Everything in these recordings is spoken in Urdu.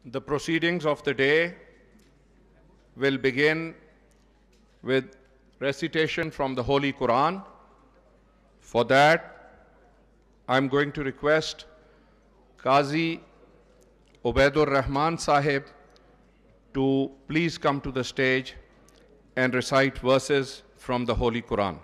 The proceedings of the day will begin with recitation from the Holy Quran. For that, I'm going to request Qazi Ubaidur Rahman Sahib to please come to the stage and recite verses from the Holy Quran.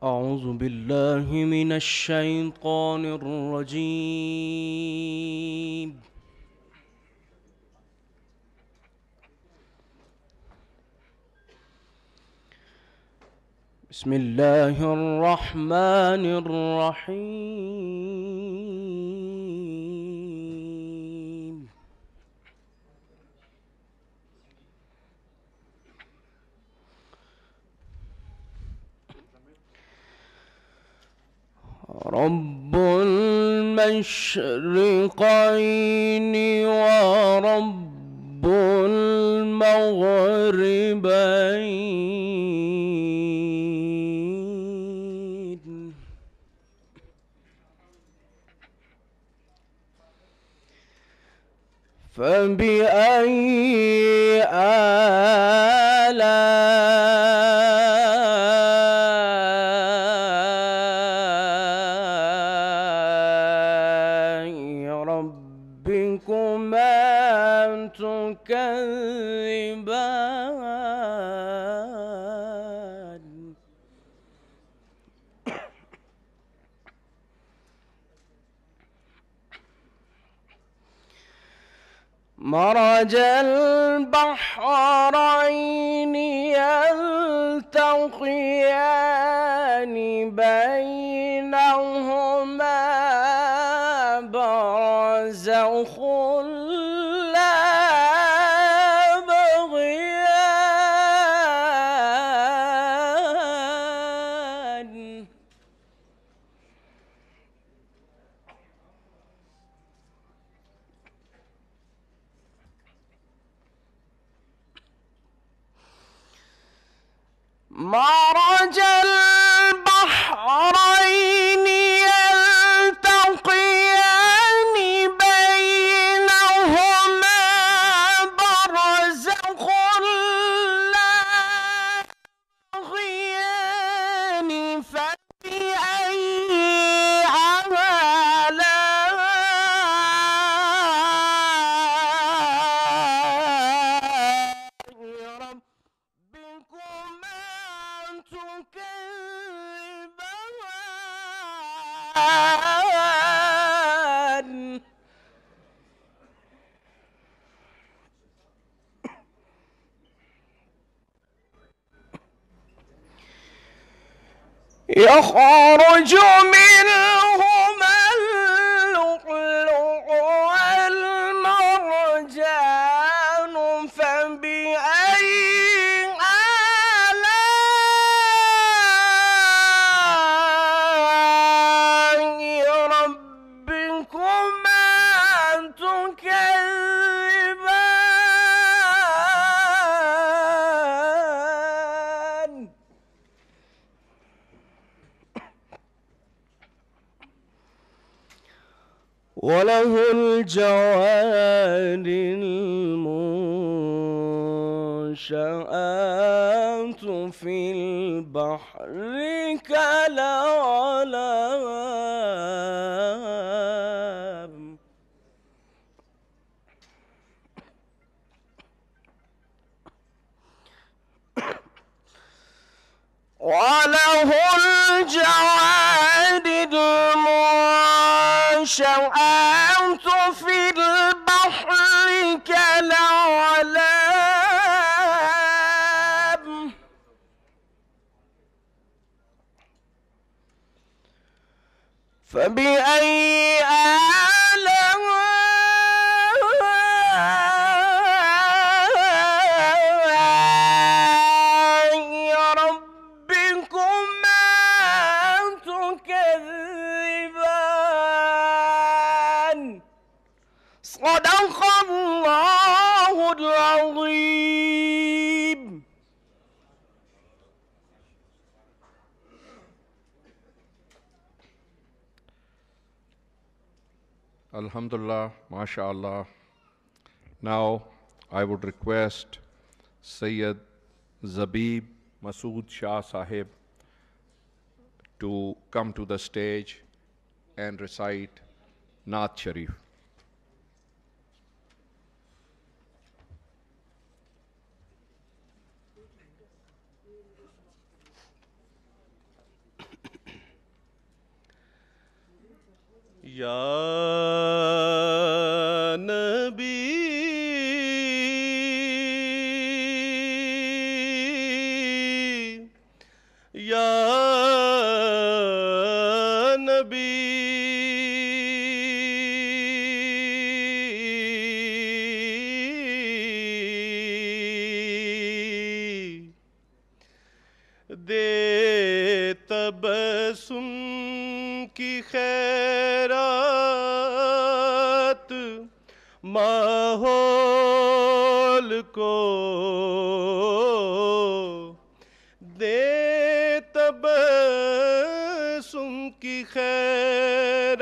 أعوذ بالله من الشيطان الرجيم. بسم الله الرحمن الرحيم. رب المشرقين ورب المغربين فبأي آلاء ربكما تكذبان مرج البحرين يلتقيان بينهما برزخ لا يبغيان مرج البحرين يلتقيان بينهما برزخ لا يبغيان فبأي آلاء ربكما تكذبان يخرج منهما اللؤلؤ والمرجان فبأي آلاء ربكما تكذبان وله الجوار المنشآت في البحر كالأعلام وله الجوار المنشآت في البحر كالأعلام فبأي آلاء ربكما تكذبان صدق الله العظيم. Alhamdulillah, MashaAllah. Now I would request Sayyid Zabib Masood Shah Sahib to come to the stage and recite Naat Sharif. یا نبی یا نبی دے تبسم کی خیرات ماحول کو دے تبسم کی خیرات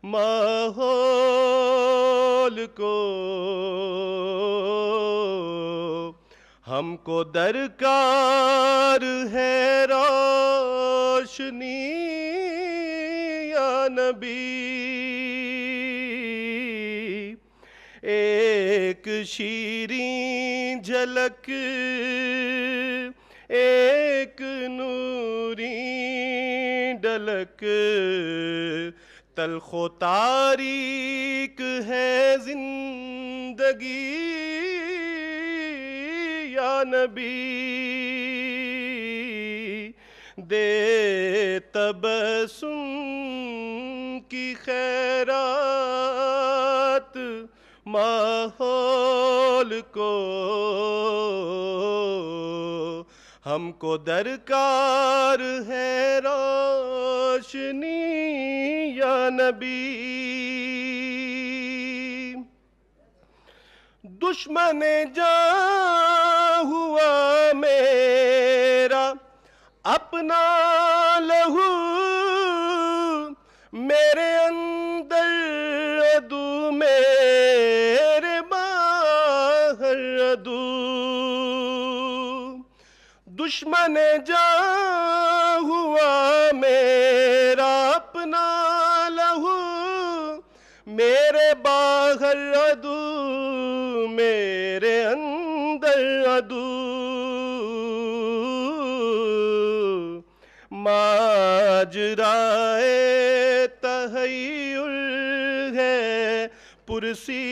ماحول کو ہم کو درکار ہے روشنی یا نبی ایک شیریں جھلک ایک نوری ڈلک تلخ و تاریک ہے زندگی یا نبی دے تبسم کی خیرات ماحول کو ہم کو درکار ہے روشنی یا نبی دشمن جاں ہوا میرا اپنا لہو میرے اندر عدو میرے باہر عدو دشمن جاں ہوا میرا اپنا لہو میرے باہر عدو میرے اندر عدو ماجرائے تحیر ہے پرسیدنی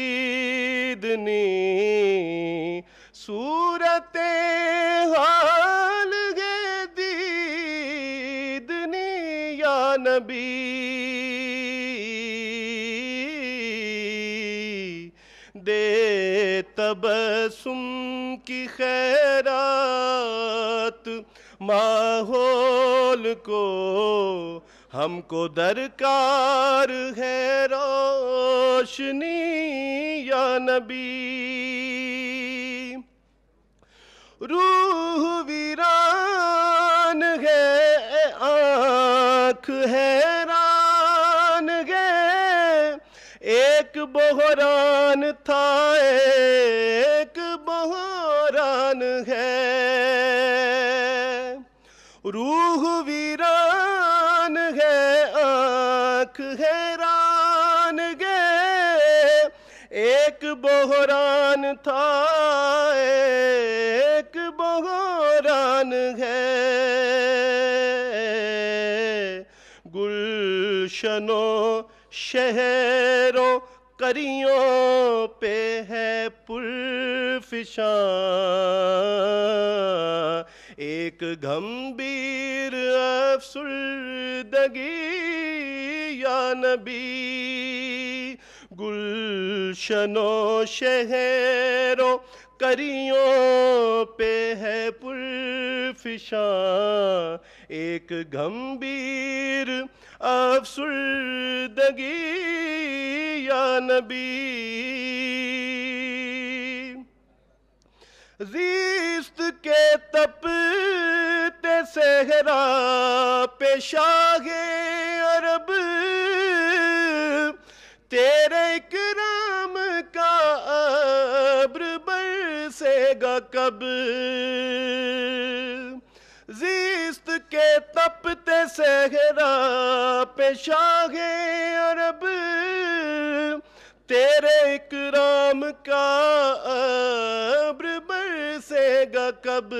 صورت حال ہے دیدنی یا نبی دے تبسم کی خیرات ماحول کو ہم کو درکار ہے روشنی یا نبی روح ویران ہے آنکھ حیران ہے ایک بحران تھا ایک بحران ہے روح ویران ہے آنکھ حیران ہے ایک بحران تھا ایک بحران ہے گلشنوں شہروں قریوں پہ ہے پرفشاں ایک گھمبیر افسردگی یا نبی گلشنوں شہروں قریوں پہ ہے پرفشاں ایک گھمبیر افسردگی یا نبی زیست کے تپتے صحرا پہ شاہ عرب تیرے اکرام کا ابر برسے گا کب زیست کے تپتے صحرا پہ شاہ عرب تیرے اکرام کا ابر برسے گا کب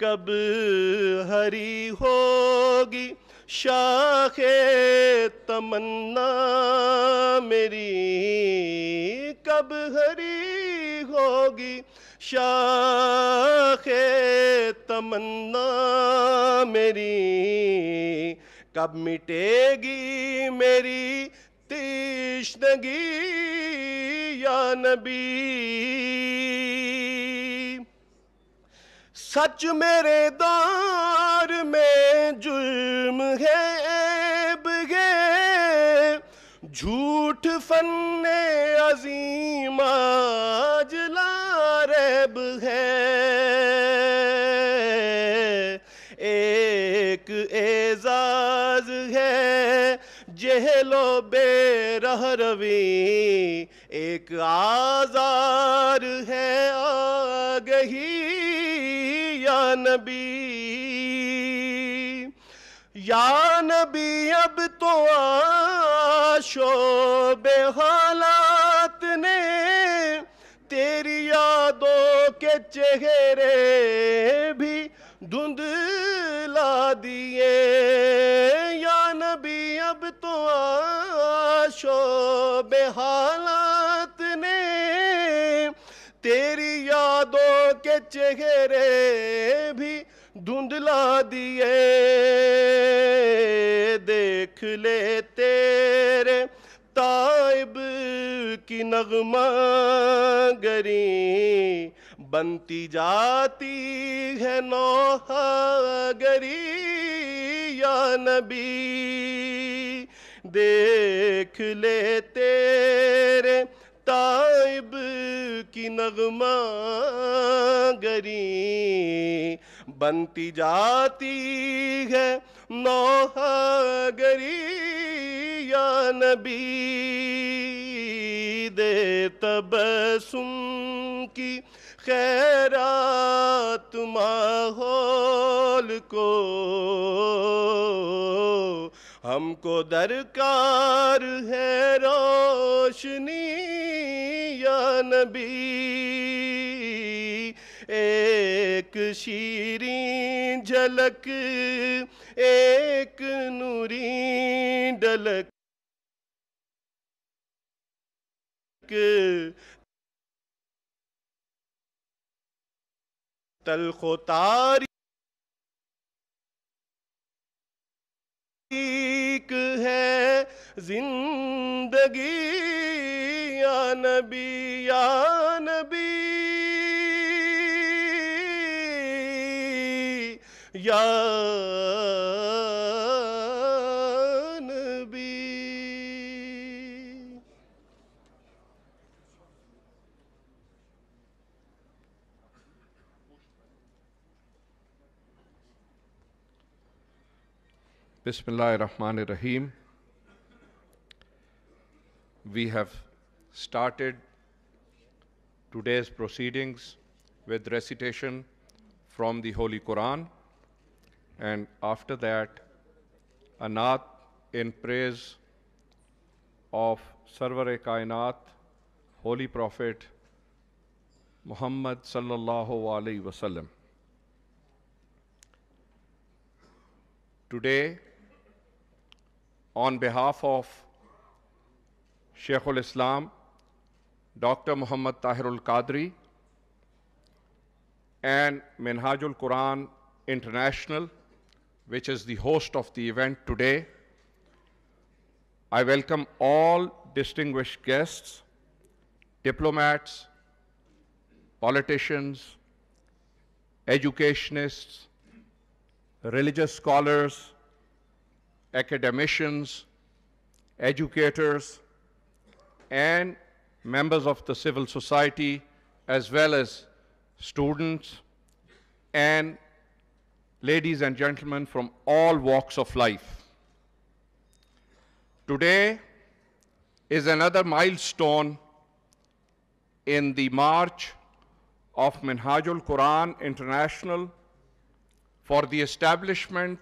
کب ہری ہوگی شاخ تمنا میری کب ہری ہوگی شاخ تمنا میری کب مٹے گی میری تشنگی یا نبی سچ میرے دار میں جرم ہے عیب ہے جھوٹ فن عظیم آج لا ریب ہے ایک اعزاز ہے جہل و بے رہ روی ایک آزار ہے آگہی یا نبی اب تو آشوب حالات نے تیری یادوں کے چہرے بھی دھندلا دیے یا نبی اب تو آشوب حالات نے تیری یادوں کے چہرے بھی دھندلا دیے دیکھ لے تیرے تائب کی نغمہ گری بنتی جاتی ہے نوحہ گری یا نبی دیکھ لے تیرے تائب کی نغمہ گری بنتی جاتی ہے نوحہ گری یا نبی دے تبسم کی خیرات ماحول کو ہم کو درکار ہے روشنی یا نبی ایک شیریں جھلک ایک نوری ڈلک تلخ و تاریک ہے زندگی یا نبی یا نبی یا نبی بسم اللہ الرحمن الرحیم. We have started today's proceedings with recitation from the Holy Quran, and after that a naat in praise of Sarwar-e-Kainat, Holy Prophet Muhammad sallallahu alaihi wasallam. Today, on behalf of Sheikhul Islam, Dr. Muhammad Tahirul Qadri, and Minhajul Quran International, which is the host of the event today, I welcome all distinguished guests, diplomats, politicians, educationists, religious scholars, academicians, educators, and members of the civil society, as well as students and ladies and gentlemen from all walks of life. Today is another milestone in the march of Minhajul Quran International for the establishment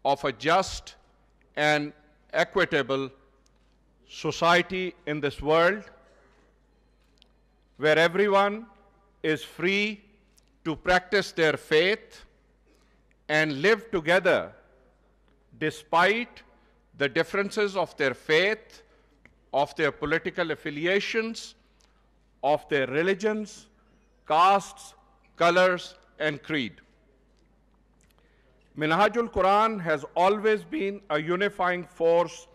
of a just and equitable society in this world where everyone is free to practice their faith and live together despite the differences of their faith, of their political affiliations, of their religions, castes, colors, and creed. Minhajul Quran has always been a unifying force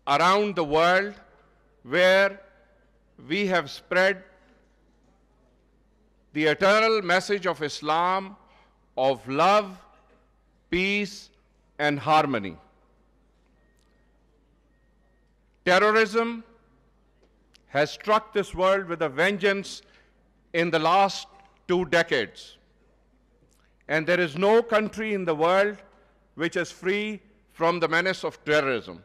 around the world where we have spread the eternal message of Islam, of love, peace, and harmony. Terrorism has struck this world with a vengeance in the last 2 decades. And there is no country in the world which is free from the menace of terrorism.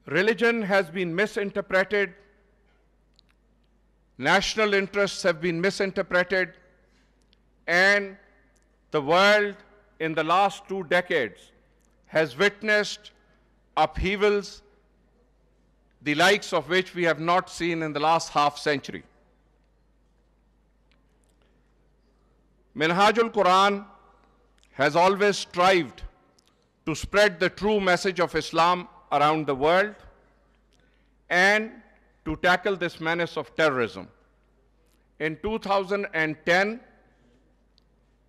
Religion has been misinterpreted, national interests have been misinterpreted, and the world in the last 2 decades has witnessed upheavals, the likes of which we have not seen in the last half century. Minhajul Quran has always strived to spread the true message of Islam around the world and to tackle this menace of terrorism. In 2010,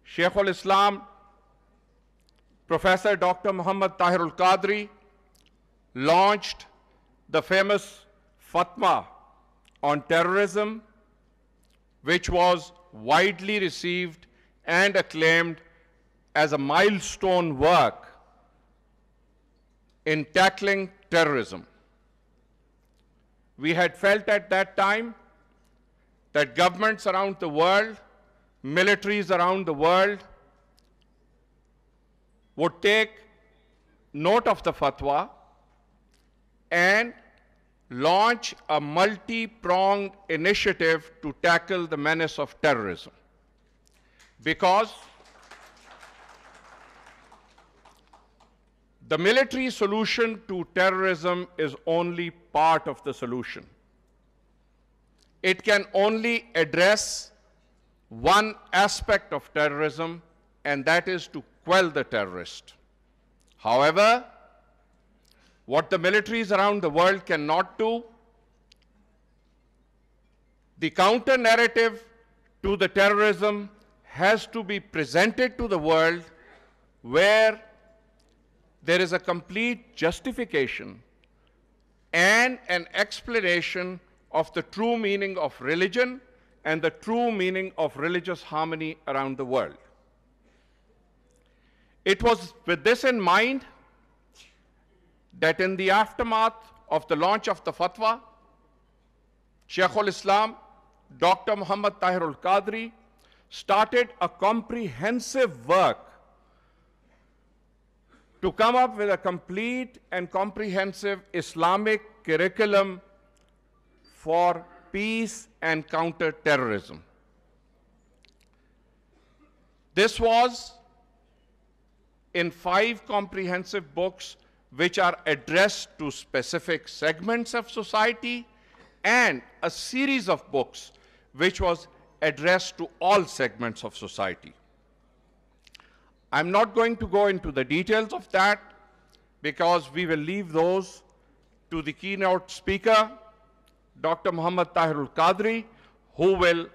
Shaykh al-Islam, Professor Dr. Muhammad Tahir al-Qadri, launched the famous Fatwa on terrorism, which was widely received and acclaimed as a milestone work in tackling terrorism. We had felt at that time that governments around the world, militaries around the world would take note of the fatwa and launch a multi-pronged initiative to tackle the menace of terrorism. Because the military solution to terrorism is only part of the solution. It can only address one aspect of terrorism, and that is to quell the terrorist. However, what the militaries around the world cannot do, the counter narrative to the terrorism has to be presented to the world where there is a complete justification and an explanation of the true meaning of religion and the true meaning of religious harmony around the world. It was with this in mind that in the aftermath of the launch of the fatwa, Shaykh al-Islam, Dr. Muhammad Tahir al-Qadri, started a comprehensive work to come up with a complete and comprehensive Islamic curriculum for peace and counter-terrorism. This was in 5 comprehensive books which are addressed to specific segments of society and a series of books which was addressed to all segments of society. I'm not going to go into the details of that because we will leave those to the keynote speaker, Dr. Muhammad Tahir al-Qadri, who will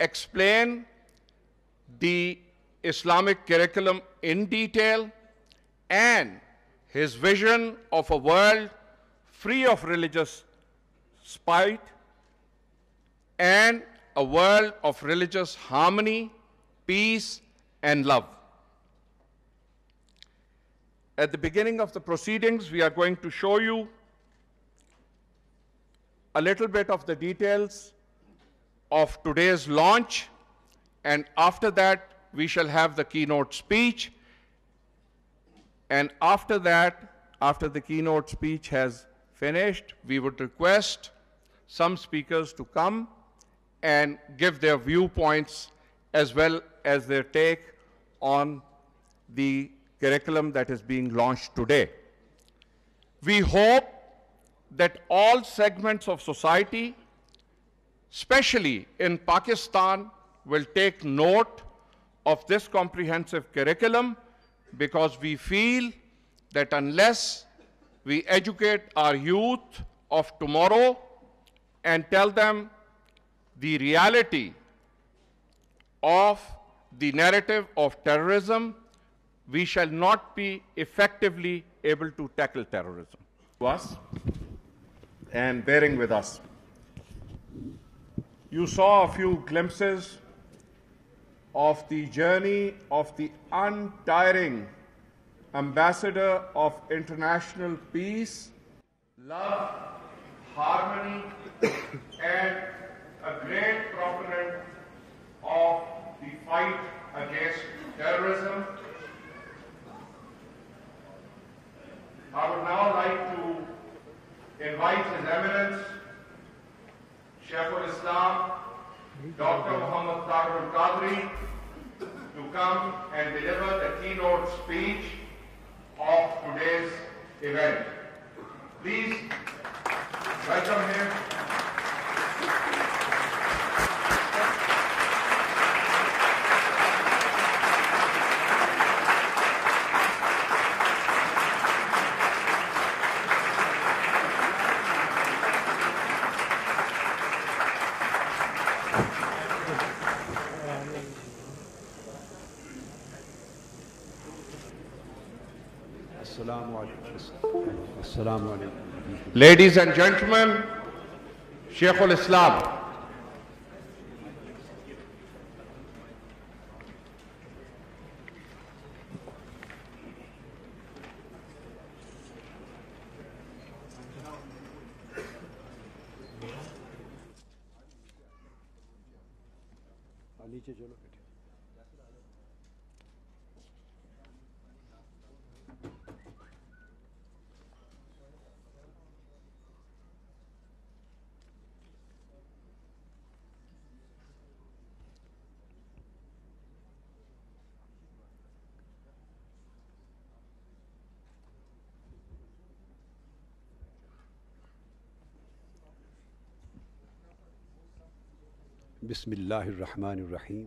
explain the Islamic curriculum in detail and his vision of a world free of religious spite and a world of religious harmony, peace, and love. At the beginning of the proceedings, we are going to show you a little bit of the details of today's launch, and after that, we shall have the keynote speech. And after that, after the keynote speech has finished, we would request some speakers to come and give their viewpoints as well as their take on the curriculum that is being launched today. We hope that all segments of society, especially in Pakistan, will take note of this comprehensive curriculum, because we feel that unless we educate our youth of tomorrow and tell them the reality of the narrative of terrorism, we shall not be effectively able to tackle terrorism. To us and bearing with us. You saw a few glimpses of the journey of the untiring ambassador of international peace, love, harmony, and a great proponent of the fight against terrorism. I would now like to invite His Eminence, Shaykhul Islam, Dr. Muhammad Tahir al-Qadri, to come and deliver the keynote speech of today's event. Please welcome him. Ladies and gentlemen, Shaykhul Islam. Bismillahirrahmanirrahim.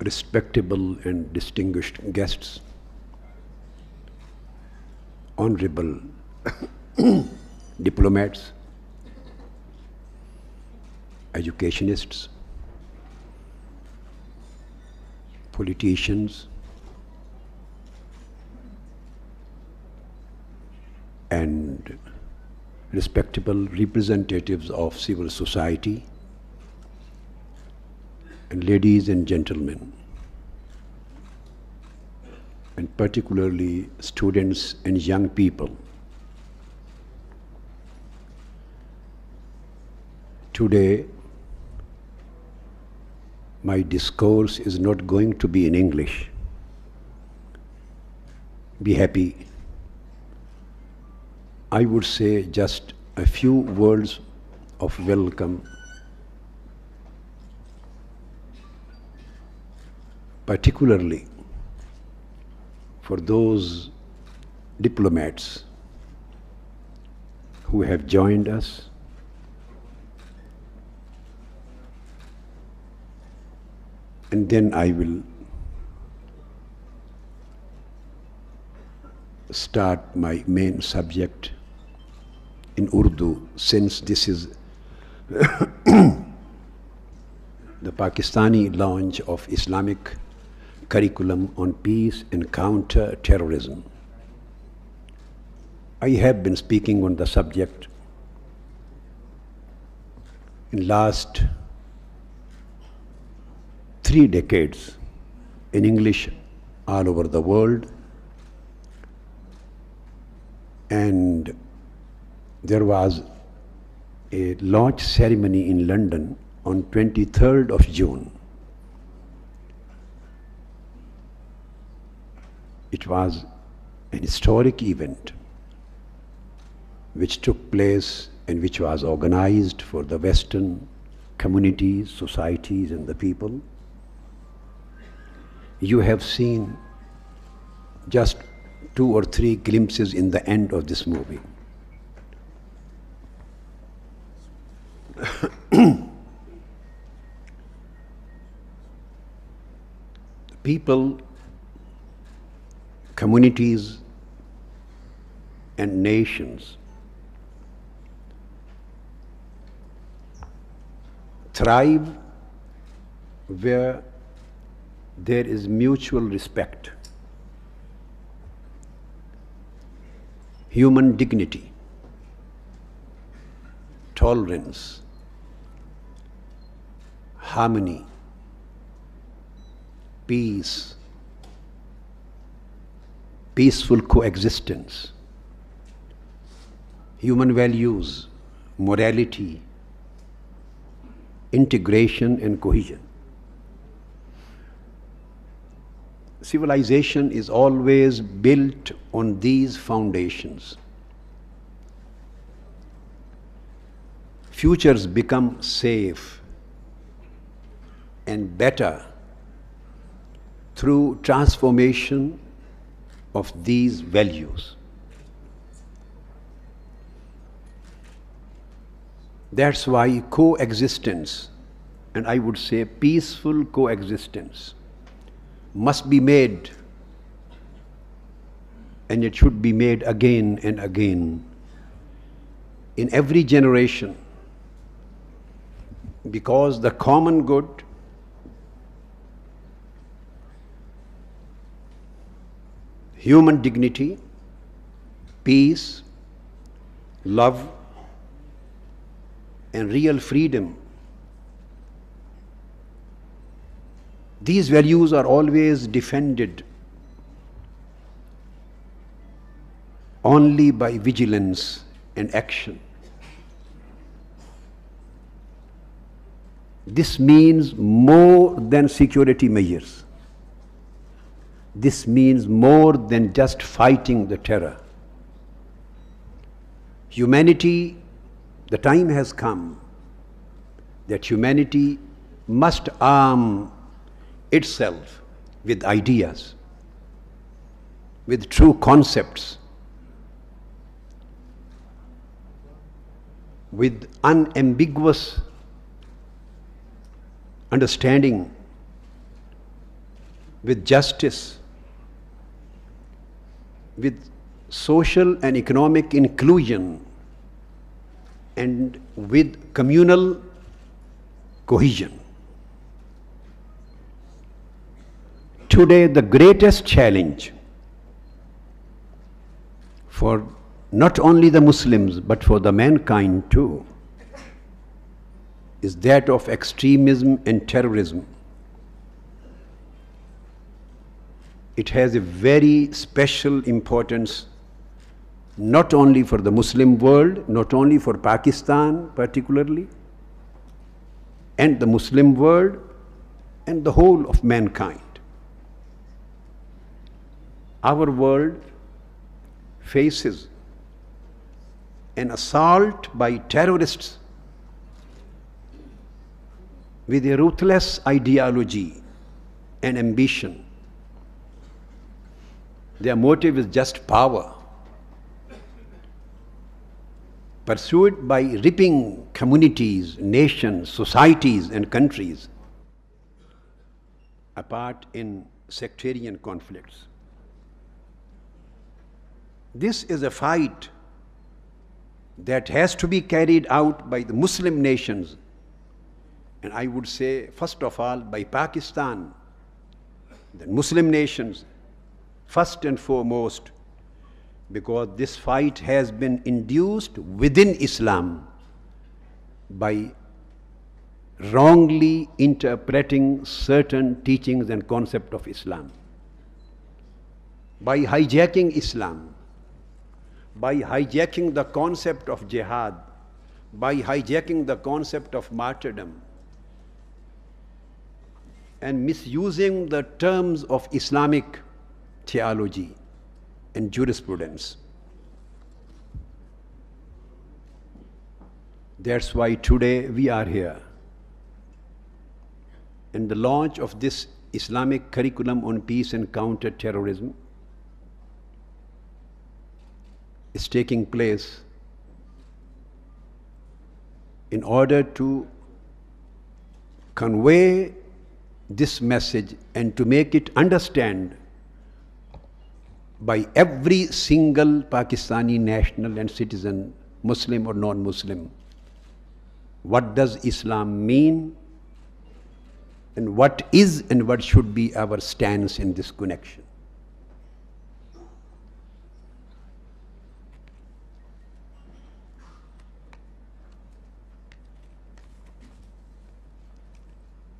respectable and distinguished guests, honorable diplomats, educationists, politicians, and respectable representatives of civil society, and ladies and gentlemen, and particularly students and young people. Today, my discourse is not going to be in English. Be happy. I would say just a few words of welcome, particularly for those diplomats who have joined us, and then I will start my main subject in Urdu, since this is the Pakistani launch of Islamic curriculum on peace and counter-terrorism. I have been speaking on the subject in last 3 decades in English all over the world, and there was a launch ceremony in London on 23rd of June. It was an historic event which took place and which was organized for the Western communities, societies and the people. You have seen just 2 or 3 glimpses in the end of this movie. People, communities and nations thrive where there is mutual respect, human dignity, tolerance, harmony, peace, peaceful coexistence, human values, morality, integration and cohesion. Civilization is always built on these foundations. Futures become safe and better through transformation of these values. That's why coexistence, and I would say peaceful coexistence, must be made, and it should be made again and again in every generation, because the common good human dignity, peace, love, and real freedom. These values are always defended only by vigilance and action. This means more than security measures. This means more than just fighting the terror. Humanity, the time has come that humanity must arm itself with ideas, with true concepts, with unambiguous understanding, with justice, with social and economic inclusion, and with communal cohesion. Today, the greatest challenge for not only the Muslims but for the mankind too is that of extremism and terrorism. It has a very special importance not only for the Muslim world, not only for Pakistan particularly, and the Muslim world and the whole of mankind. Our world faces an assault by terrorists with a ruthless ideology and ambition. Their motive is just power, pursued by ripping communities, nations, societies, and countries apart in sectarian conflicts. This is a fight that has to be carried out by the Muslim nations, and I would say, first of all, by Pakistan, the Muslim nations, first and foremost, because this fight has been induced within Islam by wrongly interpreting certain teachings and concepts of Islam. By hijacking Islam, by hijacking the concept of jihad, by hijacking the concept of martyrdom, and misusing the terms of Islamic theology and jurisprudence. That's why today we are here. And the launch of this Islamic curriculum on peace and counter-terrorism is taking place in order to convey this message and to make it understand by every single Pakistani national and citizen, Muslim or non-Muslim, what does Islam mean and what is and what should be our stance in this connection.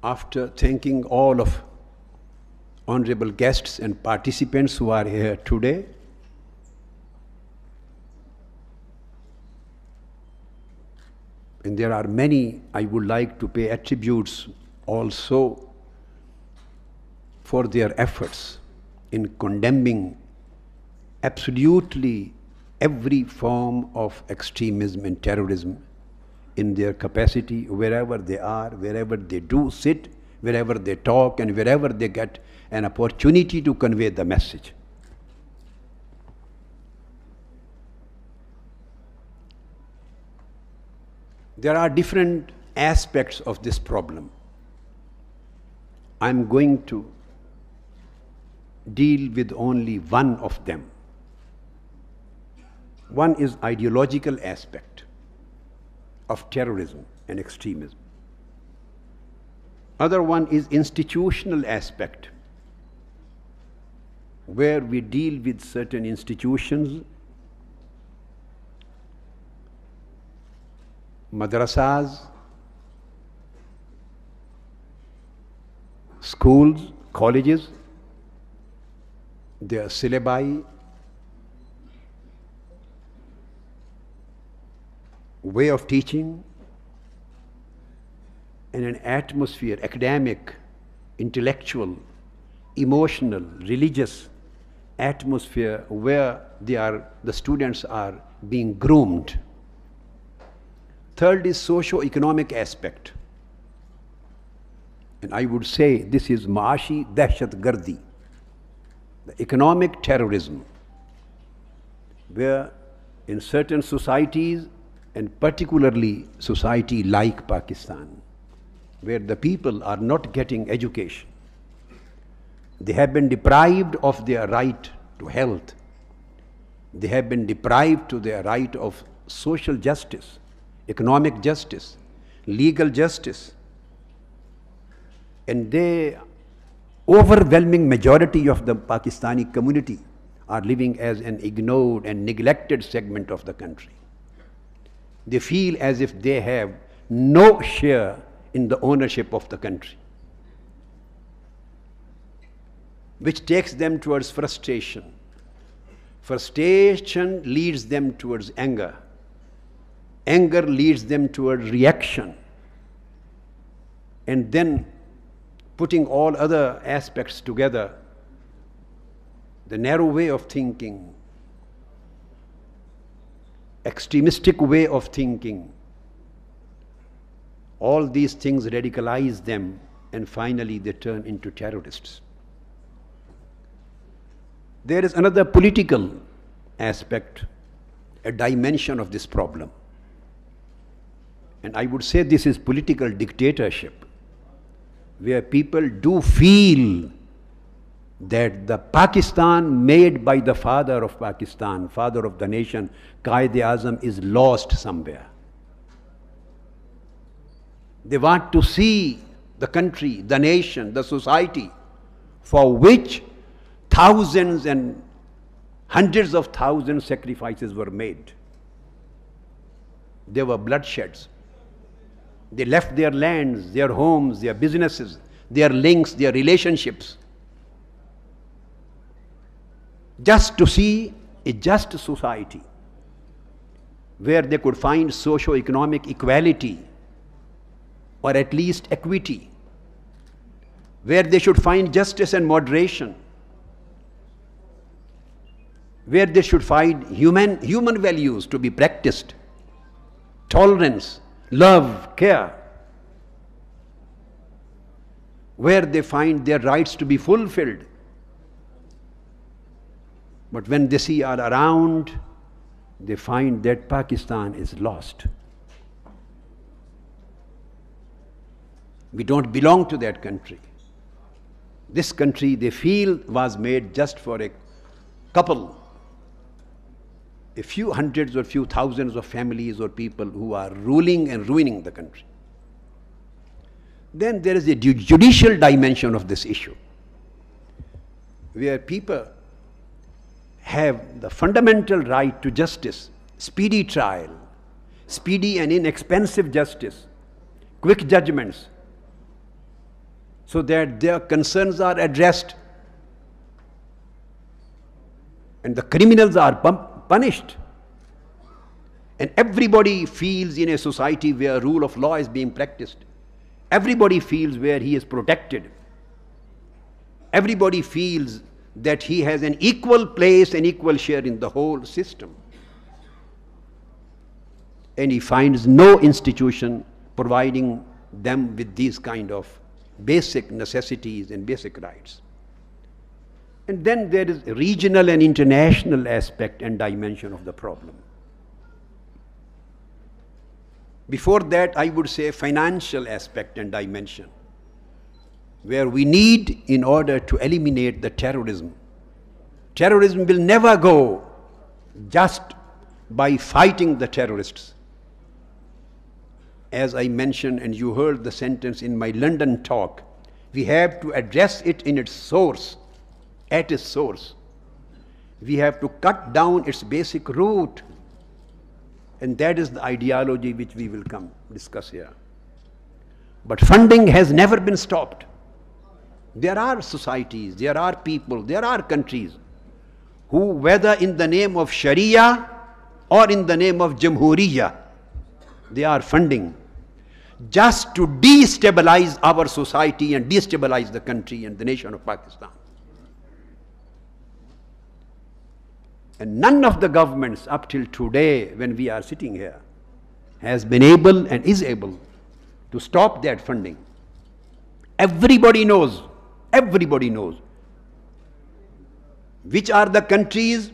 After thanking all of honorable guests and participants who are here today, and there are many, I would like to pay attributes also for their efforts in condemning absolutely every form of extremism and terrorism in their capacity, wherever they are, wherever they do sit, wherever they talk, and wherever they get an opportunity to convey the message. There are different aspects of this problem. I'm going to deal with only one of them. One is ideological aspect of terrorism and extremism. Other one is institutional aspect, where we deal with certain institutions, madrasas, schools, colleges, their syllabi, way of teaching, and an atmosphere, academic, intellectual, emotional, religious atmosphere where the students are being groomed. Third is socio-economic aspect. And I would say this is Maashi Dahshat Gardi, the economic terrorism, where in certain societies, and particularly society like Pakistan, where the people are not getting education, they have been deprived of their right to health, they have been deprived to their right of social justice, economic justice, legal justice, and the overwhelming majority of the Pakistani community are living as an ignored and neglected segment of the country. They feel as if they have no share in the ownership of the country, which takes them towards frustration. Frustration leads them towards anger. Anger leads them towards reaction. And then, putting all other aspects together, the narrow way of thinking, extremistic way of thinking, all these things radicalize them, and finally they turn into terrorists. There is another political aspect, a dimension of this problem. And I would say this is political dictatorship, where people do feel that the Pakistan made by the father of Pakistan, father of the nation, Quaid-e-Azam, is lost somewhere. They want to see the country, the nation, the society, for which thousands and hundreds of thousands sacrifices were made. There were bloodsheds. They left their lands, their homes, their businesses, their links, their relationships, just to see a just society where they could find socio-economic equality, or at least equity, where they should find justice and moderation, where they should find human values to be practiced, tolerance, love, care, where they find their rights to be fulfilled. But when they see all around, they find that Pakistan is lost. We don't belong to that country. This country, they feel, was made just for a couple, a few hundreds or few thousands of families or people who are ruling and ruining the country. Then there is a judicial dimension of this issue, where people have the fundamental right to justice, speedy trial, speedy and inexpensive justice, quick judgments, so that their concerns are addressed and the criminals are punished. And everybody feels in a society where rule of law is being practiced. Everybody feels where he is protected. Everybody feels that he has an equal place and equal share in the whole system. And he finds no institution providing them with these kind of basic necessities and basic rights. And then there is a regional and international aspect and dimension of the problem. Before that, I would say financial aspect and dimension, where we need, in order to eliminate the terrorism. Terrorism will never go just by fighting the terrorists. As I mentioned, and you heard the sentence in my London talk, we have to address it in its source, at its source. We have to cut down its basic root. And that is the ideology which we will discuss here. But funding has never been stopped. There are societies, there are people, there are countries who, whether in the name of Sharia or in the name of Jamhuriya, they are funding just to destabilize our society and destabilize the country and the nation of Pakistan. And none of the governments up till today, when we are sitting here, has been able and is able to stop that funding. Everybody knows which are the countries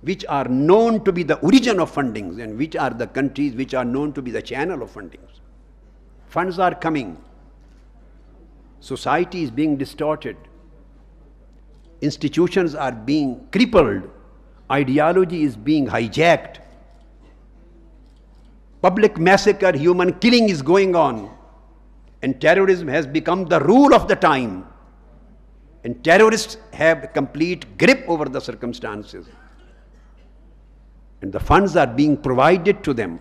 which are known to be the origin of fundings and which are the countries which are known to be the channel of fundings. Funds are coming. Society is being distorted. Institutions are being crippled. Ideology is being hijacked. Public massacre, human killing is going on. And terrorism has become the rule of the time. And terrorists have complete grip over the circumstances. And the funds are being provided to them.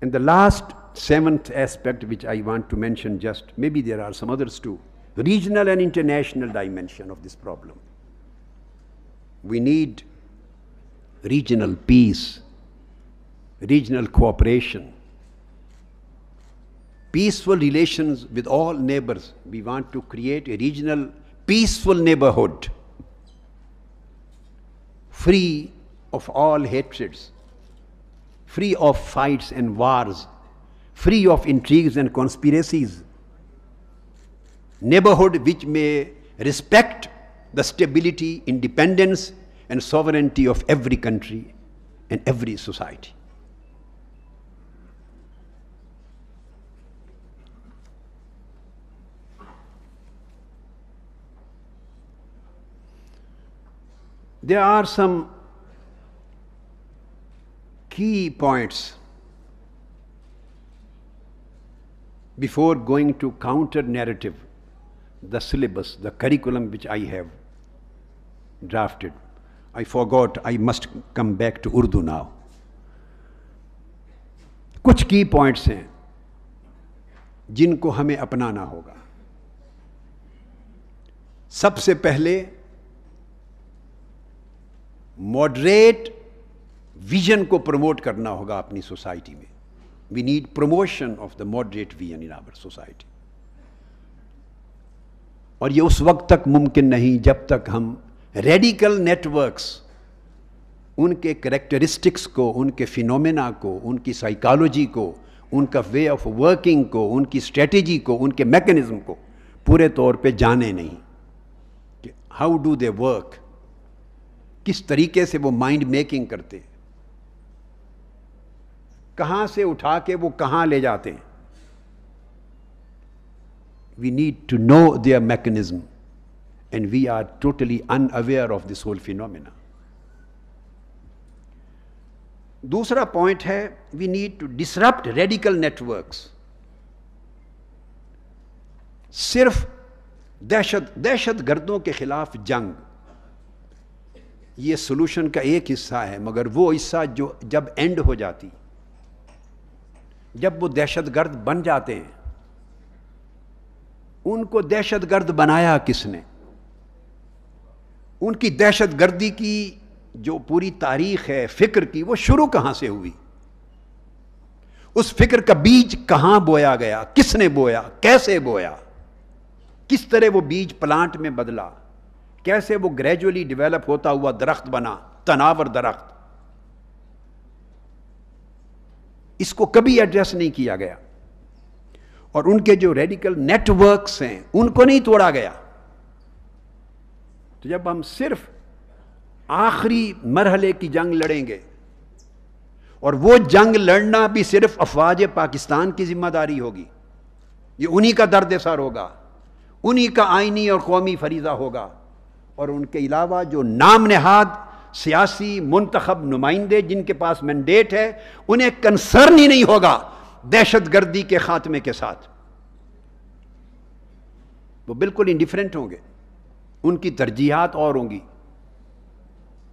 And the last, seventh aspect which I want to mention, just maybe there are some others too, regional and international dimension of this problem. We need regional peace, regional cooperation, peaceful relations with all neighbors. We want to create a regional peaceful neighborhood, free of all hatreds, free of fights and wars, free of intrigues and conspiracies. Neighborhood which may respect the stability, independence, and sovereignty of every country and every society. There are some key points before going to counter narrative, the syllabus, the curriculum which I have drafted. I forgot, I must come back to Urdu now. کچھ کی پوائنٹس ہیں جن کو ہمیں اپنانا ہوگا. سب سے پہلے ماڈریٹ ویژن کو پروموٹ کرنا ہوگا اپنی سوسائٹی میں. We need promotion of the moderate vision in our society. اور یہ اس وقت تک ممکن نہیں جب تک ہم ریڈیکل نیٹ ورکس، ان کے کریکٹرسٹکس کو، ان کے فینومینا کو، ان کی سائیکالوجی کو، ان کا وے آف ورکنگ کو، ان کی اسٹریٹجی کو، ان کے میکنزم کو پورے طور پہ جانے نہیں کہ ہاؤ ڈو دے ورک، کس طریقے سے وہ مائنڈ میکنگ کرتے، کہاں سے اٹھا کے وہ کہاں لے جاتے ہیں. We need to know their mechanism, and we are totally unaware of this whole phenomena. دوسرا پوائنٹ ہے we need to disrupt radical networks. صرف دہشت گردوں کے خلاف جنگ یہ سولوشن کا ایک حصہ ہے، مگر وہ حصہ جو جب اینڈ ہو جاتی، جب وہ دہشت گرد بن جاتے ہیں، ان کو دہشت گرد بنایا کس نے؟ ان کی دہشت گردی کی جو پوری تاریخ ہے فکر کی، وہ شروع کہاں سے ہوئی؟ اس فکر کا بیج کہاں بویا گیا؟ کس نے بویا؟ کیسے بویا؟ کس طرح وہ بیج پلانٹ میں بدلا؟ کیسے وہ گریجولی ڈیولپ ہوتا ہوا درخت بنا، تناور درخت؟ اس کو کبھی ایڈریس نہیں کیا گیا. اور ان کے جو ریڈیکل نیٹ ورکس ہیں ان کو نہیں توڑا گیا. تو جب ہم صرف آخری مرحلے کی جنگ لڑیں گے، اور وہ جنگ لڑنا بھی صرف افواج پاکستان کی ذمہ داری ہوگی، یہ انہی کا درد سر ہوگا، انہی کا آئینی اور قومی فریضہ ہوگا، اور ان کے علاوہ جو نام نہاد سیاسی منتخب نمائندے جن کے پاس مینڈیٹ ہے، انہیں کنسرن ہی نہیں ہوگا دہشت گردی کے خاتمے کے ساتھ. وہ بالکل انڈیفرنٹ ہوں گے، ان کی ترجیحات اور ہوں گی.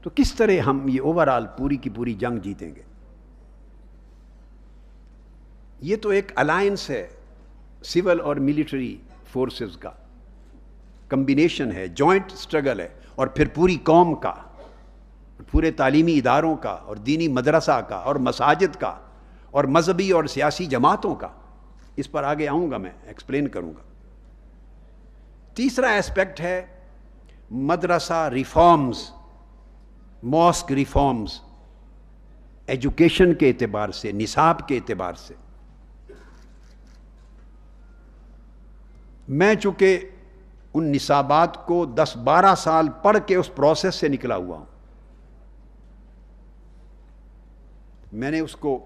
تو کس طرح ہم یہ اوورآل پوری کی پوری جنگ جیتیں گے؟ یہ تو ایک الائنس ہے سول اور ملٹری فورسز کا، کمبینیشن ہے، جوائنٹ سٹرگل ہے، اور پھر پوری قوم کا، پورے تعلیمی اداروں کا، اور دینی مدرسہ کا، اور مساجد کا، اور مذہبی اور سیاسی جماعتوں کا. اس پر آگے آؤں گا، میں ایکسپلین کروں گا. تیسرا ایسپیکٹ ہے مدرسہ ریفارمز، ماسک ریفارمز، ایجوکیشن کے اعتبار سے، نصاب کے اعتبار سے. میں چونکہ ان نصابات کو 10-12 سال پڑھ کے اس پروسیس سے نکلا ہوا ہوں، میں نے اس کو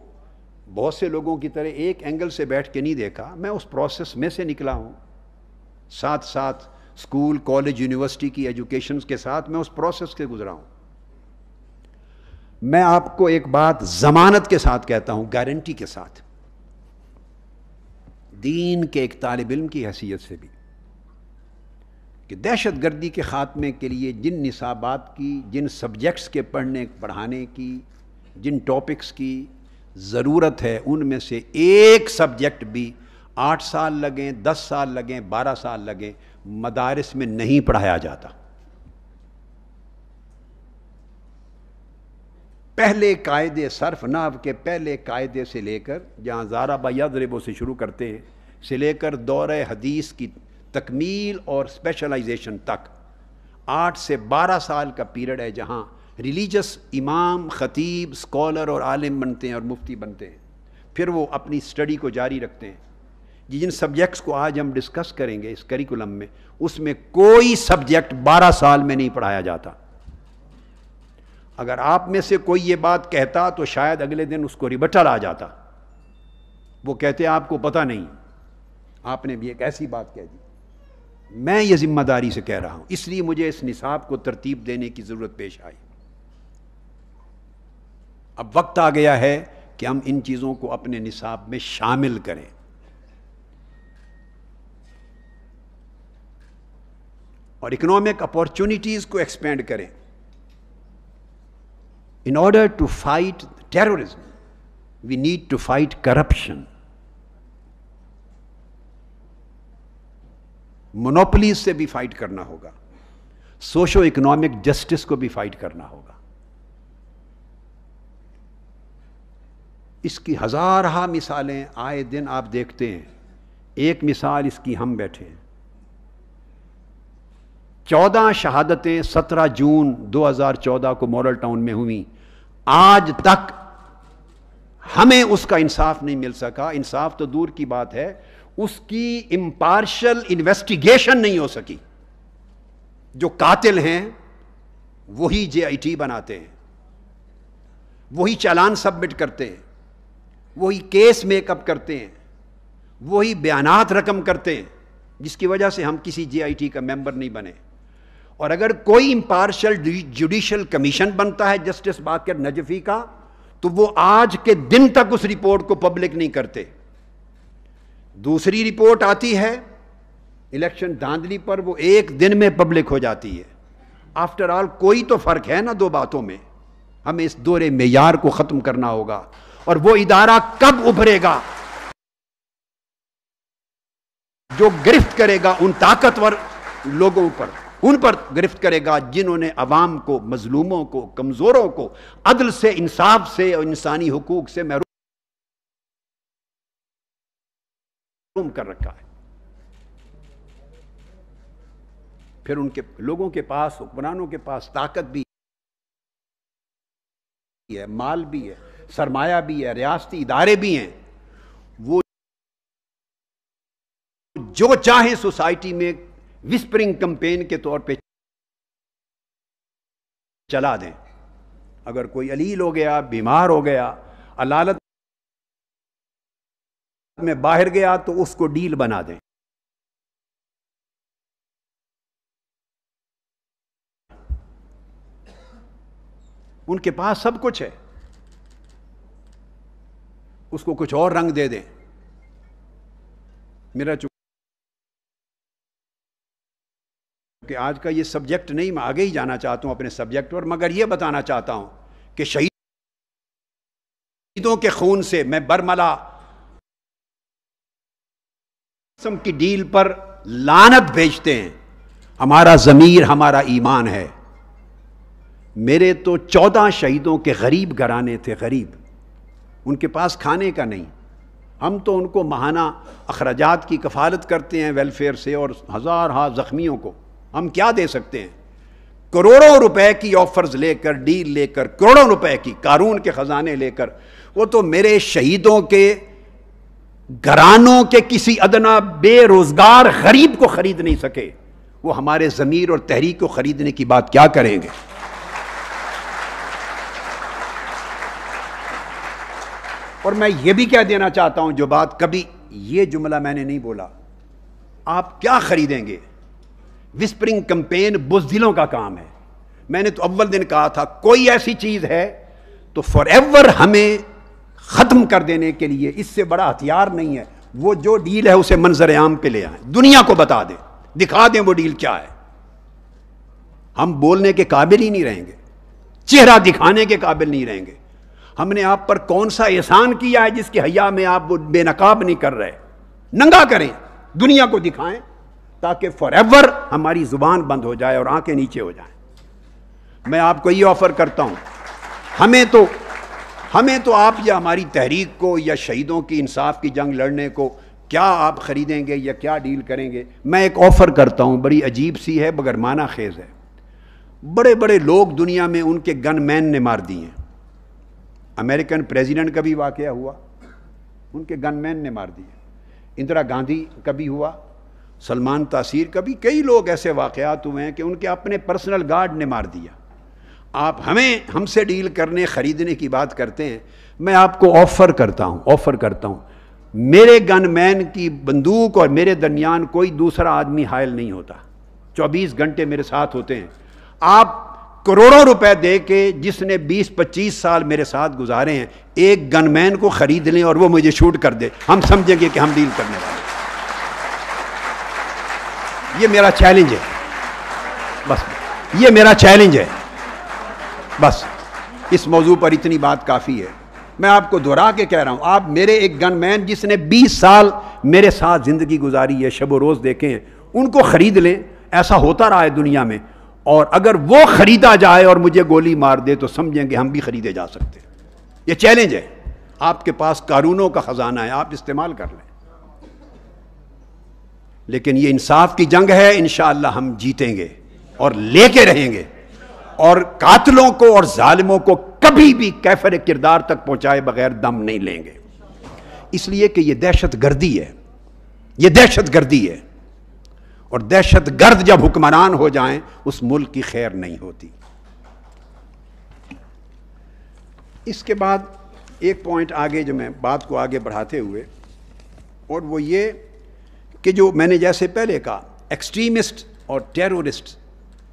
بہت سے لوگوں کی طرح ایک اینگل سے بیٹھ کے نہیں دیکھا، میں اس پروسیس میں سے نکلا ہوں. ساتھ ساتھ اسکول، کالج، یونیورسٹی کی ایجوکیشنز کے ساتھ میں اس پروسیس سے گزرا ہوں. میں آپ کو ایک بات ضمانت کے ساتھ کہتا ہوں، گارنٹی کے ساتھ، دین کے ایک طالب علم کی حیثیت سے بھی، کہ دہشت گردی کے خاتمے کے لیے جن نصابات کی، جن سبجیکٹس کے پڑھانے کی، جن ٹاپکس کی ضرورت ہے، ان میں سے ایک سبجیکٹ بھی 8 سال لگیں، 10 سال لگیں، 12 سال لگیں، مدارس میں نہیں پڑھایا جاتا. پہلے قاعدے صرف نحو کے پہلے قاعدے سے لے کر، جہاں ضرب یضرب سے شروع کرتے ہیں، سے لے کر دورہ حدیث کی تکمیل اور اسپیشلائزیشن تک 8 سے 12 سال کا پیریڈ ہے، جہاں ریلیجس امام، خطیب، اسکالر اور عالم بنتے ہیں اور مفتی بنتے ہیں. پھر وہ اپنی اسٹڈی کو جاری رکھتے ہیں. جن سبجیکٹس کو آج ہم ڈسکس کریں گے اس کریکولم میں، اس میں کوئی سبجیکٹ 12 سال میں نہیں پڑھایا جاتا. اگر آپ میں سے کوئی یہ بات کہتا تو شاید اگلے دن اس کو ریبٹل آ جاتا. وہ کہتے آپ کو پتہ نہیں، آپ نے بھی ایک ایسی بات کہہ دی. میں یہ ذمہ داری سے کہہ رہا ہوں، اس لیے مجھے اس نصاب کو ترتیب دینے کی ضرورت پیش آئی. اب وقت آ گیا ہے کہ ہم ان چیزوں کو اپنے نصاب میں شامل کریں. اور اکنامک اپارچونیٹیز کو ایکسپینڈ کریں. In order to fight terrorism, We need to fight corruption. Monopolies سے بھی فائٹ کرنا ہوگا, سوشو اکنامک جسٹس کو بھی فائٹ کرنا ہوگا. اس کی ہزارہ مثالیں آئے دن آپ دیکھتے ہیں. ایک مثال اس کی ہم بیٹھے ہیں. 14 شہادتیں 17 جون 2014 کو ماڈل ٹاؤن میں ہوئیں. آج تک ہمیں اس کا انصاف نہیں مل سکا. انصاف تو دور کی بات ہے, اس کی امپارشل انویسٹیگیشن نہیں ہو سکی. جو قاتل ہیں وہی JIT بناتے ہیں, وہی چالان سبمٹ کرتے ہیں, وہی کیس میک اپ کرتے ہیں, وہی بیانات رقم کرتے ہیں, جس کی وجہ سے ہم کسی JIT کا ممبر نہیں بنے. اور اگر کوئی امپارشل جوڈیشل کمیشن بنتا ہے جسٹس باقر نجفی کا, تو وہ آج کے دن تک اس رپورٹ کو پبلک نہیں کرتے. دوسری رپورٹ آتی ہے الیکشن دھاندلی پر, وہ ایک دن میں پبلک ہو جاتی ہے. آفٹر آل کوئی تو فرق ہے نا دو باتوں میں. ہمیں اس دور معیار کو ختم کرنا ہوگا. اور وہ ادارہ کب ابھرے گا جو گرفت کرے گا ان طاقتور لوگوں پر, ان پر گرفت کرے گا جنہوں نے عوام کو, مظلوموں کو, کمزوروں کو عدل سے, انصاف سے اور انسانی حقوق سے محروم کر رکھا ہے. پھر ان کے لوگوں کے پاس, حکمرانوں کے پاس طاقت بھی ہے, مال بھی ہے, سرمایہ بھی ہے, ریاستی ادارے بھی ہیں. وہ جو چاہیں سوسائٹی میں وسپرنگ کمپین کے طور پہ چلا دیں. اگر کوئی علیل ہو گیا, بیمار ہو گیا, علالت میں باہر گیا, تو اس کو ڈیل بنا دیں. ان کے پاس سب کچھ ہے, اس کو کچھ اور رنگ دے دیں. میرا کہ آج کا یہ سبجیکٹ نہیں, میں آگے ہی جانا چاہتا ہوں اپنے سبجیکٹ پر, مگر یہ بتانا چاہتا ہوں کہ شہیدوں کے خون سے میں برملا قسم کی ڈیل پر لعنت بھیجتے ہیں. ہمارا ضمیر, ہمارا ایمان ہے. میرے تو 14 شہیدوں کے غریب گھرانے تھے, غریب, ان کے پاس کھانے کا نہیں. ہم تو ان کو ماہانہ اخراجات کی کفالت کرتے ہیں ویلفیئر سے, اور ہزارہ زخمیوں کو ہم کیا دے سکتے ہیں؟ کروڑوں روپے کی آفرز لے کر, ڈیل لے کر, کروڑوں روپے کی قارون کے خزانے لے کر, وہ تو میرے شہیدوں کے گھرانوں کے کسی ادنا بے روزگار غریب کو خرید نہیں سکے. وہ ہمارے ضمیر اور تحریک کو خریدنے کی بات کیا کریں گے؟ اور میں یہ بھی کہہ دینا چاہتا ہوں, جو بات کبھی, یہ جملہ میں نے نہیں بولا, آپ کیا خریدیں گے؟ وسپرنگ کمپین بزدلوں کا کام ہے. میں نے تو اول دن کہا تھا, کوئی ایسی چیز ہے تو فار ایور ہمیں ختم کر دینے کے لیے اس سے بڑا ہتھیار نہیں ہے. وہ جو ڈیل ہے اسے منظر عام پہ لے آئیں, دنیا کو بتا دیں, دکھا دیں وہ ڈیل کیا ہے. ہم بولنے کے قابل ہی نہیں رہیں گے, چہرہ دکھانے کے قابل نہیں رہیں گے. ہم نے آپ پر کون سا احسان کیا ہے جس کے حیا میں آپ وہ بے نقاب نہیں کر رہے؟ ننگا کریں, دنیا کو دکھائیں, تاکہ فار ایور ہماری زبان بند ہو جائے اور آنکھیں نیچے ہو جائیں. میں آپ کو یہ آفر کرتا ہوں, ہمیں تو آپ یا ہماری تحریک کو یا شہیدوں کی انصاف کی جنگ لڑنے کو کیا آپ خریدیں گے یا کیا ڈیل کریں گے؟ میں ایک آفر کرتا ہوں, بڑی عجیب سی ہے مگر معنی خیز ہے. بڑے بڑے لوگ دنیا میں ان کے گن مین نے مار دیے ہیں. امریکن پریزیڈنٹ کا بھی واقعہ ہوا, ان کے گن مین نے مار دیے. اندرا گاندھی کا بھی ہوا, سلمان تاثیر کا بھی, کئی لوگ ایسے واقعات ہوئے ہیں کہ ان کے اپنے پرسنل گارڈ نے مار دیا. آپ ہم سے ڈیل کرنے, خریدنے کی بات کرتے ہیں. میں آپ کو آفر کرتا ہوں, میرے گن مین کی بندوق اور میرے درمیان کوئی دوسرا آدمی حائل نہیں ہوتا. 24 گھنٹے میرے ساتھ ہوتے ہیں. آپ کروڑوں روپے دے کے, جس نے 20-25 سال میرے ساتھ گزارے ہیں, ایک گن مین کو خرید لیں اور وہ مجھے شوٹ کر دے, ہم سمجھیں گے کہ ہم ڈیل کرنے والے. یہ میرا چیلنج ہے, بس یہ میرا چیلنج ہے. بس اس موضوع پر اتنی بات کافی ہے. میں آپ کو دہرا کے کہہ رہا ہوں, آپ میرے ایک گن مین جس نے 20 سال میرے ساتھ زندگی گزاری ہے, شب و روز دیکھے ہیں, ان کو خرید لیں. ایسا ہوتا رہا ہے دنیا میں, اور اگر وہ خریدا جائے اور مجھے گولی مار دے تو سمجھیں گے ہم بھی خریدے جا سکتے ہیں. یہ چیلنج ہے, آپ کے پاس قارونوں کا خزانہ ہے, آپ استعمال کر لیں. لیکن یہ انصاف کی جنگ ہے, انشاءاللہ ہم جیتیں گے اور لے کے رہیں گے, اور قاتلوں کو اور ظالموں کو کبھی بھی کیفر کردار تک پہنچائے بغیر دم نہیں لیں گے. اس لیے کہ یہ دہشت گردی ہے, یہ دہشت گردی ہے, اور دہشت گرد جب حکمران ہو جائیں اس ملک کی خیر نہیں ہوتی. اس کے بعد ایک پوائنٹ آگے جو میں بات کو آگے بڑھاتے ہوئے, اور وہ یہ کہ جو میں نے جیسے پہلے کہا, ایکسٹریمسٹ اور ٹیرورسٹ,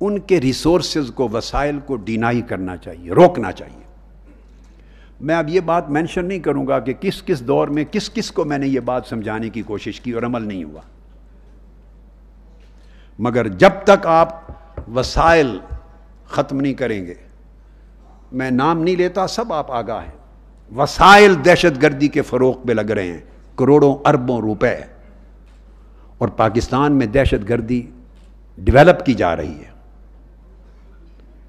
ان کے ریسورسز کو, وسائل کو ڈینائی کرنا چاہیے, روکنا چاہیے. میں اب یہ بات مینشن نہیں کروں گا کہ کس کس دور میں کس کس کو میں نے یہ بات سمجھانے کی کوشش کی اور عمل نہیں ہوا, مگر جب تک آپ وسائل ختم نہیں کریں گے, میں نام نہیں لیتا, سب آپ آگاہ ہیں, وسائل دہشت گردی کے فروغ پہ لگ رہے ہیں, کروڑوں اربوں روپے, اور پاکستان میں دہشت گردی ڈیولپ کی جا رہی ہے.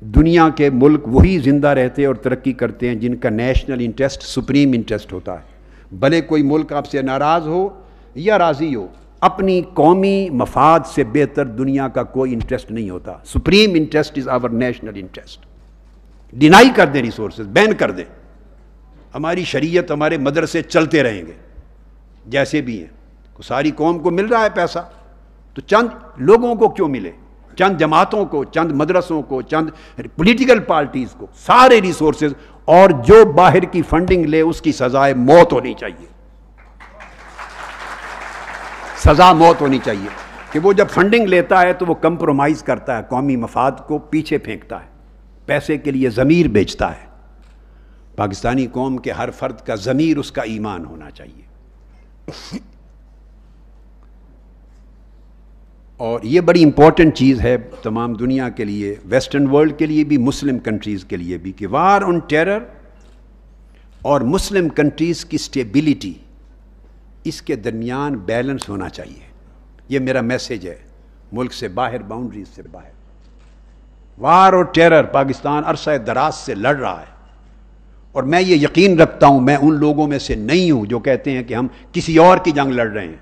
دنیا کے ملک وہی زندہ رہتے اور ترقی کرتے ہیں جن کا نیشنل انٹرسٹ سپریم انٹرسٹ ہوتا ہے. بھلے کوئی ملک آپ سے ناراض ہو یا راضی ہو, اپنی قومی مفاد سے بہتر دنیا کا کوئی انٹرسٹ نہیں ہوتا. Supreme interest is our national interest. Deny کر دیں ریسورسز, بین کر دیں, ہماری شریعت, ہمارے مدرسے چلتے رہیں گے جیسے بھی ہیں. ساری قوم کو مل رہا ہے پیسہ, تو چند لوگوں کو کیوں ملے, چند جماعتوں کو, چند مدرسوں کو, چند پولیٹیکل پارٹیز کو, سارے ریسورسز, اور جو باہر کی فنڈنگ لے اس کی سزائے موت ہونی چاہیے. سزا موت ہونی چاہیے کہ وہ جب فنڈنگ لیتا ہے تو وہ کمپرومائز کرتا ہے, قومی مفاد کو پیچھے پھینکتا ہے, پیسے کے لیے ضمیر بیچتا ہے. پاکستانی قوم کے ہر فرد کا ضمیر اس کا ایمان ہونا چاہیے. اور یہ بڑی امپورٹنٹ چیز ہے تمام دنیا کے لیے, ویسٹرن ورلڈ کے لیے بھی, مسلم کنٹریز کے لیے بھی, کہ وار آن ٹیرر اور مسلم کنٹریز کی سٹیبلٹی, اس کے درمیان بیلنس ہونا چاہیے. یہ میرا میسج ہے ملک سے باہر, باؤنڈریز سے باہر. وار اور ٹیرر پاکستان عرصہ دراز سے لڑ رہا ہے, اور میں یہ یقین رکھتا ہوں, میں ان لوگوں میں سے نہیں ہوں جو کہتے ہیں کہ ہم کسی اور کی جنگ لڑ رہے ہیں.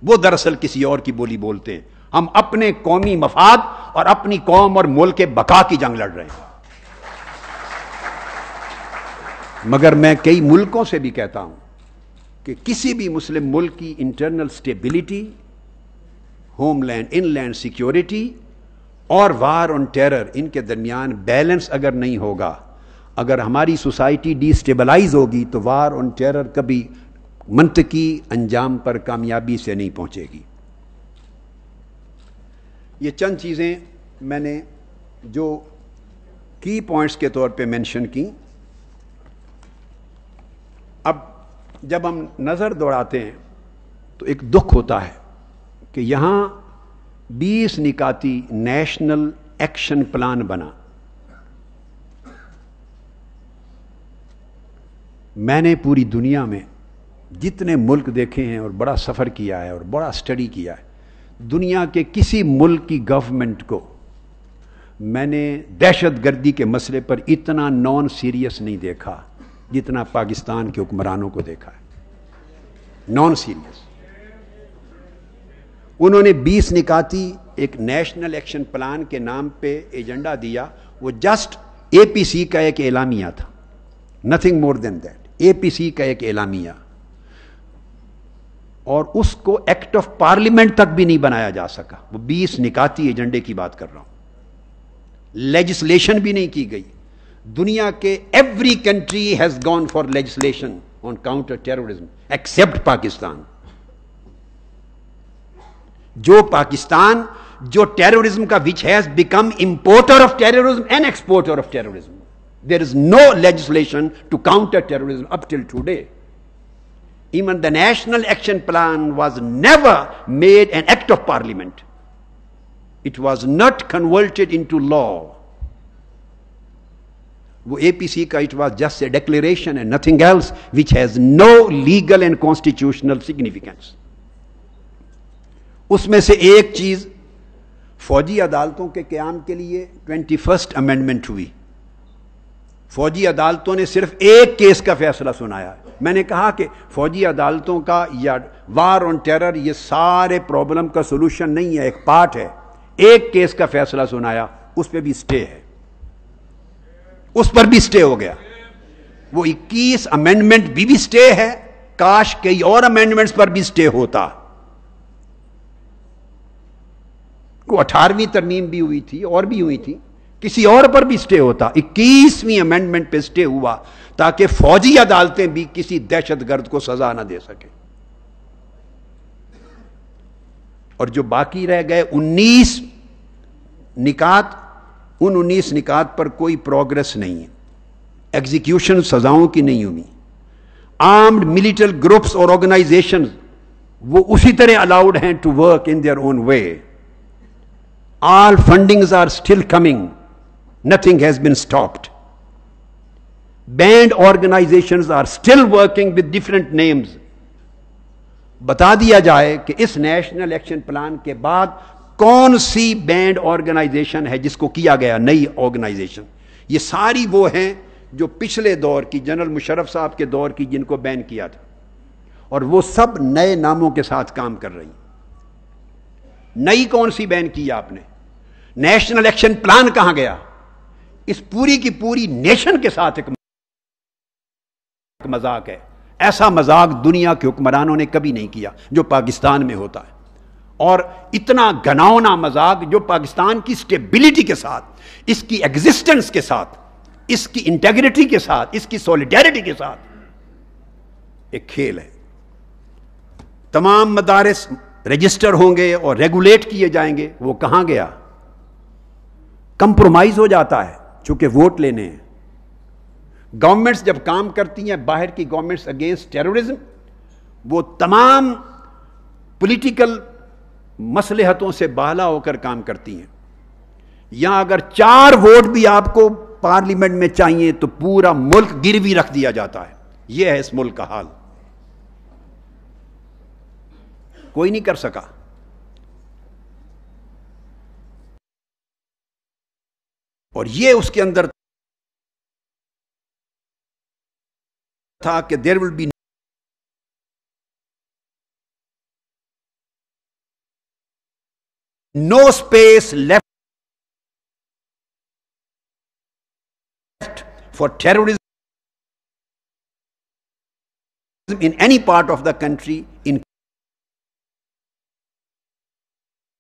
وہ دراصل کسی اور کی بولی بولتے ہیں. ہم اپنے قومی مفاد اور اپنی قوم اور ملک کے بقا کی جنگ لڑ رہے ہیں. مگر میں کئی ملکوں سے بھی کہتا ہوں کہ کسی بھی مسلم ملک کی انٹرنل سٹیبلٹی, ہوم لینڈ, ان لینڈ سیکیورٹی اور وار آن ٹیرر, ان کے درمیان بیلنس اگر نہیں ہوگا, اگر ہماری سوسائٹی ڈی سٹیبلائز ہوگی, تو وار آن ٹیرر کبھی منطقی انجام پر کامیابی سے نہیں پہنچے گی. یہ چند چیزیں میں نے جو کی پوائنٹس کے طور پہ مینشن کی. اب جب ہم نظر دوڑاتے ہیں تو ایک دکھ ہوتا ہے کہ یہاں 20 نکاتی نیشنل ایکشن پلان بنا. میں نے پوری دنیا میں جتنے ملک دیکھے ہیں اور بڑا سفر کیا ہے اور بڑا اسٹڈی کیا ہے, دنیا کے کسی ملک کی گورنمنٹ کو میں نے دہشت گردی کے مسئلے پر اتنا نان سیریس نہیں دیکھا جتنا پاکستان کے حکمرانوں کو دیکھا ہے. Non serious. انہوں نے 20 نکاتی ایک نیشنل ایکشن پلان کے نام پہ ایجنڈا دیا. وہ جسٹ اے پی سی کا ایک اعلامیہ تھا, نتھنگ مور دین دیٹ. اے پی سی کا ایک اعلامیہ, اور اس کو ایکٹ آف پارلیمنٹ تک بھی نہیں بنایا جا سکا. وہ 20 نکاتی ایجنڈے کی بات کر رہا ہوں. لیجسلیشن بھی نہیں کی گئی. دنیا کے every country has gone for legislation on counter terrorism except Pakistan. جو پاکستان جو ٹیررزم کا which has become importer of terrorism and exporter of terrorism. There is no legislation to counter terrorism up till today. Even the National Action Plan was never made an act of parliament. It was not converted into law. وہ APC کا it was just a declaration and nothing else which has no legal and constitutional significance. اس میں سے ایک چیز فوجی عدالتوں کے قیام کے لیے 21 امینڈمنٹ ہوئی. فوجی عدالتوں نے صرف ایک کیس کا فیصلہ سنایا. میں نے کہا کہ فوجی عدالتوں کا یا وار آن ٹیرر یہ سارے پرابلم کا سولوشن نہیں ہے، ایک پارٹ ہے. ایک کیس کا فیصلہ سنایا، اس پہ بھی سٹے ہے، اس پر بھی سٹے ہو گیا. وہ 21 امینڈمنٹ بھی سٹے ہے. کاش کئی اور امینڈمنٹس پر بھی سٹے ہوتا. کو 18ویں ترمیم بھی ہوئی تھی اور بھی ہوئی تھی، کسی اور پر بھی سٹے ہوتا. 21ویں امینڈمنٹ پہ سٹے ہوا تاکہ فوجی عدالتیں بھی کسی دہشت گرد کو سزا نہ دے سکیں. اور جو باقی رہ گئے 19 نکات، ان 19 نکات پر کوئی پروگرس نہیں ہے. ایگزیکیوشن سزاؤں کی نہیں ہوئی. آرمڈ ملیٹری گروپس اور آرگنائزیشن وہ اسی طرح الاؤڈ ہیں to work in their own way. All fundings are still coming. Nothing has been stopped. Band organizations are still working with different names. بتا دیا جائے کہ اس نیشنل ایکشن پلان کے بعد کون سی بینڈ آرگنائزیشن ہے جس کو کیا گیا نئی آرگنائزیشن. یہ ساری وہ ہیں جو پچھلے دور کی جنرل مشرف صاحب کے دور کی جن کو بین کیا تھا، اور وہ سب نئے ناموں کے ساتھ کام کر رہی. نئی کون سی بین کی آپ نے؟ نیشنل ایکشن پلان کہاں گیا؟ اس پوری کی پوری نیشن کے ساتھ ایک مذاق ہے. ایسا مذاق دنیا کے حکمرانوں نے کبھی نہیں کیا جو پاکستان میں ہوتا ہے. اور اتنا گھناؤنا مذاق جو پاکستان کی سٹیبلٹی کے ساتھ، اس کی ایگزسٹنس کے ساتھ، اس کی انٹیگریٹی کے ساتھ، اس کی سولیڈیرٹی کے ساتھ ایک کھیل ہے. تمام مدارس رجسٹر ہوں گے اور ریگولیٹ کیے جائیں گے. وہ کہاں گیا؟ کمپرومائز ہو جاتا ہے چونکہ ووٹ لینے ہیں. گورنمنٹس جب کام کرتی ہیں، باہر کی گورنمنٹس اگینسٹ ٹیررزم، وہ تمام پولیٹیکل مصلحتوں سے بالا ہو کر کام کرتی ہیں. یہاں اگر 4 ووٹ بھی آپ کو پارلیمنٹ میں چاہیے تو پورا ملک گروی رکھ دیا جاتا ہے. یہ ہے اس ملک کا حال. کوئی نہیں کر سکا. اور یہ اس کے اندر تھا کہ there will be no space left for terrorism in any part of the country. In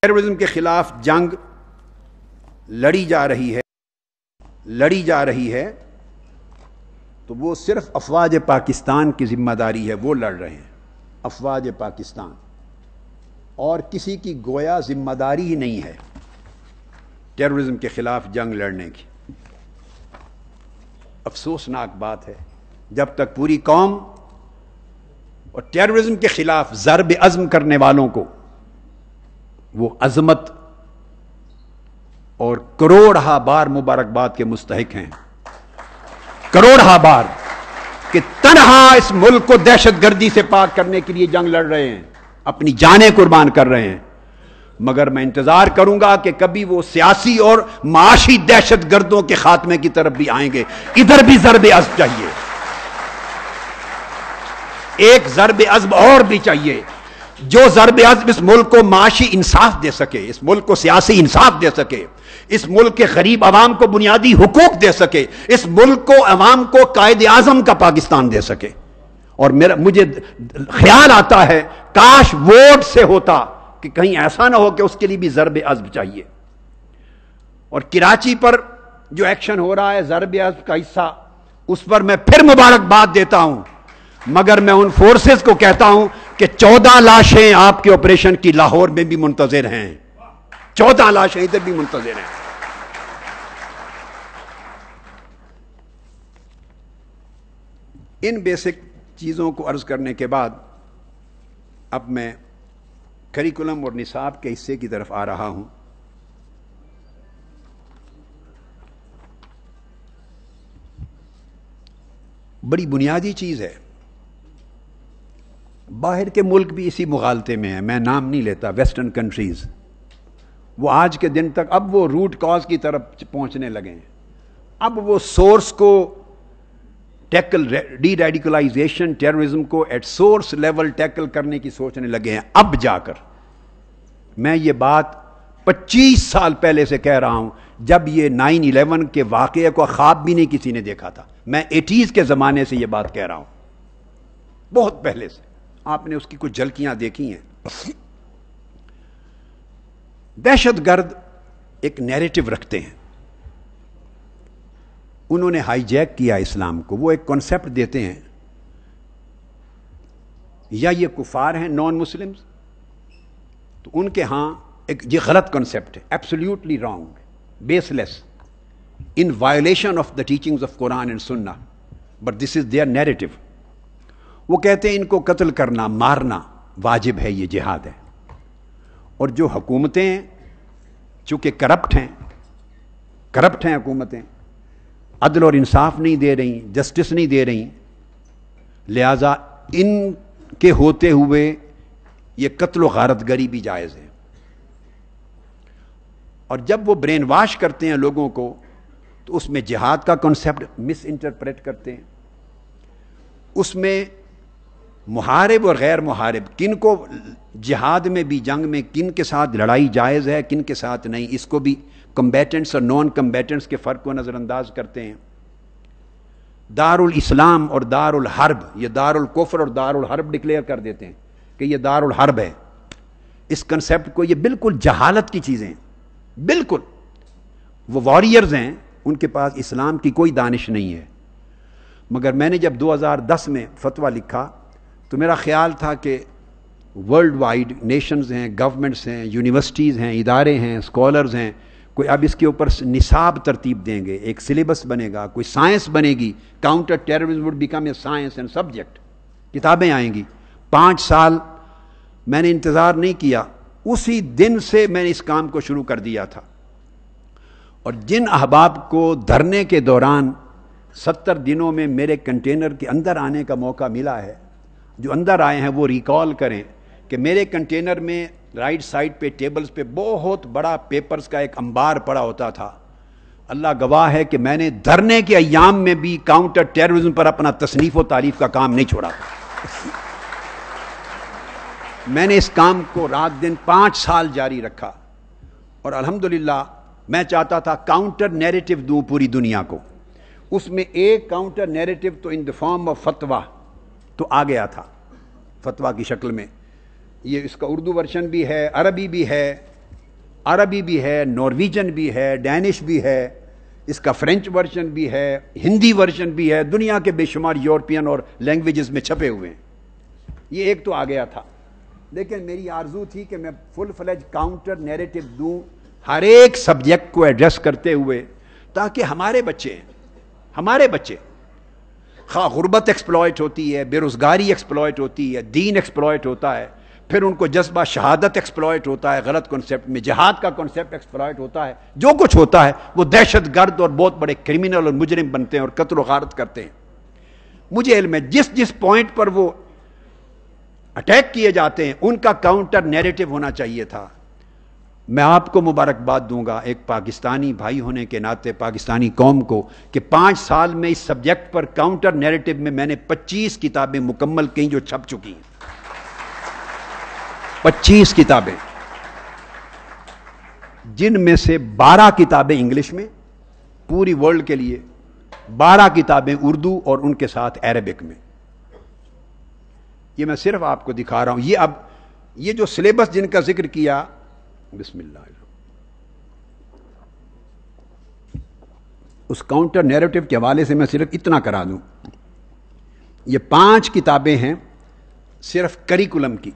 terrorism کے خلاف جنگ لڑی جا رہی ہے تو وہ صرف افواج پاکستان کی ذمہ داری ہے. وہ لڑ رہے ہیں افواج پاکستان، اور کسی کی گویا ذمہ داری ہی نہیں ہے ٹیررزم کے خلاف جنگ لڑنے کی. افسوسناک بات ہے جب تک پوری قوم اور ٹیررزم کے خلاف ضرب عزم کرنے والوں کو وہ عظمت اور کروڑہا بار مبارکباد کے مستحق ہیں. کروڑہا بار کہ تنہا اس ملک کو دہشت گردی سے پاک کرنے کے لیے جنگ لڑ رہے ہیں، اپنی جانیں قربان کر رہے ہیں. مگر میں انتظار کروں گا کہ کبھی وہ سیاسی اور معاشی دہشت گردوں کے خاتمے کی طرف بھی آئیں گے. ادھر بھی ضرب عزم چاہیے، ایک ضرب عزم اور بھی چاہیے، جو ضرب عزم اس ملک کو معاشی انصاف دے سکے، اس ملک کو سیاسی انصاف دے سکے، اس ملک کے غریب عوام کو بنیادی حقوق دے سکے، اس ملک کو عوام کو قائد اعظم کا پاکستان دے سکے. اور مجھے خیال آتا ہے کاش ووٹ سے ہوتا، کہ کہیں ایسا نہ ہو کہ اس کے لیے بھی ضرب عزم چاہیے. اور کراچی پر جو ایکشن ہو رہا ہے ضرب عزم کا حصہ، اس پر میں پھر مبارکباد دیتا ہوں. مگر میں ان فورسز کو کہتا ہوں کہ 14 لاشیں آپ کے آپریشن کی لاہور میں بھی منتظر ہیں، 14 لاشیں ادھر بھی منتظر ہیں. ان بیسک چیزوں کو عرض کرنے کے بعد اب میں کریکولم اور نصاب کے حصے کی طرف آ رہا ہوں. بڑی بنیادی چیز ہے. باہر کے ملک بھی اسی مغالطے میں ہیں, میں نام نہیں لیتا, ویسٹرن کنٹریز, وہ آج کے دن تک اب وہ روٹ کاز کی طرف پہنچنے لگے ہیں. اب وہ سورس کو ٹیکل, ڈی ریڈیکلائزیشن, ٹیررزم کو ایٹ سورس لیول ٹیکل کرنے کی سوچنے لگے ہیں اب جا کر. میں یہ بات 25 سال پہلے سے کہہ رہا ہوں, جب یہ 9/11 کے واقعے کو خواب بھی نہیں کسی نے دیکھا تھا. میں 80s کے زمانے سے یہ بات کہہ رہا ہوں, بہت پہلے سے. آپ نے اس کی کچھ جھلکیاں دیکھی ہیں. دہشت گرد ایک نیریٹو رکھتے ہیں, انہوں نے ہائی جیک کیا اسلام کو. وہ ایک کانسیپٹ دیتے ہیں, یا یہ کفار ہیں نان مسلمز, تو ان کے ہاں ایک یہ غلط کانسیپٹ ہے, absolutely wrong, baseless, in violation of the teachings of Quran and Sunnah, but this is their narrative. وہ کہتے ہیں ان کو قتل کرنا, مارنا واجب ہے, یہ جہاد ہے. اور جو حکومتیں چونکہ کرپٹ ہیں حکومتیں, عدل اور انصاف نہیں دے رہی, جسٹس نہیں دے رہی, لہذا ان کے ہوتے ہوئے یہ قتل و غارت گری بھی جائز ہے. اور جب وہ برین واش کرتے ہیں لوگوں کو, تو اس میں جہاد کا کنسیپٹ مس انٹرپریٹ کرتے ہیں. اس میں محارب اور غیر محارب, کن کو جہاد میں بھی, جنگ میں کن کے ساتھ لڑائی جائز ہے, کن کے ساتھ نہیں, اس کو بھی کمبیٹنٹس اور نان کمبیٹنٹس کے فرق کو نظر انداز کرتے ہیں. دار الاسلام اور دار الحرب, یہ دار الکفر اور دار الحرب ڈکلیئر کر دیتے ہیں کہ یہ دار الحرب ہے. اس کنسیپٹ کو, یہ بالکل جہالت کی چیزیں ہیں, بالکل. وہ واریئرز ہیں, ان کے پاس اسلام کی کوئی دانش نہیں ہے. مگر میں نے جب 2010 میں فتویٰ لکھا تو میرا خیال تھا کہ ورلڈ وائڈ نیشنز ہیں, گورنمنٹس ہیں, یونیورسٹیز ہیں, ادارے ہیں, اسکالرز ہیں, کوئی اب اس کے اوپر نصاب ترتیب دیں گے, ایک سلیبس بنے گا, کوئی سائنس بنے گی, counter terrorism would become a science and subject, کتابیں آئیں گی. 5 سال میں نے انتظار نہیں کیا, اسی دن سے میں نے اس کام کو شروع کر دیا تھا. اور جن احباب کو دھرنے کے دوران 70 دنوں میں میرے کنٹینر کے اندر آنے کا موقع ملا ہے, جو اندر آئے ہیں وہ ریکال کریں کہ میرے کنٹینر میں رائٹ سائڈ پہ ٹیبلز پہ بہت بڑا پیپرز کا ایک انبار پڑا ہوتا تھا. اللہ گواہ ہے کہ میں نے دھرنے کے ایام میں بھی کاؤنٹر ٹیررزم پر اپنا تصنیف و تعریف کا کام نہیں چھوڑا تھا. میں نے اس کام کو رات دن 5 سال جاری رکھا, اور الحمدللہ میں چاہتا تھا کاؤنٹر نیریٹو دوں پوری دنیا کو. اس میں ایک کاؤنٹر نیریٹو تو ان دا فارم آف فتویٰ تو آ گیا تھا, فتویٰ کی شکل میں. یہ اس کا اردو ورژن بھی ہے, عربی بھی ہے, نارویجن بھی ہے, ڈینش بھی ہے, اس کا فرینچ ورژن بھی ہے, ہندی ورژن بھی ہے, دنیا کے بے شمار یورپین اور لینگویجز میں چھپے ہوئے ہیں. یہ ایک تو آ گیا تھا, لیکن میری آرزو تھی کہ میں فل فلیج کاؤنٹر نیریٹو دوں ہر ایک سبجیکٹ کو ایڈریس کرتے ہوئے, تاکہ ہمارے بچے خواہ غربت ایکسپلائٹ ہوتی ہے, بے روزگاری ایکسپلائٹ ہوتی ہے, دین ایکسپلائٹ ہوتا ہے, پھر ان کو جذبہ شہادت ایکسپلائٹ ہوتا ہے, غلط کنسیپٹ میں جہاد کا کنسیپٹ ایکسپلائٹ ہوتا ہے, جو کچھ ہوتا ہے وہ دہشت گرد اور بہت بڑے کرمنل اور مجرم بنتے ہیں اور قتل و غارت کرتے ہیں. مجھے علم ہے جس پوائنٹ پر وہ اٹیک کیے جاتے ہیں ان کا کاؤنٹر نیریٹو ہونا چاہیے تھا. میں آپ کو مبارکباد دوں گا ایک پاکستانی بھائی ہونے کے ناطے, پاکستانی قوم کو, کہ 5 سال میں اس سبجیکٹ پر کاؤنٹر نیریٹو میں میں نے 25 کتابیں مکمل کی جو چھپ چکی ہیں. 25 کتابیں, جن میں سے 12 کتابیں انگلش میں پوری ورلڈ کے لیے, 12 کتابیں اردو اور ان کے ساتھ عربک میں. یہ میں صرف آپ کو دکھا رہا ہوں. یہ جو سلیبس جن کا ذکر کیا, بسم اللہ, اس کاؤنٹر نیریٹو کے حوالے سے میں صرف اتنا کرا دوں. یہ 5 کتابیں ہیں صرف کریکولم کی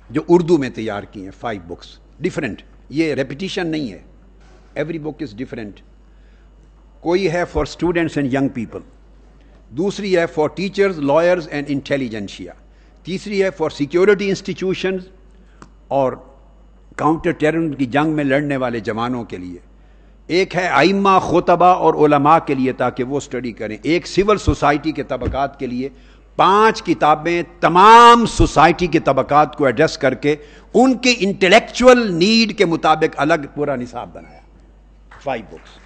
جو اردو میں تیار کی ہیں. 5 بکس ڈیفرنٹ, یہ ریپیٹیشن نہیں ہے, ایوری بک از ڈیفرنٹ. کوئی ہے for students and young people, دوسری ہے for teachers, lawyers and intelligentsia, تیسری ہے فار سیکیورٹی انسٹیٹیوشنز اور کاؤنٹر ٹیررزم کی جنگ میں لڑنے والے جوانوں کے لیے, ایک ہے ائمہ خطبہ اور علماء کے لیے تاکہ وہ اسٹڈی کریں، ایک سول سوسائٹی کے طبقات کے لیے 5 کتابیں تمام سوسائٹی کے طبقات کو ایڈریس کر کے ان کے انٹلیکچول نیڈ کے مطابق الگ پورا نصاب بنایا، 5 بکس۔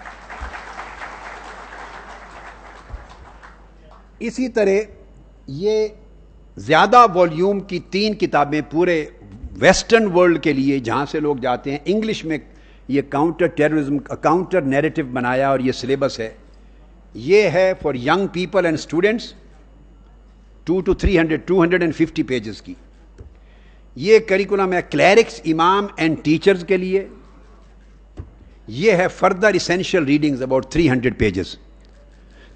اسی طرح یہ زیادہ والیوم کی 3 کتابیں پورے ویسٹرن ورلڈ کے لیے جہاں سے لوگ جاتے ہیں، انگلش میں یہ کاؤنٹر ٹیررزم کاؤنٹر نیریٹو بنایا اور یہ سلیبس ہے۔ یہ ہے for young people and students 250 pages کی۔ یہ کریکولم ہے کلیرکس، امام اینڈ ٹیچرز کے لیے۔ یہ ہے further essential readings about 300 pages.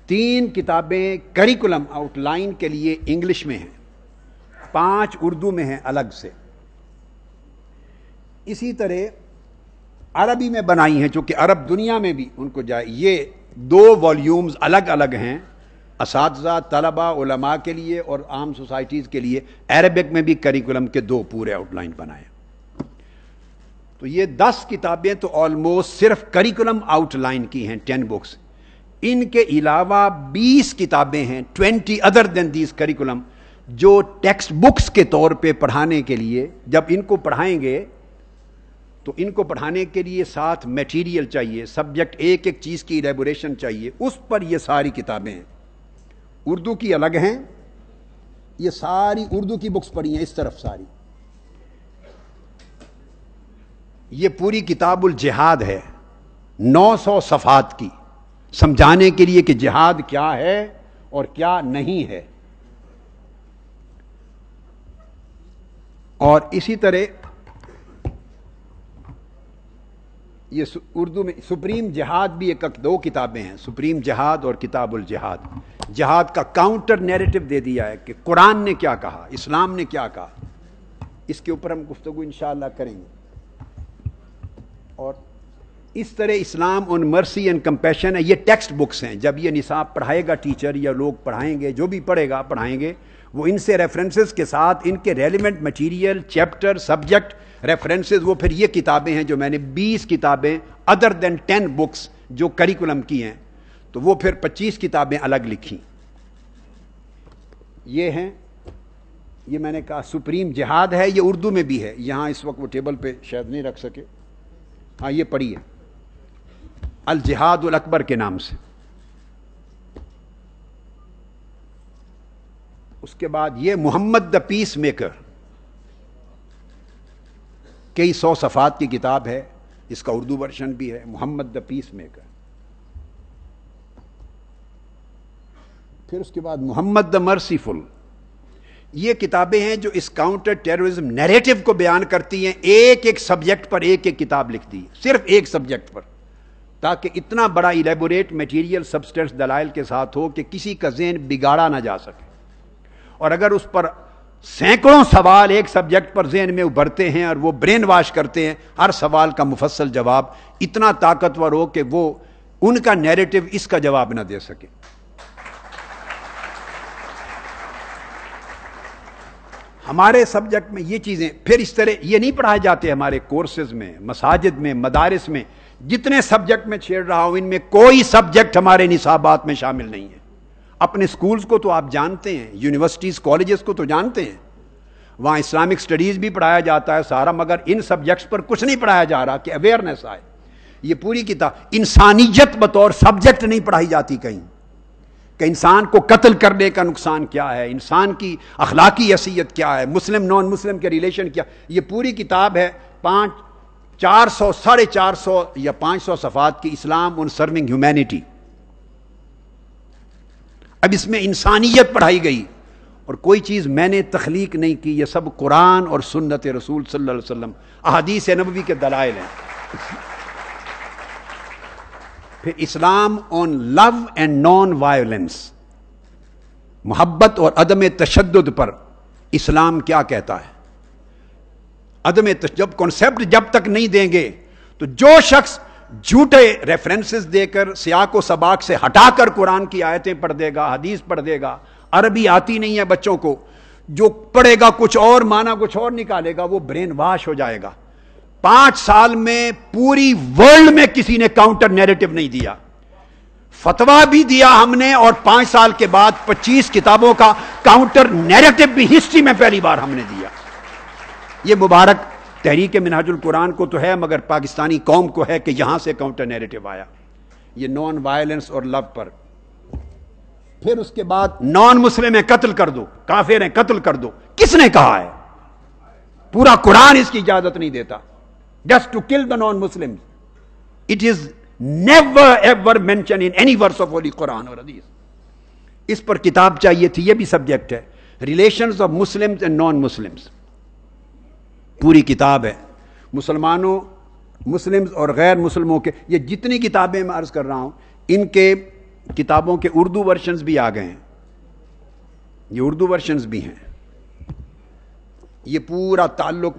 3 کتابیں کریکولم آؤٹ لائن کے لیے انگلش میں ہیں، 5 اردو میں ہیں الگ سے۔ اسی طرح عربی میں بنائی ہیں چونکہ عرب دنیا میں بھی ان کو جائے۔ یہ 2 والیومز الگ الگ ہیں، اساتذہ، طلبہ، علماء کے لیے اور عام سوسائٹیز کے لیے۔ عربک میں بھی کریکولم کے 2 پورے آؤٹ لائن بنائے۔ تو یہ 10 کتابیں تو آلموسٹ صرف کریکولم آؤٹ لائن کی ہیں، 10 بکس۔ ان کے علاوہ 20 کتابیں ہیں 20 ادر دین دیز کریکولم جو ٹیکسٹ بکس کے طور پہ پڑھانے کے لیے، جب ان کو پڑھائیں گے تو ان کو پڑھانے کے لیے ساتھ میٹیریل چاہیے، سبجیکٹ ایک ایک چیز کی ایلیبوریشن چاہیے، اس پر یہ ساری کتابیں ہیں۔ اردو کی الگ ہیں، یہ ساری اردو کی بکس پڑھی ہیں اس طرف ساری۔ یہ پوری کتاب الجہاد ہے 900 صفحات کی، سمجھانے کے لیے کہ جہاد کیا ہے اور کیا نہیں ہے۔ اور اسی طرح یہ اردو میں سپریم جہاد بھی 2 کتابیں ہیں، سپریم جہاد اور کتاب الجہاد۔ جہاد کا کاؤنٹر نیریٹو دے دیا ہے کہ قرآن نے کیا کہا، اسلام نے کیا کہا۔ اس کے اوپر ہم گفتگو انشاءاللہ کریں گے۔ اور اس طرح اسلام آن مرسی اینڈ کمپیشن ہے، یہ ٹیکسٹ بکس ہیں۔ جب یہ نصاب پڑھائے گا ٹیچر یا لوگ پڑھائیں گے، جو بھی پڑھائیں گے، وہ ان سے ریفرنسز کے ساتھ ان کے relevant material, chapter, subject references, وہ پھر یہ کتابیں ہیں جو میں نے 20 کتابیں ادر دین 10 بکس جو کریکولم کی ہیں، تو وہ پھر 25 کتابیں الگ لکھی۔ یہ ہیں، یہ میں نے کہا سپریم جہاد ہے، یہ اردو میں بھی ہے، یہاں اس وقت وہ ٹیبل پہ شاید نہیں رکھ سکے، ہاں یہ پڑھی ہے، الجہاد الاکبر کے نام سے۔ اس کے بعد یہ محمد دا پیس میکر، کئی 100 صفحات کی کتاب ہے، اس کا اردو ورژن بھی ہے، محمد دا پیس میکر۔ پھر اس کے بعد محمد دا مرسیفل۔ یہ کتابیں ہیں جو اس کاؤنٹر ٹیررزم نیریٹو کو بیان کرتی ہیں، ایک ایک سبجیکٹ پر ایک ایک کتاب لکھتی ہے، صرف ایک سبجیکٹ پر، تاکہ اتنا بڑا ایلیبوریٹ میٹیریل سبسٹنس دلائل کے ساتھ ہو کہ کسی کا ذہن بگاڑا نہ جا سکے۔ اور اگر اس پر سینکڑوں سوال ایک سبجیکٹ پر ذہن میں ابھرتے ہیں اور وہ برین واش کرتے ہیں، ہر سوال کا مفصل جواب اتنا طاقتور ہو کہ وہ ان کا نیریٹو اس کا جواب نہ دے سکے۔ ہمارے سبجیکٹ میں یہ چیزیں پھر اس طرح یہ نہیں پڑھائے جاتے ہمارے کورسز میں، مساجد میں، مدارس میں۔ جتنے سبجیکٹ میں چھیڑ رہا ہوں ان میں کوئی سبجیکٹ ہمارے نصابات میں شامل نہیں ہے۔ اپنے سکولز کو تو آپ جانتے ہیں، یونیورسٹیز، کالجز کو تو جانتے ہیں، وہاں اسلامک سٹڈیز بھی پڑھایا جاتا ہے سارا، مگر ان سبجیکٹس پر کچھ نہیں پڑھایا جا رہا کہ اویئرنیس آئے۔ یہ پوری کتاب انسانیت بطور سبجیکٹ نہیں پڑھائی جاتی کہیں، کہ انسان کو قتل کرنے کا نقصان کیا ہے، انسان کی اخلاقی حیثیت کیا ہے، مسلم نان مسلم کے ریلیشن کیا۔ یہ پوری کتاب ہے 400 450 یا 500 صفحات کی، اسلام آن سرونگ ہیومینٹی۔ اب اس میں انسانیت پڑھائی گئی، اور کوئی چیز میں نے تخلیق نہیں کی، یہ سب قرآن اور سنت رسول صلی اللہ علیہ وسلم، احادیث نبوی کے دلائل ہیں۔ پھر اسلام آن لو اینڈ نان وائلنس، محبت اور عدم تشدد پر اسلام کیا کہتا ہے۔ عدم جب کانسیپٹ جب تک نہیں دیں گے تو جو شخص جھوٹے ریفرنسز دے کر سیاق و سباق سے ہٹا کر قرآن کی آیتیں پڑھ دے گا، حدیث پڑھ دے گا، عربی آتی نہیں ہے بچوں کو، جو پڑھے گا کچھ اور معنی کچھ اور نکالے گا، وہ برین واش ہو جائے گا۔ 5 سال میں پوری ورلڈ میں کسی نے کاؤنٹر نیریٹو نہیں دیا. فتوا بھی دیا ہم نے, اور 5 سال کے بعد 25 کتابوں کا کاؤنٹر نیریٹو بھی ہسٹری میں پہلی بار ہم نے دیا. یہ مبارک تحریک منہاج القرآن کو تو ہے, مگر پاکستانی قوم کو ہے کہ یہاں سے کاؤنٹر نیریٹو آیا, یہ نان وائلنس اور لو پر. پھر اس کے بعد نان مسلم ہیں قتل کر دو, کافر ہیں قتل کر دو. کس نے کہا ہے؟ پورا قرآن اس کی اجازت نہیں دیتا. Just to kill the non Muslim. It is never ever mention in any verse of holy Quran اور حدیث. اس پر کتاب چاہیے تھی, یہ بھی سبجیکٹ ہے, relations of Muslims and non Muslims. پوری کتاب ہے مسلمانوں, مسلمز اور غیر مسلموں کے. یہ جتنی کتابیں میں عرض کر رہا ہوں, ان کے کتابوں کے اردو ورشنز بھی آ گئے ہیں, یہ اردو ورشنز بھی ہیں. یہ پورا تعلق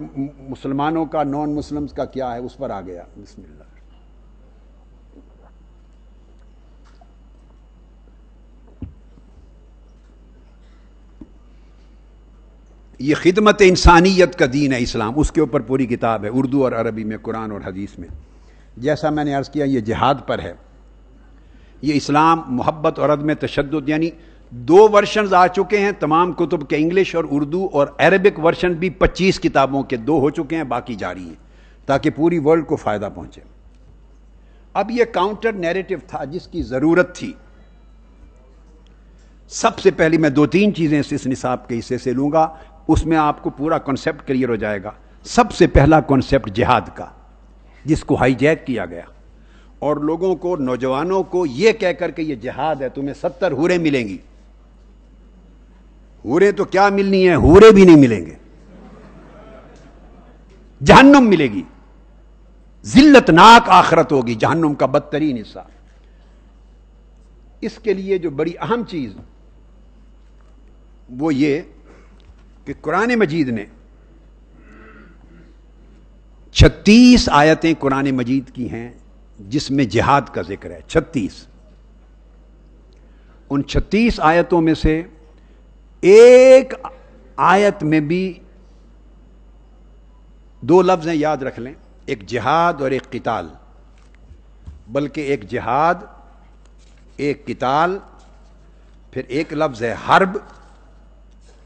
مسلمانوں کا نان مسلمز کا کیا ہے اس پر آ گیا. بسم اللہ. یہ خدمت انسانیت کا دین ہے اسلام, اس کے اوپر پوری کتاب ہے اردو اور عربی میں, قرآن اور حدیث میں. جیسا میں نے عرض کیا یہ جہاد پر ہے. یہ اسلام محبت اور عدم تشدد, یعنی 2 ورشنز آ چکے ہیں تمام کتب کے, انگلش اور اردو, اور عربک ورشن بھی 25 کتابوں کے 2 ہو چکے ہیں, باقی جاری ہیں, تاکہ پوری ورلڈ کو فائدہ پہنچے. اب یہ کاؤنٹر نیریٹو تھا جس کی ضرورت تھی. سب سے پہلی میں 2-3 چیزیں اس نصاب کے حصے سے لوں گا, اس میں آپ کو پورا کنسیپٹ کلیئر ہو جائے گا. سب سے پہلا کنسیپٹ جہاد کا, جس کو ہائی جیک کیا گیا, اور لوگوں کو, نوجوانوں کو یہ کہہ کر کہ یہ جہاد ہے, تمہیں 70 حوریں ملیں گی. حوریں تو کیا ملنی ہے, حوریں بھی نہیں ملیں گے, جہنم ملے گی, ذلت ناک آخرت ہوگی, جہنم کا بدترین حصہ. اس کے لیے جو بڑی اہم چیز وہ یہ کہ قرآن مجید نے 36 آیتیں قرآن مجید کی ہیں جس میں جہاد کا ذکر ہے. 36. ان 36 آیتوں میں سے ایک آیت میں بھی 2 لفظ ہیں, یاد رکھ لیں, ایک جہاد اور ایک قتال. بلکہ ایک جہاد, ایک قتال, پھر ایک لفظ ہے حرب,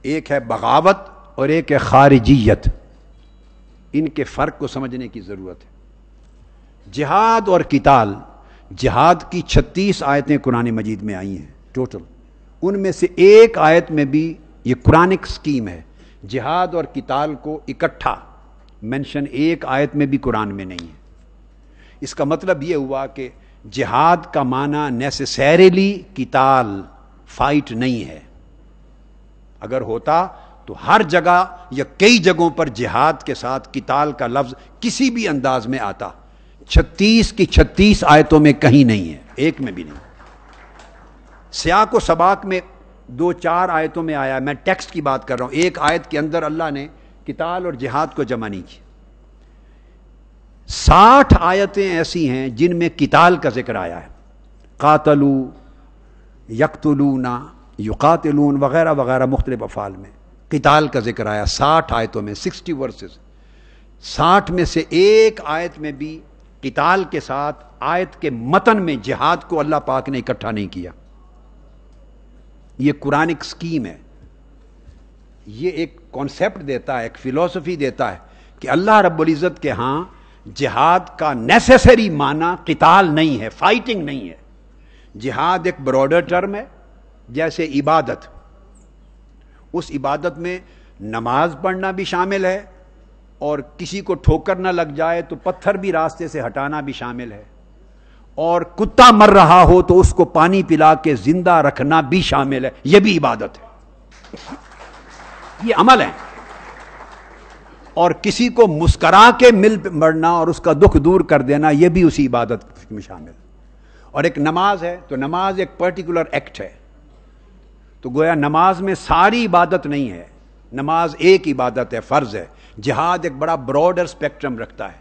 ایک ہے بغاوت, اور ایک ہے خارجیت. ان کے فرق کو سمجھنے کی ضرورت ہے. جہاد اور قتال, جہاد کی 36 آیتیں قرآن مجید میں آئی ہیں ٹوٹل. ان میں سے ایک آیت میں بھی یہ قرآنک سکیم ہے, جہاد اور قتال کو اکٹھا مینشن ایک آیت میں بھی قرآن میں نہیں ہے. اس کا مطلب یہ ہوا کہ جہاد کا معنی نیسیسریلی قتال, فائٹ نہیں ہے. اگر ہوتا تو ہر جگہ یا کئی جگہوں پر جہاد کے ساتھ قتال کا لفظ کسی بھی انداز میں آتا. 36 کی 36 آیتوں میں کہیں نہیں ہے, ایک میں بھی نہیں. سیاق و سباق میں 2-4 آیتوں میں آیا, میں ٹیکسٹ کی بات کر رہا ہوں. ایک آیت کے اندر اللہ نے قتال اور جہاد کو جمع نہیں کی. 60 آیتیں ایسی ہیں جن میں قتال کا ذکر آیا ہے, قاتلوا, یقتلون, یقاتلون وغیرہ وغیرہ مختلف افعال میں قتال کا ذکر آیا 60 آیتوں میں, 60 ورسز. 60 میں سے ایک آیت میں بھی قتال کے ساتھ آیت کے متن میں جہاد کو اللہ پاک نے اکٹھا نہیں کیا. یہ قرآنک سکیم ہے. یہ ایک کانسیپٹ دیتا ہے, ایک فلسفی دیتا ہے کہ اللہ رب العزت کے ہاں جہاد کا نیسیسری معنی قتال نہیں ہے, فائٹنگ نہیں ہے. جہاد ایک براڈر ٹرم ہے, جیسے عبادت. اس عبادت میں نماز پڑھنا بھی شامل ہے, اور کسی کو ٹھوکر نہ لگ جائے تو پتھر بھی راستے سے ہٹانا بھی شامل ہے, اور کتا مر رہا ہو تو اس کو پانی پلا کے زندہ رکھنا بھی شامل ہے. یہ بھی عبادت ہے, یہ عمل ہے. اور کسی کو مسکرا کے مل مرنا اور اس کا دکھ دور کر دینا, یہ بھی اسی عبادت میں شامل. اور ایک نماز ہے, تو نماز ایک پرٹیکولر ایکٹ ہے. تو گویا نماز میں ساری عبادت نہیں ہے, نماز ایک عبادت ہے, فرض ہے. جہاد ایک بڑا براڈر اسپیکٹرم رکھتا ہے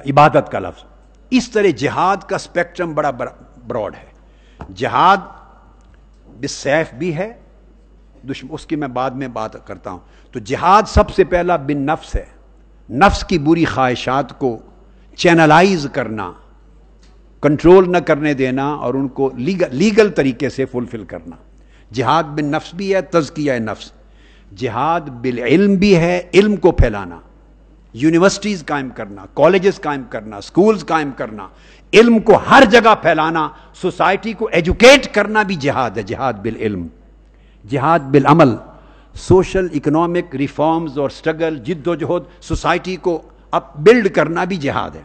عبادت کا لفظ. اس طرح جہاد کا اسپیکٹرم بڑا براڈ ہے. جہاد بالسیف بھی ہے, اس کی میں بعد میں بات کرتا ہوں. تو جہاد سب سے پہلا بن نفس ہے, نفس کی بری خواہشات کو چینلائز کرنا، کنٹرول نہ کرنے دینا اور ان کو لیگل طریقے سے فلفل کرنا. جہاد بالنفس بھی ہے، تزکیہ نفس. جہاد بالعلم بھی ہے، علم کو پھیلانا، یونیورسٹیز قائم کرنا، کالجز قائم کرنا، سکولز قائم کرنا، علم کو ہر جگہ پھیلانا، سوسائٹی کو ایجوکیٹ کرنا بھی جہاد ہے. جہاد بالعلم، جہاد بالعمل، سوشل اکنامک ریفارمز اور سٹرگل، جد و جہد، سوسائٹی کو اپ بلڈ کرنا بھی جہاد ہے.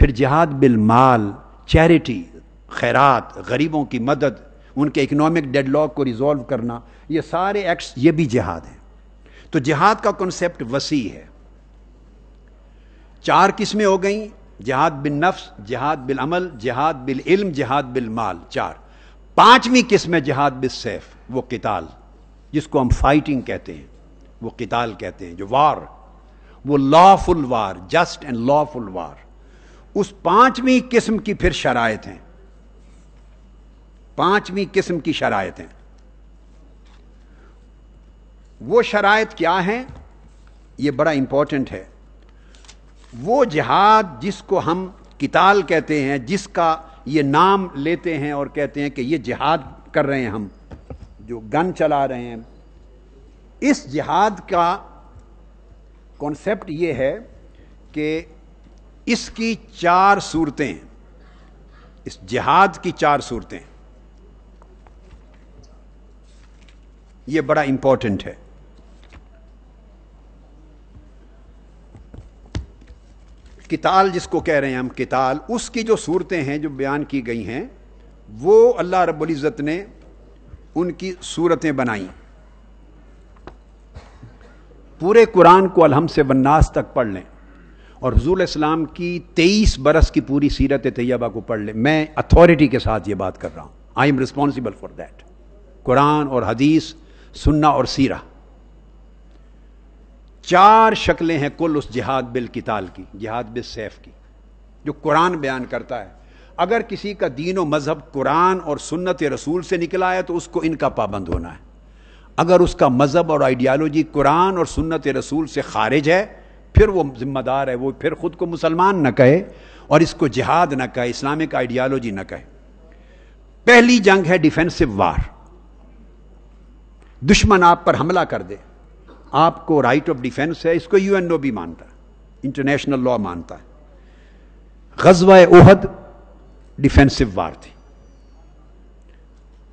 پھر جہاد بالمال، چیریٹی، خیرات، غریبوں کی مدد، ان کے اکنامک ڈیڈ لاک کو ریزالو کرنا، یہ سارے ایکٹس یہ بھی جہاد ہیں. تو جہاد کا کنسیپٹ وسیع ہے. 4 قسمیں ہو گئیں: جہاد بالنفس، جہاد بالعمل، جہاد بالعلم، جہاد بالمال. 4. 5ویں قسم ہے جہاد بالسیف، وہ قتال، جس کو ہم فائٹنگ کہتے ہیں، وہ قتال کہتے ہیں، جو وار، وہ lawful war, just and lawful war. اس 5ویں قسم کی پھر شرائط ہیں. 5ویں قسم کی شرائط ہیں. وہ شرائط کیا ہیں؟ یہ بڑا امپورٹنٹ ہے. وہ جہاد جس کو ہم قتال کہتے ہیں، جس کا یہ نام لیتے ہیں اور کہتے ہیں کہ یہ جہاد کر رہے ہیں، ہم جو گن چلا رہے ہیں، اس جہاد کا کانسیپٹ یہ ہے کہ اس کی 4 صورتیں، اس جہاد کی 4 صورتیں، یہ بڑا امپورٹنٹ ہے. قتال جس کو کہہ رہے ہیں ہم، قتال، اس کی جو صورتیں ہیں جو بیان کی گئی ہیں، وہ اللہ رب العزت نے ان کی صورتیں بنائیں. پورے قرآن کو الحمد سے والناس تک پڑھ لیں اور حضور اسلام کی 23 برس کی پوری سیرت طیبہ کو پڑھ لیں. میں اتھارٹی کے ساتھ یہ بات کر رہا ہوں. I am responsible for that. Quran اور حدیث، سنہ اور سیرہ، 4 شکلیں ہیں کل اس جہاد بالقتال کی، جہاد بالسیف کی، جو قرآن بیان کرتا ہے. اگر کسی کا دین و مذہب قرآن اور سنت رسول سے نکلا ہے تو اس کو ان کا پابند ہونا ہے. اگر اس کا مذہب اور آئیڈیالوجی قرآن اور سنت رسول سے خارج ہے، پھر وہ ذمہ دار ہے، وہ پھر خود کو مسلمان نہ کہے اور اس کو جہاد نہ کہے، اسلامک آئیڈیالوجی نہ کہے. پہلی جنگ ہے ڈیفینسو وار. دشمن آپ پر حملہ کر دے، آپ کو رائٹ آف ڈیفینس ہے. اس کو UN بھی مانتا ہے، انٹرنیشنل لا مانتا ہے. غزوہ احد ڈیفینسو وار تھی.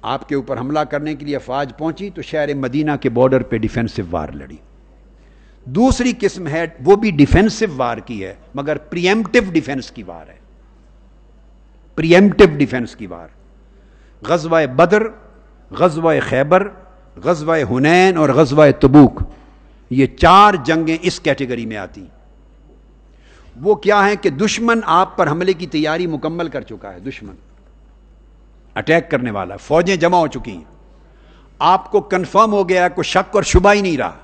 آپ کے اوپر حملہ کرنے کے لیے افواج پہنچی تو شہر مدینہ کے بارڈر پہ ڈیفینسو وار لڑی. دوسری قسم ہے، وہ بھی ڈیفینسو وار کی ہے مگر پریمپٹیو ڈیفینس کی وار ہے. پریمپٹیو ڈیفینس کی وار. غزوہ بدر، غزوہ خیبر، غزوہ حنین اور غزوہ تبوک، یہ 4 جنگیں اس کیٹیگری میں آتی. وہ کیا ہیں کہ دشمن آپ پر حملے کی تیاری مکمل کر چکا ہے. دشمن اٹیک کرنے والا، فوجیں جمع ہو چکی ہیں، آپ کو کنفرم ہو گیا، کوئی شک اور شبہ ہی نہیں رہا.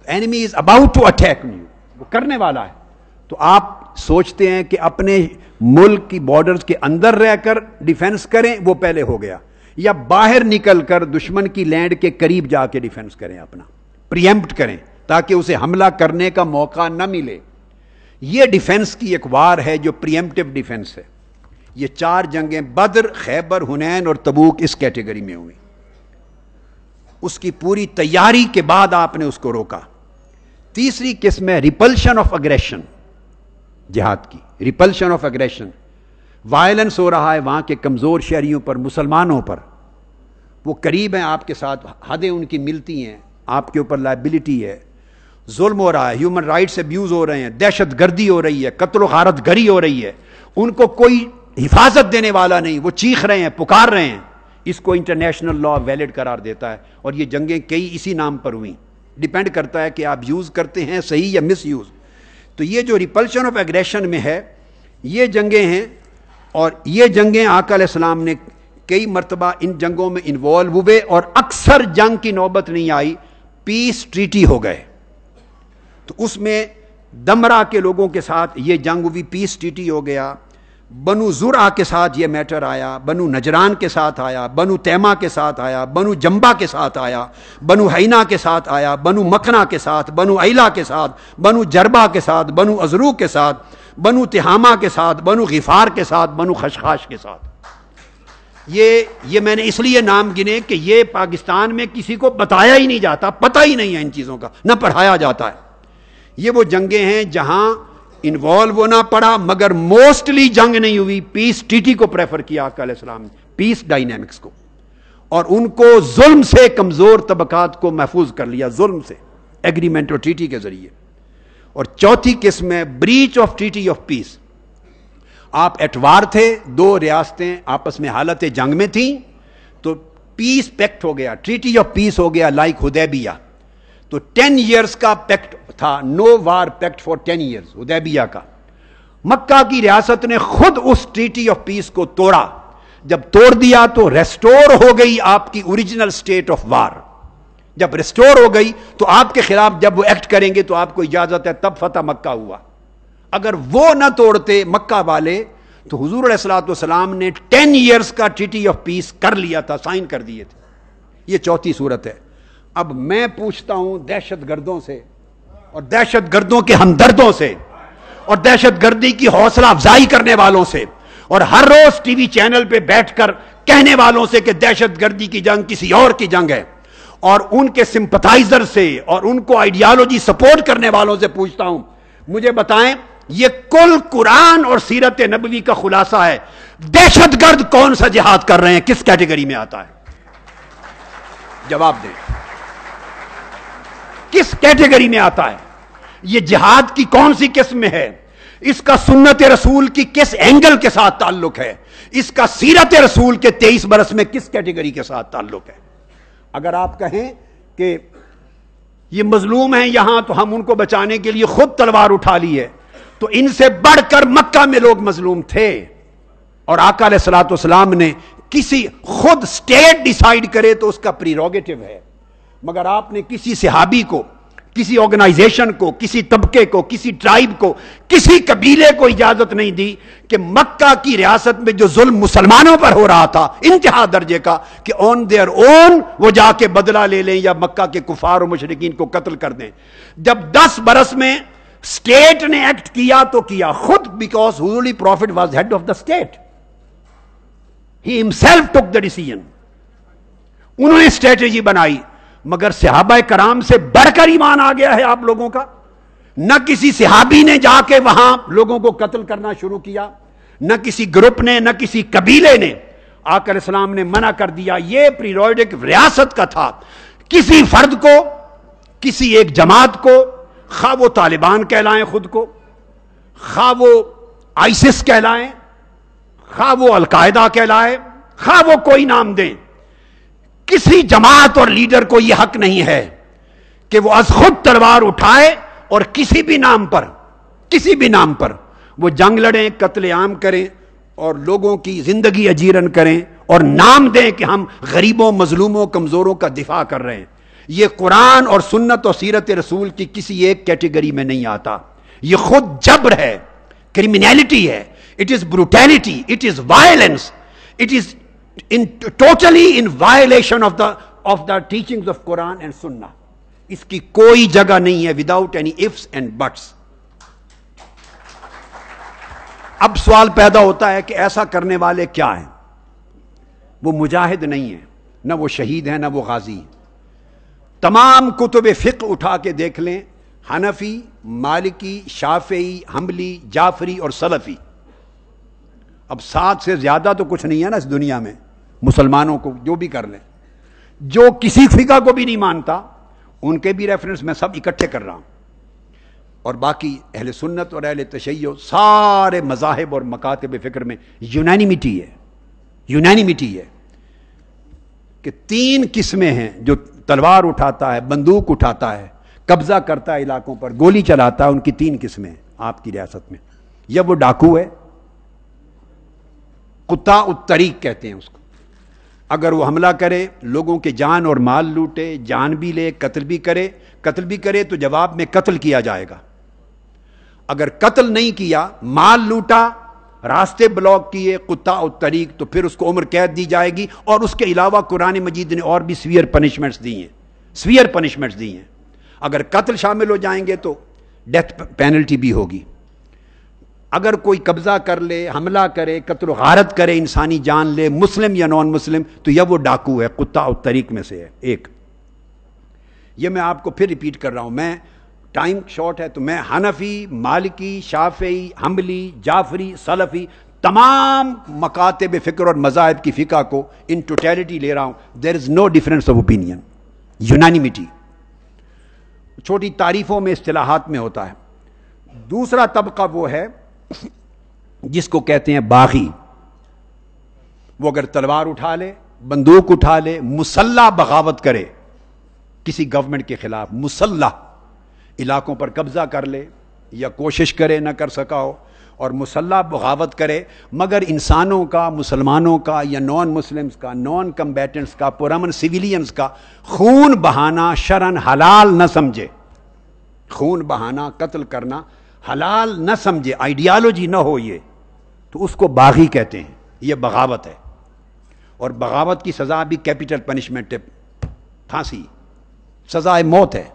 enemy is about to attack you، وہ کرنے والا ہے. تو آپ سوچتے ہیں کہ اپنے ملک کی بارڈرز کے اندر رہ کر ڈیفینس کریں، وہ پہلے ہو گیا، یا باہر نکل کر دشمن کی لینڈ کے قریب جا کے ڈیفینس کریں، اپنا پریمپٹ کریں تاکہ اسے حملہ کرنے کا موقع نہ ملے. یہ ڈیفینس کی ایک وار ہے جو پریمپٹیو ڈیفینس ہے. یہ 4 جنگیں بدر، خیبر، حنین اور تبوک اس کیٹیگری میں ہوئی. اس کی پوری تیاری کے بعد آپ نے اس کو روکا. تیسری قسم ہے ریپلشن آف اگریشن، جہاد کی ریپلشن آف اگریشن. وائلنس ہو رہا ہے وہاں کے کمزور شہریوں پر، مسلمانوں پر، وہ قریب ہیں آپ کے ساتھ، حدیں ان کی ملتی ہیں، آپ کے اوپر لائبلٹی ہے، ظلم ہو رہا ہے، ہیومن رائٹس ابیوز ہو رہے ہیں، دہشت گردی ہو رہی ہے، قتل و غارت گری ہو رہی ہے، ان کو کوئی حفاظت دینے والا نہیں، وہ چیخ رہے ہیں، پکار رہے ہیں. اس کو انٹرنیشنل لا ویلڈ قرار دیتا ہے. اور یہ جنگیں کئی اسی نام پر ہوئیں. ڈیپینڈ کرتا ہے کہ آپ یوز کرتے ہیں صحیح یا مس یوز. تو یہ جو ریپلشن آف ایگریشن میں ہے، یہ جنگیں ہیں. اور یہ جنگیں آقا علیہ السلام نے کئی مرتبہ ان جنگوں میں انوالو ہوئے اور اکثر جنگ کی نوبت نہیں آئی، پیس ٹریٹی ہو گئے. تو اس میں دمرا کے لوگوں کے ساتھ یہ جنگ ہوئی، پیس ٹریٹی ہو گیا. بنو زرع کے ساتھ یہ میٹر آیا، بنو نجران کے ساتھ آیا، بنو تیمہ کے ساتھ آیا، بنو جنبا کے ساتھ آیا، بنو حینا کے ساتھ آیا، بنو مکنا کے ساتھ، بنو ایلا کے ساتھ، بنو جربا کے ساتھ، بنو ازرو کے ساتھ، بنو تہامہ کے ساتھ، بنو غفار کے ساتھ، بنو خشخاش کے ساتھ. یہ میں نے اس لیے نام گنے کہ یہ پاکستان میں کسی کو بتایا ہی نہیں جاتا، پتہ ہی نہیں ہے ان چیزوں کا، نہ پڑھایا جاتا ہے. یہ وہ جنگیں ہیں جہاں انوالو ہونا پڑا مگر موسٹلی جنگ نہیں ہوئی. پیس ٹریٹی کو پریفر کیا آقا علیہ السلام نے، پیس ڈائنامکس کو، اور ان کو ظلم سے کمزور طبقات کو محفوظ کر لیا، ظلم سے ایگریمنٹ اور ٹریٹی کے ذریعے. اور چوتھی قسم ہے breach of treaty of peace. آپ ایٹوار تھے، دو ریاستیں آپس میں حالت جنگ میں تھیں، تو پیس پیکٹ ہو گیا، ٹریٹی آف پیس ہو گیا لائک حدیبیہ. تو 10 ایئرز کا پیکٹ تھا، نو وار پیکٹ فار 10 ایئرز حدیبیہ کا. مکہ کی ریاست نے خود اس ٹریٹی آف پیس کو توڑا. جب توڑ دیا تو ریسٹور ہو گئی آپ کی اوریجنل سٹیٹ آف وار. جب ریسٹور ہو گئی تو آپ کے خلاف جب وہ ایکٹ کریں گے تو آپ کو اجازت ہے، تب فتح مکہ ہوا. اگر وہ نہ توڑتے مکہ والے تو حضور علیہ الصلوۃ والسلام نے 10 ایئرز کا ٹریٹی آف پیس کر لیا تھا، سائن کر دیے تھے. یہ چوتھی صورت ہے. اب میں پوچھتا ہوں دہشت گردوں سے اور دہشت گردوں کے ہمدردوں سے اور دہشت گردی کی حوصلہ افزائی کرنے والوں سے اور ہر روز ٹی وی چینل پہ بیٹھ کر کہنے والوں سے کہ دہشت گردی کی جنگ کسی اور کی جنگ ہے، اور ان کے سمپتھائزر سے اور ان کو آئیڈیالوجی سپورٹ کرنے والوں سے پوچھتا ہوں، مجھے بتائیں یہ کل قرآن اور سیرت نبوی کا خلاصہ ہے. دہشت گرد کون سا جہاد کر رہے ہیں، کس کیٹیگری میں آتا ہے؟ جواب دیں، کس کیٹیگری میں آتا ہے؟ یہ جہاد کی کون سی قسم ہے؟ اس کا سنت رسول کی کس اینگل کے ساتھ تعلق ہے؟ اس کا سیرت رسول کے 23 برس میں کس کیٹیگری کے ساتھ تعلق ہے؟ اگر آپ کہیں کہ یہ مظلوم ہیں یہاں تو ہم ان کو بچانے کے لیے خود تلوار اٹھا لی ہے، تو ان سے بڑھ کر مکہ میں لوگ مظلوم تھے، اور آقا علیہ الصلوۃ والسلام نے کسی خود سٹیٹ ڈیسائیڈ کرے تو اس کا پریروگیٹو ہے، مگر آپ نے کسی صحابی کو، کسی آرگنائزیشن کو، کسی طبقے کو، کسی ٹرائب کو، کسی قبیلے کو اجازت نہیں دی کہ مکہ کی ریاست میں جو ظلم مسلمانوں پر ہو رہا تھا انتہا درجے کا، کہ آن دیئر اون وہ جا کے بدلہ لے لیں یا مکہ کے کفار و مشرکین کو قتل کر دیں. جب 10 برس میں اسٹیٹ نے ایکٹ کیا تو کیا خود، because holy prophet was head of the state, he himself took the decision. انہوں نے اسٹریٹجی بنائی، مگر صحابہ کرام سے بڑھ کر ایمان آ گیا ہے آپ لوگوں کا. نہ کسی صحابی نے جا کے وہاں لوگوں کو قتل کرنا شروع کیا، نہ کسی گروپ نے، نہ کسی قبیلے نے. آقا علیہ السلام نے منع کر دیا. یہ پریروگیٹو ریاست کا تھا. کسی فرد کو، کسی ایک جماعت کو، خواہ وہ طالبان کہلائیں خود کو، خواہ وہ آئسس کہلائیں، خواہ وہ القاعدہ کہلائے، خواہ وہ کوئی نام دیں، کسی جماعت اور لیڈر کو یہ حق نہیں ہے کہ وہ از خود تلوار اٹھائے اور کسی بھی نام پر وہ جنگ لڑیں، قتل عام کریں اور لوگوں کی زندگی اجیرن کریں اور نام دیں کہ ہم غریبوں، مظلوموں، کمزوروں کا دفاع کر رہے ہیں. یہ قرآن اور سنت اور سیرت رسول کی کسی ایک کیٹیگری میں نہیں آتا. یہ خود جبر ہے، کرمینلٹی ہے، it is brutality, it is violence, it is totally in violation of the teachings of Quran and Sunnah. اس کی کوئی جگہ نہیں ہے without any ifs and buts. اب سوال پیدا ہوتا ہے کہ ایسا کرنے والے کیا ہیں؟ وہ مجاہد نہیں ہیں، نہ وہ شہید ہیں، نہ وہ غازی ہیں. تمام کتب فقہ اٹھا کے دیکھ لیں، حنفی، مالکی، شافعی، حنبلی، جعفری اور سلفی. اب 7 سے زیادہ تو کچھ نہیں ہے نا اس دنیا میں، مسلمانوں کو جو بھی کر لیں. جو کسی فقہ کو بھی نہیں مانتا ان کے بھی ریفرنس میں سب اکٹھے کر رہا ہوں. اور باقی اہل سنت اور اہل تشیع سارے مذاہب اور مکاتب فکر میں یونانیمیٹی ہے کہ 3 قسمیں ہیں: جو تلوار اٹھاتا ہے، بندوق اٹھاتا ہے، قبضہ کرتا ہے علاقوں پر، گولی چلاتا ہے. ان کی 3 قسمیں ہیں آپ کی ریاست میں. یا وہ ڈاکو ہے، قطاع الطریق کہتے ہیں اس کو. اگر وہ حملہ کرے، لوگوں کے جان اور مال لوٹے، جان بھی لے، قتل بھی کرے تو جواب میں قتل کیا جائے گا. اگر قتل نہیں کیا، مال لوٹا، راستے بلاک کیے قطاع الطریق تو پھر اس کو عمر قید دی جائے گی، اور اس کے علاوہ قرآن مجید نے اور بھی سویئر پنشمنٹس دی ہیں، سویئر پنشمنٹس دی ہیں۔ اگر قتل شامل ہو جائیں گے تو ڈیتھ پینلٹی بھی ہوگی۔ اگر کوئی قبضہ کر لے، حملہ کرے، قتل و غارت کرے، انسانی جان لے، مسلم یا نان مسلم، تو یا وہ ڈاکو ہے، قطاع الطریق میں سے ہے ایک۔ یہ میں آپ کو پھر ریپیٹ کر رہا ہوں، میں ٹائم شارٹ ہے تو میں حنفی، مالکی، شافعی، حنبلی، جعفری، سلفی، تمام مکاتب فکر اور مذاہب کی فقہ کو ان ٹوٹیلٹی لے رہا ہوں۔ دیر از نو ڈفرینس آف اوپینین، یونانیمیٹی۔ چھوٹی تعریفوں میں اصطلاحات میں ہوتا ہے۔ دوسرا طبقہ وہ ہے جس کو کہتے ہیں باغی۔ وہ اگر تلوار اٹھا لے، بندوق اٹھا لے، مسلح بغاوت کرے کسی گورنمنٹ کے خلاف، مسلح علاقوں پر قبضہ کر لے یا کوشش کرے، نہ کر سکا ہو، اور مسلح بغاوت کرے، مگر انسانوں کا، مسلمانوں کا یا نان مسلمز کا، نان کمبیٹنٹس کا، پرامن سویلینز کا خون بہانا شرعن حلال نہ سمجھے، خون بہانا، قتل کرنا حلال نہ سمجھے، آئیڈیالوجی نہ ہو یہ، تو اس کو باغی کہتے ہیں۔ یہ بغاوت ہے، اور بغاوت کی سزا بھی کیپٹل پنشمنٹ ہے، پھانسی، سزائے موت ہے۔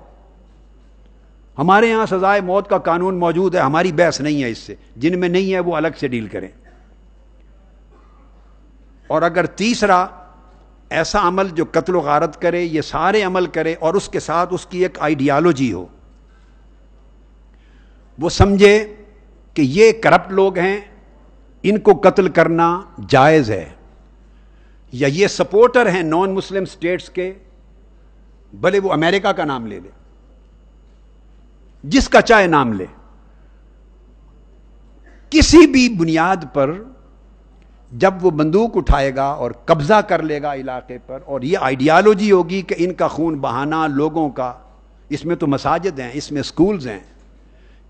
ہمارے یہاں سزائے موت کا قانون موجود ہے، ہماری بحث نہیں ہے اس سے، جن میں نہیں ہے وہ الگ سے ڈیل کریں۔ اور اگر تیسرا ایسا عمل جو قتل و غارت کرے، یہ سارے عمل کرے اور اس کے ساتھ اس کی ایک آئیڈیالوجی ہو، وہ سمجھے کہ یہ کرپٹ لوگ ہیں، ان کو قتل کرنا جائز ہے، یا یہ سپورٹر ہیں نان مسلم سٹیٹس کے، بھلے وہ امریکہ کا نام لے لے، جس کا چاہے نام لے، کسی بھی بنیاد پر جب وہ بندوق اٹھائے گا اور قبضہ کر لے گا علاقے پر، اور یہ آئیڈیالوجی ہوگی کہ ان کا خون بہانا لوگوں کا، اس میں تو مساجد ہیں، اس میں سکولز ہیں،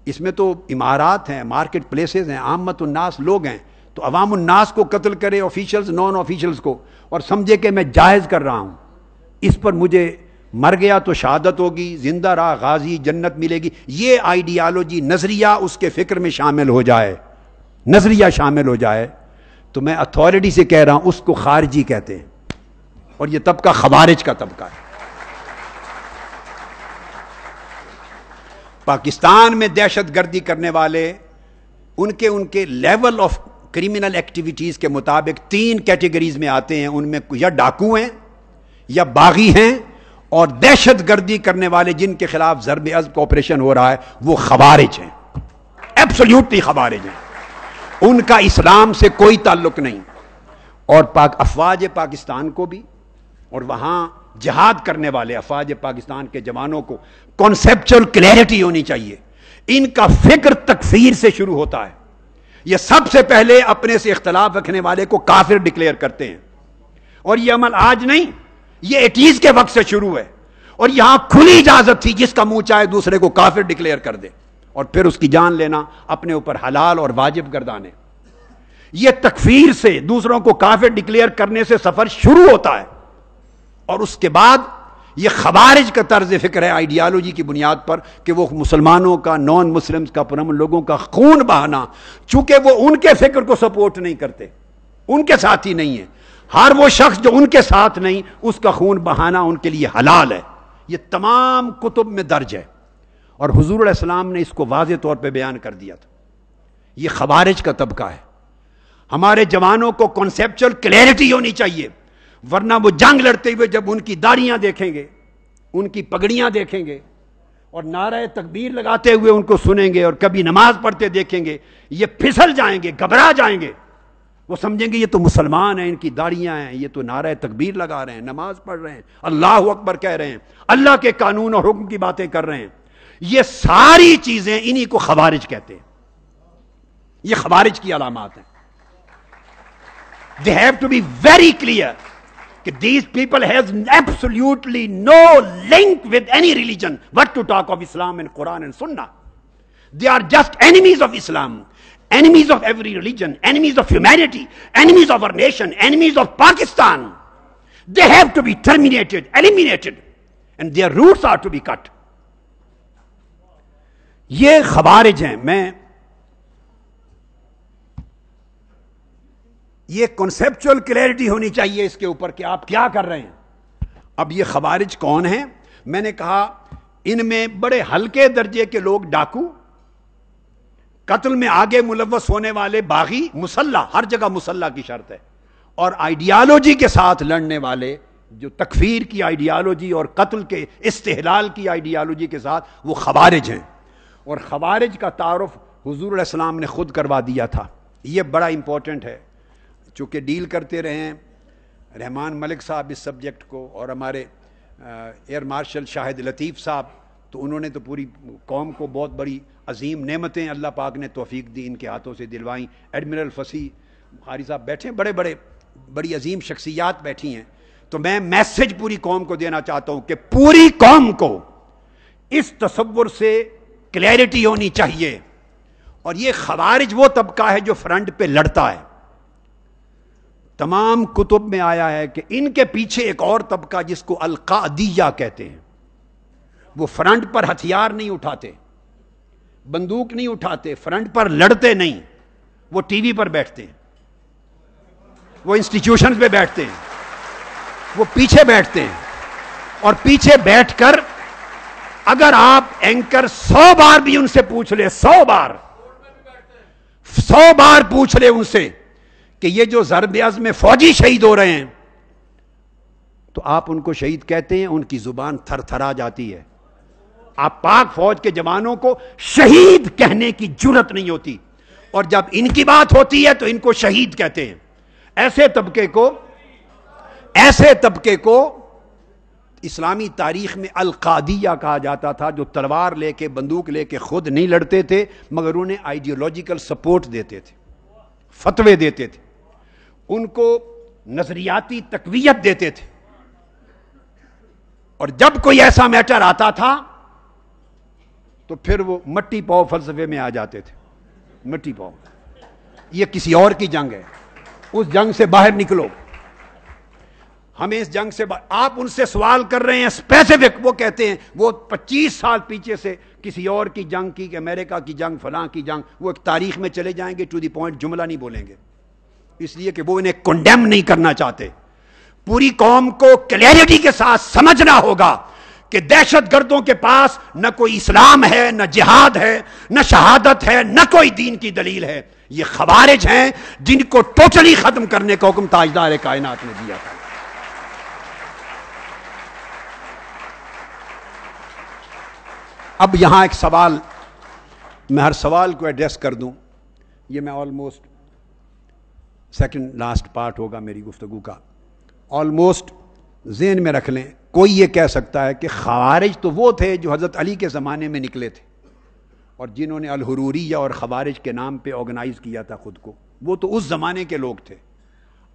اس میں تو عمارات ہیں، مارکیٹ پلیسز ہیں، عامت الناس لوگ ہیں، تو عوام الناس کو قتل کرے، آفیشلز نان آفیشلز کو، اور سمجھے کہ میں جائز کر رہا ہوں، اس پر مجھے مر گیا تو شہادت ہوگی، زندہ رہا غازی جنت ملے گی، یہ آئیڈیالوجی نظریہ اس کے فکر میں شامل ہو جائے، نظریہ شامل ہو جائے، تو میں اتھارٹی سے کہہ رہا ہوں اس کو خارجی کہتے ہیں، اور یہ طبقہ خوارج کا طبقہ ہے۔ پاکستان میں دہشت گردی کرنے والے ان کے لیول آف کریمنل ایکٹیویٹیز کے مطابق 3 کیٹیگریز میں آتے ہیں، ان میں یا ڈاکو ہیں، یا باغی ہیں، اور دہشت گردی کرنے والے جن کے خلاف ضرب عضب کا آپریشن ہو رہا ہے وہ خوارج ہیں، ایبسولیوٹلی خوارج ہیں، ان کا اسلام سے کوئی تعلق نہیں۔ اور افواج پاکستان کو بھی، اور وہاں جہاد کرنے والے افواج پاکستان کے جوانوں کو کانسیپچل کلیئرٹی ہونی چاہیے۔ ان کا فکر تکفیر سے شروع ہوتا ہے، یہ سب سے پہلے اپنے سے اختلاف رکھنے والے کو کافر ڈکلیئر کرتے ہیں، اور یہ عمل آج نہیں، یہ 80s کے وقت سے شروع ہے، اور یہاں کھلی اجازت تھی جس کا منہ چاہے دوسرے کو کافر ڈکلیئر کر دے، اور پھر اس کی جان لینا اپنے اوپر حلال اور واجب گردانے۔ یہ تکفیر سے، دوسروں کو کافر ڈکلیئر کرنے سے سفر شروع ہوتا ہے، اور اس کے بعد یہ خوارج کا طرز فکر ہے آئیڈیالوجی کی بنیاد پر کہ وہ مسلمانوں کا، نان مسلمز کا، پرامن لوگوں کا خون بہانا، چونکہ وہ ان کے فکر کو سپورٹ نہیں کرتے، ان کے ساتھ ہی نہیں ہے، ہر وہ شخص جو ان کے ساتھ نہیں، اس کا خون بہانا ان کے لیے حلال ہے۔ یہ تمام کتب میں درج ہے، اور حضور علیہ السلام نے اس کو واضح طور پہ بیان کر دیا تھا۔ یہ خوارج کا طبقہ ہے۔ ہمارے جوانوں کو کنسیپچل کلیئرٹی ہونی چاہیے، ورنہ وہ جنگ لڑتے ہوئے جب ان کی داڑیاں دیکھیں گے، ان کی پگڑیاں دیکھیں گے، اور نعرہ تکبیر لگاتے ہوئے ان کو سنیں گے، اور کبھی نماز پڑھتے دیکھیں گے، یہ پھسل جائیں گے، گھبرا جائیں گے، وہ سمجھیں گے یہ تو مسلمان ہیں، ان کی داڑیاں ہیں، یہ تو نعرہ تکبیر لگا رہے ہیں، نماز پڑھ رہے ہیں، اللہ اکبر کہہ رہے ہیں، اللہ کے قانون اور حکم کی باتیں کر رہے ہیں۔ یہ ساری چیزیں انہی کو خوارج کہتے ہیں، یہ خوارج کی علامات ہیں۔ They have to be very clear کہ these people has absolutely no link with any religion. What to talk of Islam and Quran and Sunnah? They are just enemies of Islam, enemies of every religion, enemies of humanity, enemies of our nation, enemies of Pakistan. They have to be terminated, eliminated, and their roots are to be cut. یہ خوارج ہیں۔ میں یہ کنسیپچول کلیئرٹی ہونی چاہیے اس کے اوپر کہ آپ کیا کر رہے ہیں۔ اب یہ خوارج کون ہیں؟ میں نے کہا ان میں بڑے ہلکے درجے کے لوگ ڈاکو، قتل میں آگے ملوث ہونے والے باغی، مسلح، ہر جگہ مسلح کی شرط ہے، اور آئیڈیالوجی کے ساتھ لڑنے والے جو تکفیر کی آئیڈیالوجی اور قتل کے استحلال کی آئیڈیالوجی کے ساتھ، وہ خوارج ہیں۔ اور خوارج کا تعارف حضور علیہ السلام نے خود کروا دیا تھا۔ یہ بڑا امپورٹنٹ ہے، چونکہ ڈیل کرتے رہے ہیں رحمان ملک صاحب اس سبجیکٹ کو، اور ہمارے ایئر مارشل شاہد لطیف صاحب، تو انہوں نے تو پوری قوم کو بہت بڑی عظیم نعمتیں اللہ پاک نے توفیق دی، ان کے ہاتھوں سے دلوائیں۔ ایڈمرل فصیح قاری صاحب بیٹھے، بڑی عظیم شخصیات بیٹھی ہیں۔ تو میں میسج پوری قوم کو دینا چاہتا ہوں کہ پوری قوم کو اس تصور سے کلیئرٹی ہونی چاہیے، اور یہ خوارج وہ طبقہ ہے جو فرنٹ پہ لڑتا ہے۔ تمام کتب میں آیا ہے کہ ان کے پیچھے ایک اور طبقہ جس کو القادیہ کہتے ہیں، وہ فرنٹ پر ہتھیار نہیں اٹھاتے، بندوق نہیں اٹھاتے، فرنٹ پر لڑتے نہیں، وہ ٹی وی پر بیٹھتے ہیں، وہ انسٹیٹیوشنز پہ بیٹھتے ہیں، وہ پیچھے بیٹھتے ہیں، اور پیچھے بیٹھ کر اگر آپ اینکر 100 بار بھی ان سے پوچھ لے، 100 بار پوچھ لے ان سے کہ یہ جو ضرب عزم میں فوجی شہید ہو رہے ہیں، تو آپ ان کو شہید کہتے ہیں، ان کی زبان تھر تھرا جاتی ہے۔ آپ پاک فوج کے جوانوں کو شہید کہنے کی جرت نہیں ہوتی، اور جب ان کی بات ہوتی ہے تو ان کو شہید کہتے ہیں۔ ایسے طبقے کو اسلامی تاریخ میں القادیہ کہا جاتا تھا، جو تلوار لے کے، بندوق لے کے خود نہیں لڑتے تھے، مگر انہیں آئیڈیولوجیکل سپورٹ دیتے تھے، فتوے دیتے تھے، ان کو نظریاتی تقویت دیتے تھے، اور جب کوئی ایسا میٹر آتا تھا تو پھر وہ مٹی پاؤ فلسفے میں آ جاتے تھے۔ مٹی پاؤ، یہ کسی اور کی جنگ ہے، اس جنگ سے باہر نکلو، ہمیں اس جنگ سے آپ ان سے سوال کر رہے ہیں اسپیسیفک، وہ کہتے ہیں وہ 25 سال پیچھے سے کسی اور کی جنگ کی، کہ امریکہ کی جنگ، فلاں کی جنگ، وہ ایک تاریخ میں چلے جائیں گے، ٹو دی پوائنٹ جملہ نہیں بولیں گے، اس لیے کہ وہ انہیں کنڈیم نہیں کرنا چاہتے۔ پوری قوم کو کلیئرٹی کے ساتھ سمجھنا ہوگا کہ دہشت گردوں کے پاس نہ کوئی اسلام ہے، نہ جہاد ہے، نہ شہادت ہے، نہ کوئی دین کی دلیل ہے۔ یہ خوارج ہیں جن کو ٹوٹلی ختم کرنے کا حکم تاجدار کائنات نے دیا تھا۔ اب یہاں ایک سوال، میں ہر سوال کو ایڈریس کر دوں، یہ میں آلموسٹ سیکنڈ لاسٹ پارٹ ہوگا میری گفتگو کا، آلموسٹ ذہن میں رکھ لیں۔ کوئی یہ کہہ سکتا ہے کہ خوارج تو وہ تھے جو حضرت علی کے زمانے میں نکلے تھے، اور جنہوں نے الحروریہ اور خوارج کے نام پہ آرگنائز کیا تھا خود کو، وہ تو اس زمانے کے لوگ تھے۔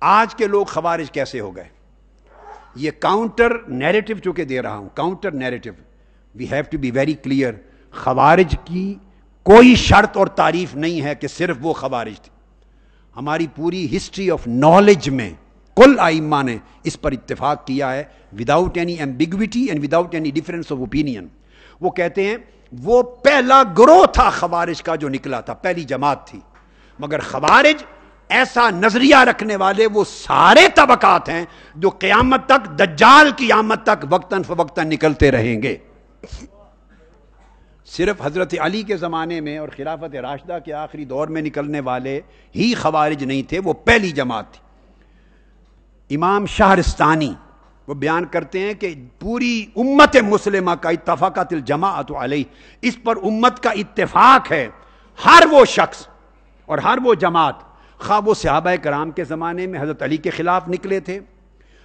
آج کے لوگ خوارج کیسے ہو گئے؟ یہ کاؤنٹر نیریٹو چونکہ دے رہا ہوں، counter narrative, we have to be very clear. خوارج کی کوئی شرط اور تعریف نہیں ہے کہ صرف وہ خوارج تھے۔ ہماری پوری ہسٹری آف نالج میں کل ائمہ نے اس پر اتفاق کیا ہے، without any ambiguity and without any difference of opinion. وہ کہتے ہیں وہ پہلا گروہ تھا خوارج کا جو نکلا تھا، پہلی جماعت تھی، مگر خوارج ایسا نظریہ رکھنے والے وہ سارے طبقات ہیں جو قیامت تک، دجال کی آمد تک وقتاً فوقتاً نکلتے رہیں گے۔ صرف حضرت علی کے زمانے میں اور خلافت راشدہ کے آخری دور میں نکلنے والے ہی خوارج نہیں تھے، وہ پہلی جماعت تھی۔ امام شہرستانی وہ بیان کرتے ہیں کہ پوری امت مسلمہ کا اتفاقت الجماعت علیہ، اس پر امت کا اتفاق ہے، ہر وہ شخص اور ہر وہ جماعت، خواہ وہ صحابہ کرام کے زمانے میں حضرت علی کے خلاف نکلے تھے،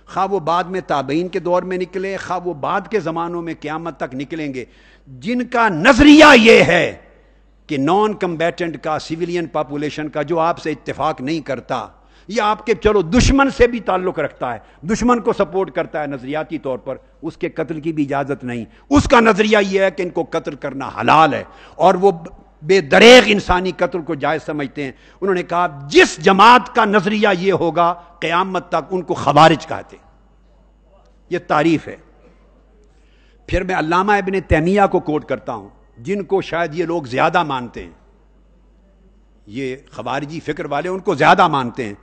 خواہ وہ بعد میں تابعین کے دور میں نکلے، خواہ وہ بعد کے زمانوں میں قیامت تک نکلیں گے، جن کا نظریہ یہ ہے کہ نان کمبیٹنٹ کا، سویلین پاپولیشن کا جو آپ سے اتفاق نہیں کرتا، یا آپ کے چلو دشمن سے بھی تعلق رکھتا ہے، دشمن کو سپورٹ کرتا ہے نظریاتی طور پر، اس کے قتل کی بھی اجازت نہیں۔ اس کا نظریہ یہ ہے کہ ان کو قتل کرنا حلال ہے، اور وہ بے دریغ انسانی قتل کو جائز سمجھتے ہیں۔ انہوں نے کہا جس جماعت کا نظریہ یہ ہوگا قیامت تک ان کو خوارج کہتے ہیں۔ یہ تعریف ہے۔ پھر میں علامہ ابن تیمیہ کو کوٹ کرتا ہوں، جن کو شاید یہ لوگ زیادہ مانتے ہیں، یہ خوارجی فکر والے ان کو زیادہ مانتے ہیں۔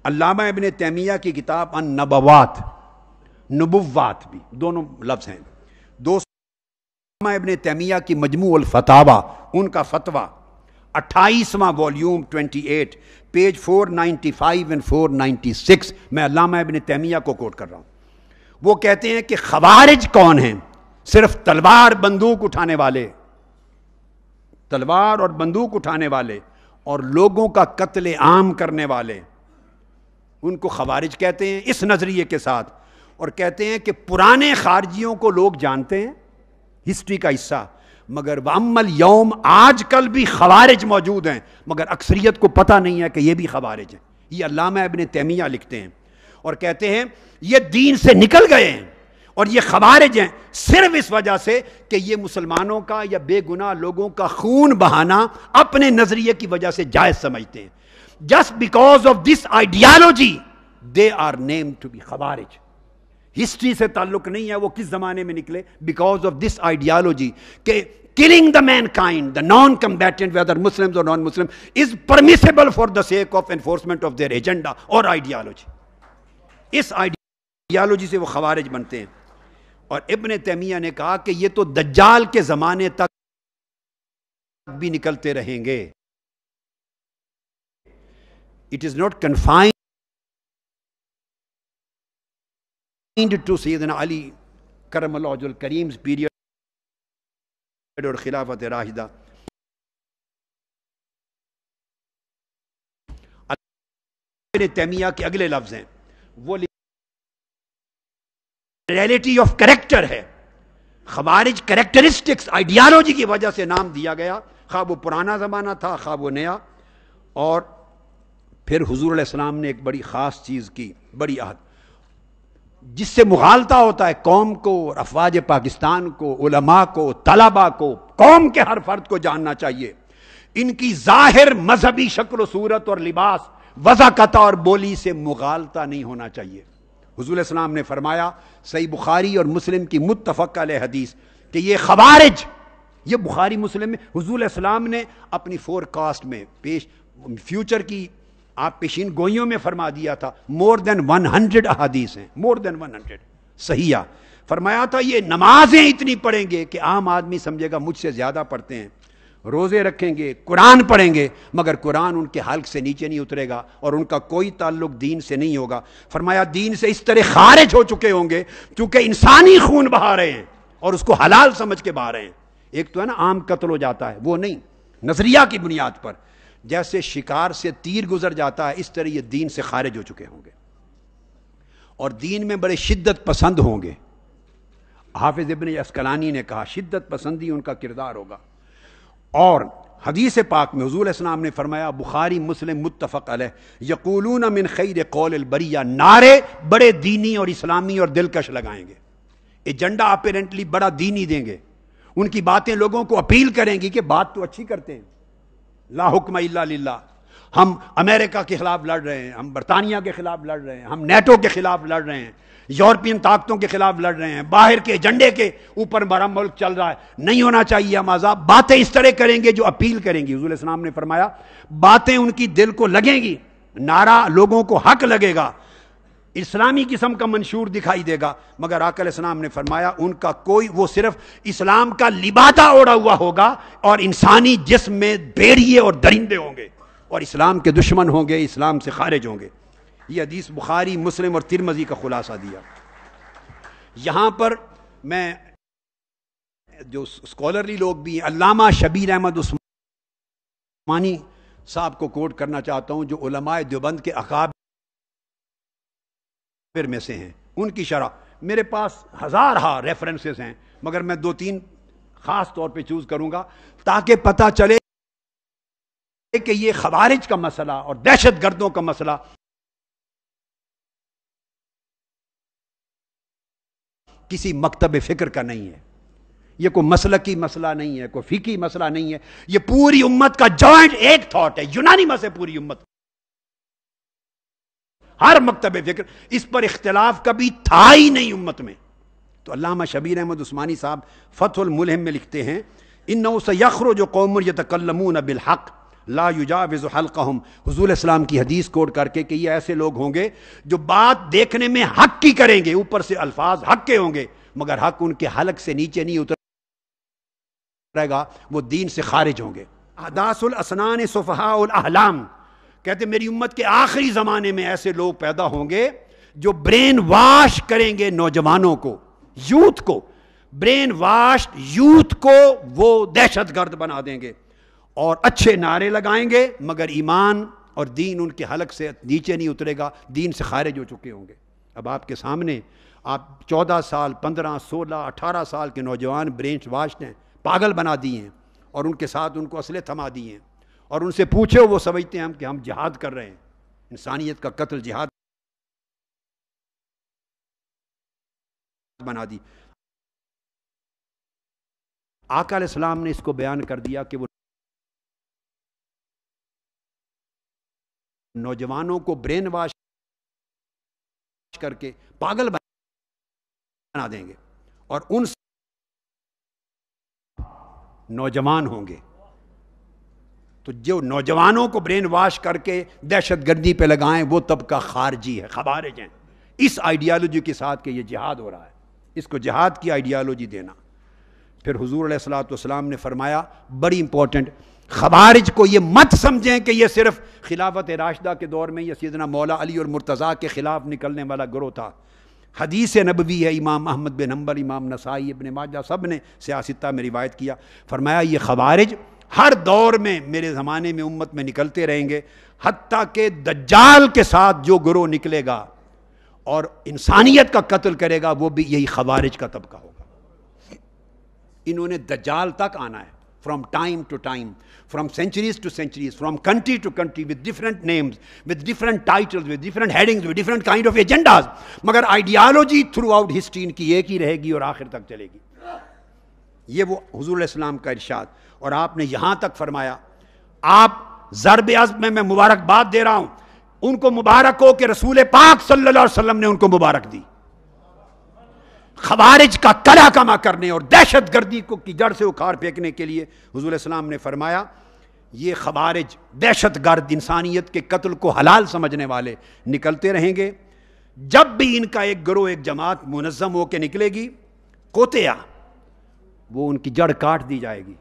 علامہ ابن تیمیہ کی کتاب النبوات، نبوات بھی دونوں لفظ ہیں، علامہ ابن تیمیہ کی مجموع الفتاوی، ان کا فتویٰ 28واں والیوم 28 پیج 495 and 496، میں علامہ ابن تیمیہ کو کوٹ کر رہا ہوں۔ وہ کہتے ہیں کہ خوارج کون ہیں؟ صرف تلوار بندوق اٹھانے والے، تلوار اور بندوق اٹھانے والے اور لوگوں کا قتل عام کرنے والے، ان کو خوارج کہتے ہیں اس نظریے کے ساتھ۔ اور کہتے ہیں کہ پرانے خارجیوں کو لوگ جانتے ہیں، ہسٹری کا حصہ، مگر وَأَمَّا الْيَوْمَ آج کل بھی خوارج موجود ہیں، مگر اکثریت کو پتہ نہیں ہے کہ یہ بھی خوارج ہیں۔ یہ علامہ ابن تیمیہ لکھتے ہیں اور کہتے ہیں یہ دین سے نکل گئے ہیں اور یہ خوارج ہیں صرف اس وجہ سے کہ یہ مسلمانوں کا یا بے گناہ لوگوں کا خون بہانا اپنے نظریے کی وجہ سے جائز سمجھتے ہیں۔ Just because of this ideology they are named to be خوارج۔ ہسٹری سے تعلق نہیں ہے وہ کس زمانے میں نکلے، بیکاز آف دس آئیڈیالوجی کہ killing the mankind, the non-combatant, whether Muslims or non-Muslim, is permissible for the sake of enforcement of their agenda or ideology۔ اس آئیڈیالوجی سے وہ خوارج بنتے ہیں۔ اور ابن تیمیہ نے کہا کہ یہ تو دجال کے زمانے تک بھی نکلتے رہیں گے۔ It is not confined to سیدنا علی کرم اللہ وجہ الکریم پیریڈ اور خلافت راشدہ۔ ابن تیمیہ کے اگلے لفظ ہیں، وہ ریئلٹی آف کریکٹر ہے۔ خوارج کریکٹرسٹکس آئیڈیالوجی کی وجہ سے نام دیا گیا، خواہ وہ پرانا زمانہ تھا خواہ وہ نیا۔ اور پھر حضور علیہ السلام نے ایک بڑی خاص چیز کی، بڑی عہد، جس سے مغالطہ ہوتا ہے قوم کو اور افواج پاکستان کو، علماء کو، طلباء کو، قوم کے ہر فرد کو جاننا چاہیے۔ ان کی ظاہر مذہبی شکل و صورت اور لباس، وضاقت اور بولی سے مغالطہ نہیں ہونا چاہیے۔ حضور علیہ السلام نے فرمایا، صحیح بخاری اور مسلم کی متفق علیہ حدیث، کہ یہ خوارج، یہ بخاری مسلم میں حضور علیہ السلام نے اپنی فور کاسٹ میں فیوچر کی آپ پیشین گوئیوں میں فرما دیا تھا، more than 100 احادیث ہیں، more than 100 صحیحہ۔ فرمایا تھا یہ نمازیں اتنی پڑھیں گے کہ عام آدمی سمجھے گا مجھ سے زیادہ پڑھتے ہیں، روزے رکھیں گے، قرآن پڑھیں گے، مگر قرآن ان کے حلق سے نیچے نہیں اترے گا اور ان کا کوئی تعلق دین سے نہیں ہوگا۔ فرمایا دین سے اس طرح خارج ہو چکے ہوں گے کیونکہ انسانی خون بہا رہے ہیں اور اس کو حلال سمجھ کے بہا رہے ہیں۔ ایک تو ہے نا عام قتل ہو جاتا ہے، وہ نہیں، نظریہ کی بنیاد پر جیسے شکار سے تیر گزر جاتا ہے، اس طرح یہ دین سے خارج ہو چکے ہوں گے اور دین میں بڑے شدت پسند ہوں گے۔ حافظ ابن عسقلانی نے کہا شدت پسندی ان کا کردار ہوگا۔ اور حدیث پاک میں حضور علیہ السلام نے فرمایا، بخاری مسلم متفق علیہ، یقولون من خیر قول البریہ، نعرے بڑے دینی اور اسلامی اور دلکش لگائیں گے، ایجنڈا اپیرنٹلی بڑا دینی دیں گے، ان کی باتیں لوگوں کو اپیل کریں گی کہ بات تو اچھی کرتے ہیں، لا حکم الا للہ، ہم امریکہ کے خلاف لڑ رہے ہیں، ہم برطانیہ کے خلاف لڑ رہے ہیں، ہم نیٹو کے خلاف لڑ رہے ہیں، یورپین طاقتوں کے خلاف لڑ رہے ہیں، باہر کے ایجنڈے کے اوپر ہمارا ملک چل رہا ہے، نہیں ہونا چاہیے ہم آزاد، باتیں اس طرح کریں گے جو اپیل کریں گی۔ حضور علیہ السلام نے فرمایا باتیں ان کی دل کو لگیں گی، نعرہ لوگوں کو حق لگے گا، اسلامی قسم کا منشور دکھائی دے گا، مگر آقا علیہ السلام نے فرمایا ان کا کوئی، وہ صرف اسلام کا لبادہ اوڑھا ہوا ہوگا اور انسانی جسم میں بھیڑیے اور درندے ہوں گے اور اسلام کے دشمن ہوں گے، اسلام سے خارج ہوں گے۔ یہ حدیث بخاری مسلم اور ترمذی کا خلاصہ دیا۔ یہاں پر میں جو اسکالرلی لوگ بھی ہیں، علامہ شبیر احمد عثمانی صاحب کو کوٹ کرنا چاہتا ہوں، جو علماء دیوبند کے اکابر میں سے ہیں، ان کی شرح میرے پاس ہزارہا ریفرنسز ہیں، مگر میں دو تین خاص طور پہ چوز کروں گا تاکہ پتہ چلے کہ یہ خوارج کا مسئلہ اور دہشت گردوں کا مسئلہ کسی مکتب فکر کا نہیں ہے، یہ کوئی مسلکی مسئلہ نہیں ہے، کوئی فقہی مسئلہ نہیں ہے، یہ پوری امت کا جوائنٹ ایک تھاٹ ہے، یونانیمس ہے پوری امت، ہر مکتب فکر، اس پر اختلاف کبھی تھا ہی نہیں امت میں۔ تو علامہ شبیر احمد عثمانی صاحب فتح الملہم میں لکھتے ہیں، انہ سیخرج قوم یتکلمون بالحق لا یجاوز حلقہم، حضور اسلام کی حدیث کوٹ کر کے کہ یہ ایسے لوگ ہوں گے جو بات دیکھنے میں حق کی کریں گے، اوپر سے الفاظ حق کے ہوں گے مگر حق ان کے حلق سے نیچے نہیں اترے گا، وہ دین سے خارج ہوں گے۔ احداث الاسنان سفہاء الاحلام، کہتے میری امت کے آخری زمانے میں ایسے لوگ پیدا ہوں گے جو برین واش کریں گے نوجوانوں کو، یوتھ کو، برین واش یوتھ کو وہ دہشت گرد بنا دیں گے اور اچھے نعرے لگائیں گے مگر ایمان اور دین ان کے حلق سے نیچے نہیں اترے گا، دین سے خارج ہو چکے ہوں گے۔ اب آپ کے سامنے آپ 14 سال 15 16 18 سال کے نوجوان برین واش نے پاگل بنا دیے ہیں اور ان کے ساتھ ان کو اسلحے تھما دیے ہیں، اور ان سے پوچھے وہ سمجھتے ہیں کہ ہم جہاد کر رہے ہیں، انسانیت کا قتل جہاد بنا دی۔ آقا علیہ السلام نے اس کو بیان کر دیا کہ وہ نوجوانوں کو برین واش کر کے پاگل بنا دیں گے اور ان نوجوان ہوں گے، تو جو نوجوانوں کو برین واش کر کے دہشت گردی پہ لگائیں وہ طبقہ خارجی ہے، خوارج ہیں، اس آئیڈیالوجی کے ساتھ کہ یہ جہاد ہو رہا ہے، اس کو جہاد کی آئیڈیالوجی دینا۔ پھر حضور علیہ الصلوۃ والسلام نے فرمایا بڑی امپورٹنٹ، خوارج کو یہ مت سمجھیں کہ یہ صرف خلافت راشدہ کے دور میں یا سیدنا مولا علی اور مرتضیٰ کے خلاف نکلنے والا گروہ تھا، حدیث نبوی ہے، امام احمد بن حنبل، امام نسائی، ابن ماجہ سب نے سیاستہ میں روایت کیا، فرمایا یہ خوارج ہر دور میں میرے زمانے میں امت میں نکلتے رہیں گے، حتیٰ کہ دجال کے ساتھ جو گروہ نکلے گا اور انسانیت کا قتل کرے گا وہ بھی یہی خوارج کا طبقہ ہوگا۔ انہوں نے دجال تک آنا ہے، from time to time, from centuries to centuries, from country to country, with different names, with different titles, with different headings, with different kind of agendas, مگر آئیڈیالوجی تھرو آؤٹ ہسٹری ان کی ایک ہی رہے گی اور آخر تک چلے گی۔ یہ وہ حضور علیہ السلام کا ارشاد، اور آپ نے یہاں تک فرمایا، آپ ضرب عزم میں میں مبارکباد دے رہا ہوں، ان کو مبارک ہو کہ رسول پاک صلی اللہ علیہ وسلم نے ان کو مبارک دی، خوارج کا کلا کما کرنے اور دہشت گردی کو کی جڑ سے اکھاڑ پھینکنے کے لیے حضور علیہ السلام نے فرمایا یہ خوارج دہشت گرد انسانیت کے قتل کو حلال سمجھنے والے نکلتے رہیں گے، جب بھی ان کا ایک گروہ ایک جماعت منظم ہو کے نکلے گی قطع، وہ ان کی جڑ کاٹ دی جائے گی،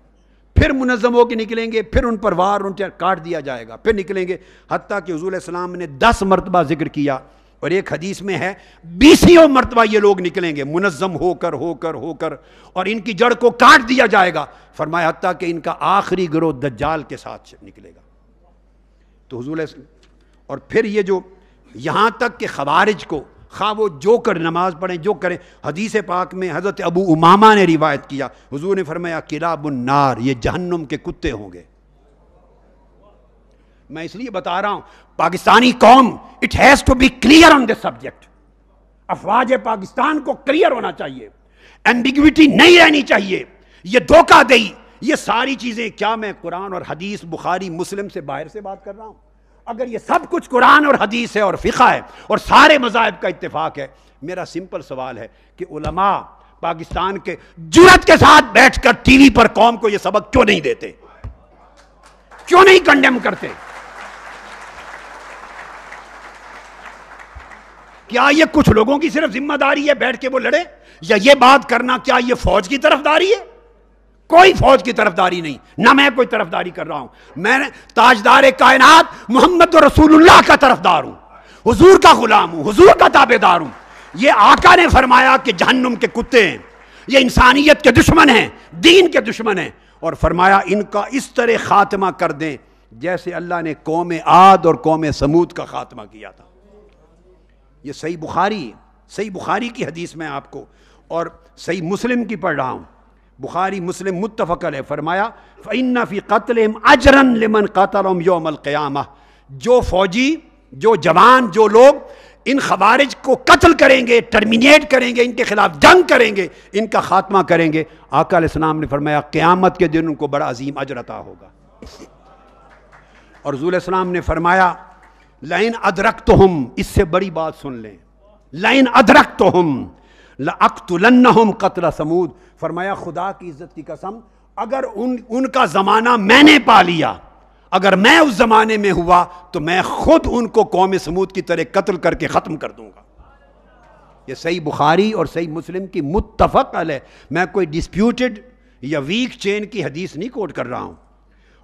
پھر منظم ہو کے نکلیں گے، پھر ان پر وار ان کاٹ دیا جائے گا، پھر نکلیں گے، حتیٰ کہ حضور علیہ السلام نے 10 مرتبہ ذکر کیا، اور ایک حدیث میں ہے 20 مرتبہ یہ لوگ نکلیں گے منظم ہو کر اور ان کی جڑ کو کاٹ دیا جائے گا، فرمایا حتیٰ کہ ان کا آخری گروہ دجال کے ساتھ نکلے گا۔ تو حضور اور پھر یہ جو یہاں تک کہ خوارج کو خواہ وہ جو کر نماز پڑھیں جو کریں، حدیث پاک میں حضرت ابو امامہ نے روایت کیا، حضور نے فرمایا کلاب النار، یہ جہنم کے کتے ہوں گے۔ میں اس لیے بتا رہا ہوں پاکستانی قوم it has to be clear on this subject, افواج پاکستان کو کلیئر ہونا چاہیے، ایمبیگوٹی نہیں رہنی چاہیے، یہ دھوکہ دہی، یہ ساری چیزیں کیا میں قرآن اور حدیث بخاری مسلم سے باہر سے بات کر رہا ہوں؟ اگر یہ سب کچھ قرآن اور حدیث ہے اور فقہ ہے اور سارے مذاہب کا اتفاق ہے، میرا سمپل سوال ہے کہ علماء پاکستان کے جرأت کے ساتھ بیٹھ کر ٹی وی پر قوم کو یہ سبق کیوں نہیں دیتے، کیوں نہیں کنڈیم کرتے؟ کیا یہ کچھ لوگوں کی صرف ذمہ داری ہے بیٹھ کے وہ لڑے، یا یہ بات کرنا کیا یہ فوج کی طرفداری ہے؟ کوئی فوج کی طرفداری نہیں، نہ میں کوئی طرفداری کر رہا ہوں، میں تاجدار کائنات محمد رسول اللہ کا طرفدار ہوں، حضور کا غلام ہوں، حضور کا تابعدار ہوں۔ یہ آقا نے فرمایا کہ جہنم کے کتے ہیں، یہ انسانیت کے دشمن ہیں، دین کے دشمن ہیں، اور فرمایا ان کا اس طرح خاتمہ کر دیں جیسے اللہ نے قوم عاد اور قوم سمود کا خاتمہ کیا تھا۔ یہ صحیح بخاری کی حدیث میں آپ کو اور صحیح مسلم کی پڑھ رہا ہوں، بخاری مسلم متفق علیہ، فرمایا فَإِنَّ فِي قَتْلِهِمْ أَجْرًا لِمَنْ قَتَلَهُمْ يَوْمَ الْقِيَامَةِ، جو فوجی، جو جوان، جو لوگ ان خوارج کو قتل کریں گے، ٹرمینیٹ کریں گے، ان کے خلاف جنگ کریں گے، ان کا خاتمہ کریں گے، آقا علیہ السلام نے فرمایا قیامت کے دن ان کو بڑا عظیم اجر عطا ہوگا۔ اور حضور علیہ السلام نے فرمایا لَإِنْ أَدْرَكْتُهُمْ، اس سے بڑی بات سن لیں، لَإِنْ أَدْرَكْتُهُمْ لَأَقْتُلَنَّهُمْ قَتْلَ ثَمُود، فرمایا خدا کی عزت کی قسم اگر ان کا زمانہ میں نے پا لیا، اگر میں اس زمانے میں ہوا تو میں خود ان کو قوم سمود کی طرح قتل کر کے ختم کر دوں گا. یہ صحیح بخاری اور صحیح مسلم کی متفق علیہ، میں کوئی ڈسپیوٹڈ یا ویک چین کی حدیث نہیں کوٹ کر رہا ہوں.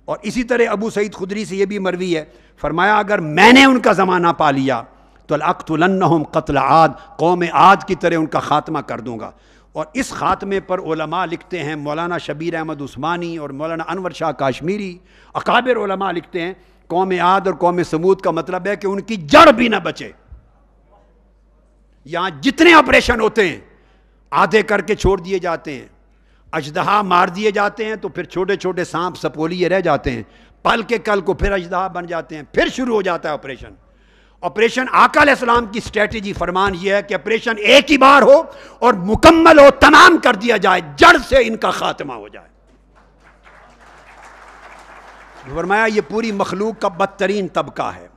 اور اسی طرح ابو سعید خدری سے یہ بھی مروی ہے، فرمایا اگر میں نے ان کا زمانہ پا لیا تو لَأَقْتُلَنَّهُمْ قتل عاد، قوم عاد کی طرح ان کا خاتمہ کر دوں گا. اور اس خاتمے پر علماء لکھتے ہیں، مولانا شبیر احمد عثمانی اور مولانا انور شاہ کاشمیری، اکابر علماء لکھتے ہیں قوم عاد اور قوم سمود کا مطلب ہے کہ ان کی جڑ بھی نہ بچے. یہاں جتنے آپریشن ہوتے ہیں آدھے کر کے چھوڑ دیے جاتے ہیں، اژدہا مار دیے جاتے ہیں تو پھر چھوٹے چھوٹے سانپ سپولیے رہ جاتے ہیں، پل کے کل کو پھر اژدہا بن جاتے ہیں، پھر شروع ہو جاتا ہے آپریشن. آپریشن آقا علیہ السلام کی اسٹریٹجی فرمان یہ ہے کہ آپریشن ایک ہی بار ہو اور مکمل ہو، تمام کر دیا جائے، جڑ سے ان کا خاتمہ ہو جائے. فرمایا یہ پوری مخلوق کا بدترین طبقہ ہے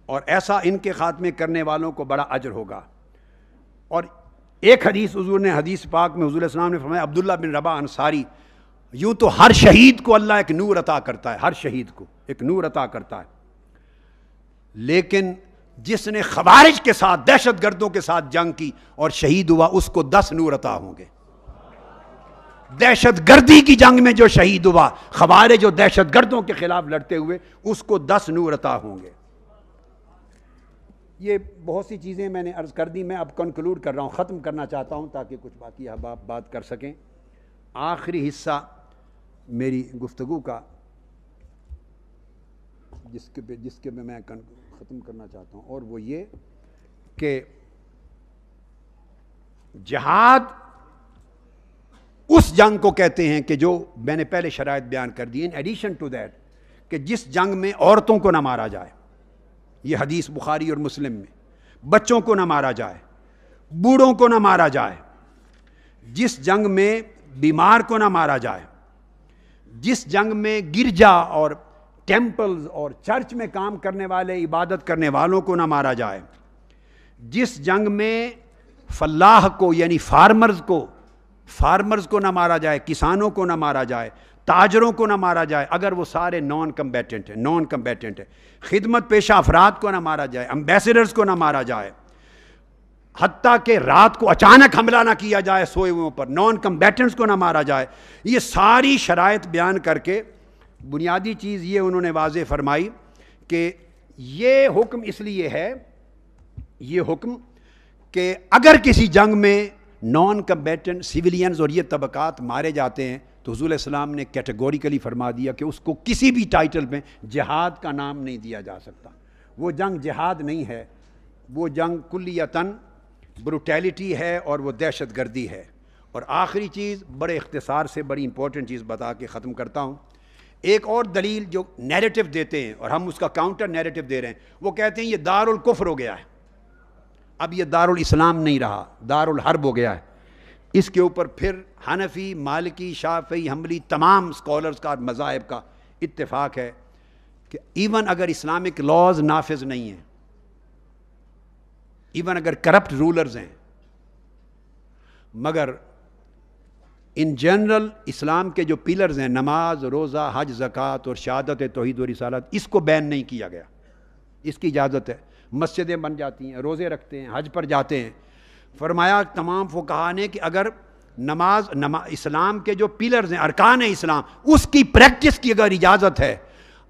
اور ایسا ان کے خاتمے کرنے والوں کو بڑا اجر ہوگا. اور ایک حدیث حضور نے، حدیث پاک میں حضور السلام نے فرمایا، عبداللہ بن رباح انصاری، یوں تو ہر شہید کو اللہ ایک نور عطا کرتا ہے، ہر شہید کو ایک نور عطا کرتا ہے، لیکن جس نے خوارج کے ساتھ، دہشت گردوں کے ساتھ جنگ کی اور شہید ہوا اس کو 10 نور عطا ہوں گے. دہشت گردی کی جنگ میں جو شہید ہوا، خوارج اور دہشت گردوں کے خلاف لڑتے ہوئے، اس کو 10 نور عطا ہوں گے. یہ بہت سی چیزیں میں نے عرض کر دی، میں اب کنکلوڈ کر رہا ہوں، ختم کرنا چاہتا ہوں تاکہ کچھ باقی احباب بات کر سکیں. آخری حصہ میری گفتگو کا جس کے میں ختم کرنا چاہتا ہوں، اور وہ یہ کہ جہاد اس جنگ کو کہتے ہیں کہ جو میں نے پہلے شرائط بیان کر دی، ان ایڈیشن ٹو دیٹ کہ جس جنگ میں عورتوں کو نہ مارا جائے، یہ حدیث بخاری اور مسلم میں، بچوں کو نہ مارا جائے، بوڑھوں کو نہ مارا جائے، جس جنگ میں بیمار کو نہ مارا جائے، جس جنگ میں گرجا اور ٹیمپلز اور چرچ میں کام کرنے والے، عبادت کرنے والوں کو نہ مارا جائے، جس جنگ میں فلاح کو یعنی فارمرز کو نہ مارا جائے، کسانوں کو نہ مارا جائے، تاجروں کو نہ مارا جائے اگر وہ سارے نان کمبیٹنٹ ہیں، خدمت پیشہ افراد کو نہ مارا جائے، امبیسڈرز کو نہ مارا جائے، حتیٰ کہ رات کو اچانک حملہ نہ کیا جائے سوئے ہوئے پر، نان کمبیٹنٹس کو نہ مارا جائے. یہ ساری شرائط بیان کر کے بنیادی چیز یہ انہوں نے واضح فرمائی کہ یہ حکم اس لیے ہے، یہ حکم کہ اگر کسی جنگ میں نان کمبیٹنٹ سیولینز اور یہ طبقات مارے جاتے ہیں تو حضور علیہ السلام نے کیٹیگوریکلی فرما دیا کہ اس کو کسی بھی ٹائٹل میں جہاد کا نام نہیں دیا جا سکتا. وہ جنگ جہاد نہیں ہے، وہ جنگ کلیتاً بروٹیلٹی ہے اور وہ دہشت گردی ہے. اور آخری چیز بڑے اختصار سے بڑی امپورٹنٹ چیز بتا کے ختم کرتا ہوں. ایک اور دلیل جو نیریٹو دیتے ہیں اور ہم اس کا کاؤنٹر نیریٹو دے رہے ہیں، وہ کہتے ہیں یہ دار الکفر ہو گیا ہے، اب یہ دار الاسلام نہیں رہا، دار الحرب ہو گیا ہے. اس کے اوپر پھر حنفی، مالکی، شافعی، حنبلی تمام اسکالرز کا، مذاہب کا اتفاق ہے کہ ایون اگر اسلامک لاز نافذ نہیں ہیں، ایون اگر کرپٹ رولرز ہیں، مگر ان جنرل اسلام کے جو پیلرز ہیں، نماز، روزہ، حج، زکوٰۃ اور شہادت توحید و رسالت، اس کو بین نہیں کیا گیا، اس کی اجازت ہے. مسجدیں بن جاتی ہیں، روزے رکھتے ہیں، حج پر جاتے ہیں. فرمایا تمام فقہا نے کہ اگر نماز اسلام کے جو پیلرز ہیں، ارکان اسلام، اس کی پریکٹس کی اگر اجازت ہے،